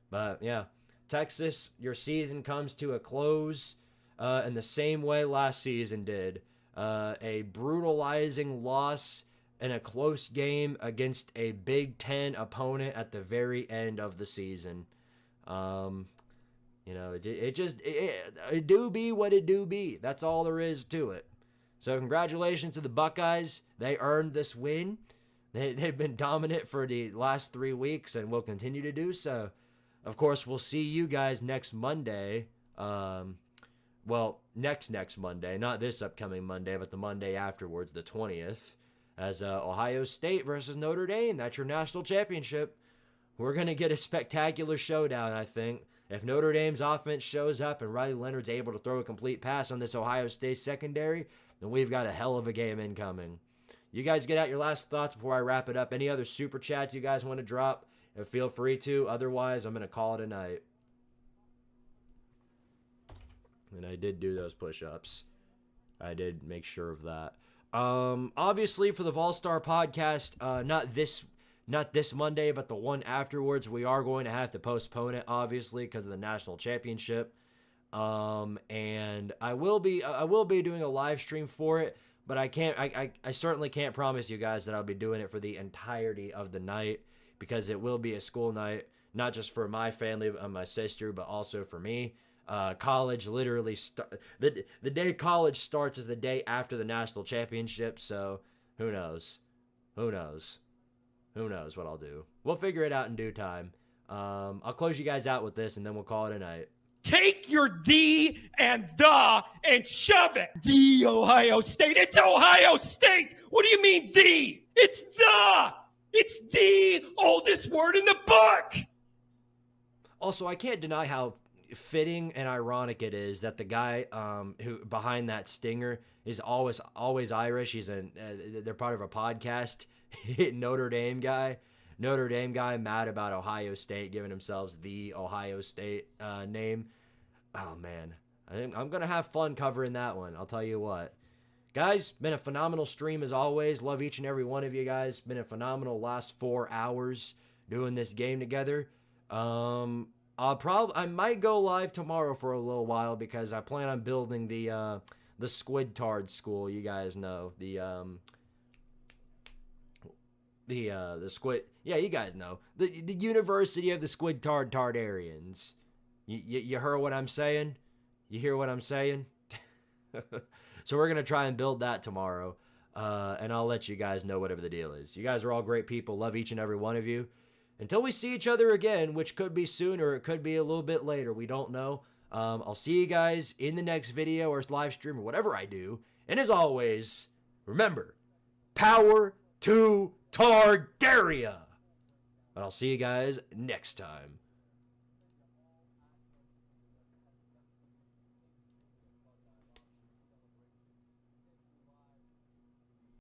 But yeah, Texas, your season comes to a close in the same way last season did. A brutalizing loss in a close game against a Big Ten opponent at the very end of the season. You know, it do be what it do be. That's all there is to it. So congratulations to the Buckeyes. They earned this win. They've been dominant for the last 3 weeks and will continue to do so. Of course, we'll see you guys next Monday. Well, next Monday. Not this upcoming Monday, but the Monday afterwards, the 20th. As Ohio State versus Notre Dame. That's your national championship. We're going to get a spectacular showdown, I think. If Notre Dame's offense shows up and Riley Leonard's able to throw a complete pass on this Ohio State secondary, then we've got a hell of a game incoming. You guys get out your last thoughts before I wrap it up. Any other super chats you guys want to drop? Feel free to. Otherwise, I'm going to call it a night. And I did do those push-ups. I did make sure of that. Obviously for the Vol-Star podcast, not this Monday, but the one afterwards, we are going to have to postpone it, obviously, because of the national championship. And I will be doing a live stream for it, but I certainly can't promise you guys that I'll be doing it for the entirety of the night, because it will be a school night, not just for my family and my sister, but also for me. College literally the day college starts is the day after the national championship, so who knows what I'll do. We'll figure it out in due time. I'll close you guys out with this and then we'll call it a night. Take your the and the and shove it. The Ohio State. It's Ohio State. What do you mean the? It's the. It's the oldest word in the book. Also, I can't deny how fitting and ironic it is that the guy who behind that stinger is always Irish. They're part of a podcast. Notre Dame guy mad about Ohio State giving themselves the Ohio State name. Oh man, I'm gonna have fun covering that one. I'll tell you what, guys, been a phenomenal stream as always. Love each and every one of you guys. Been a phenomenal last 4 hours doing this game together. I might go live tomorrow for a little while because I plan on building the Squidtard school. You guys know the Squid. Yeah, you guys know the University of the Squidtard Tardarians. You heard what I'm saying? You hear what I'm saying? So we're gonna try and build that tomorrow, and I'll let you guys know whatever the deal is. You guys are all great people. Love each and every one of you. Until we see each other again, which could be soon or it could be a little bit later. We don't know. I'll see you guys in the next video or live stream or whatever I do. And as always, remember, power to Tardaria. And I'll see you guys next time.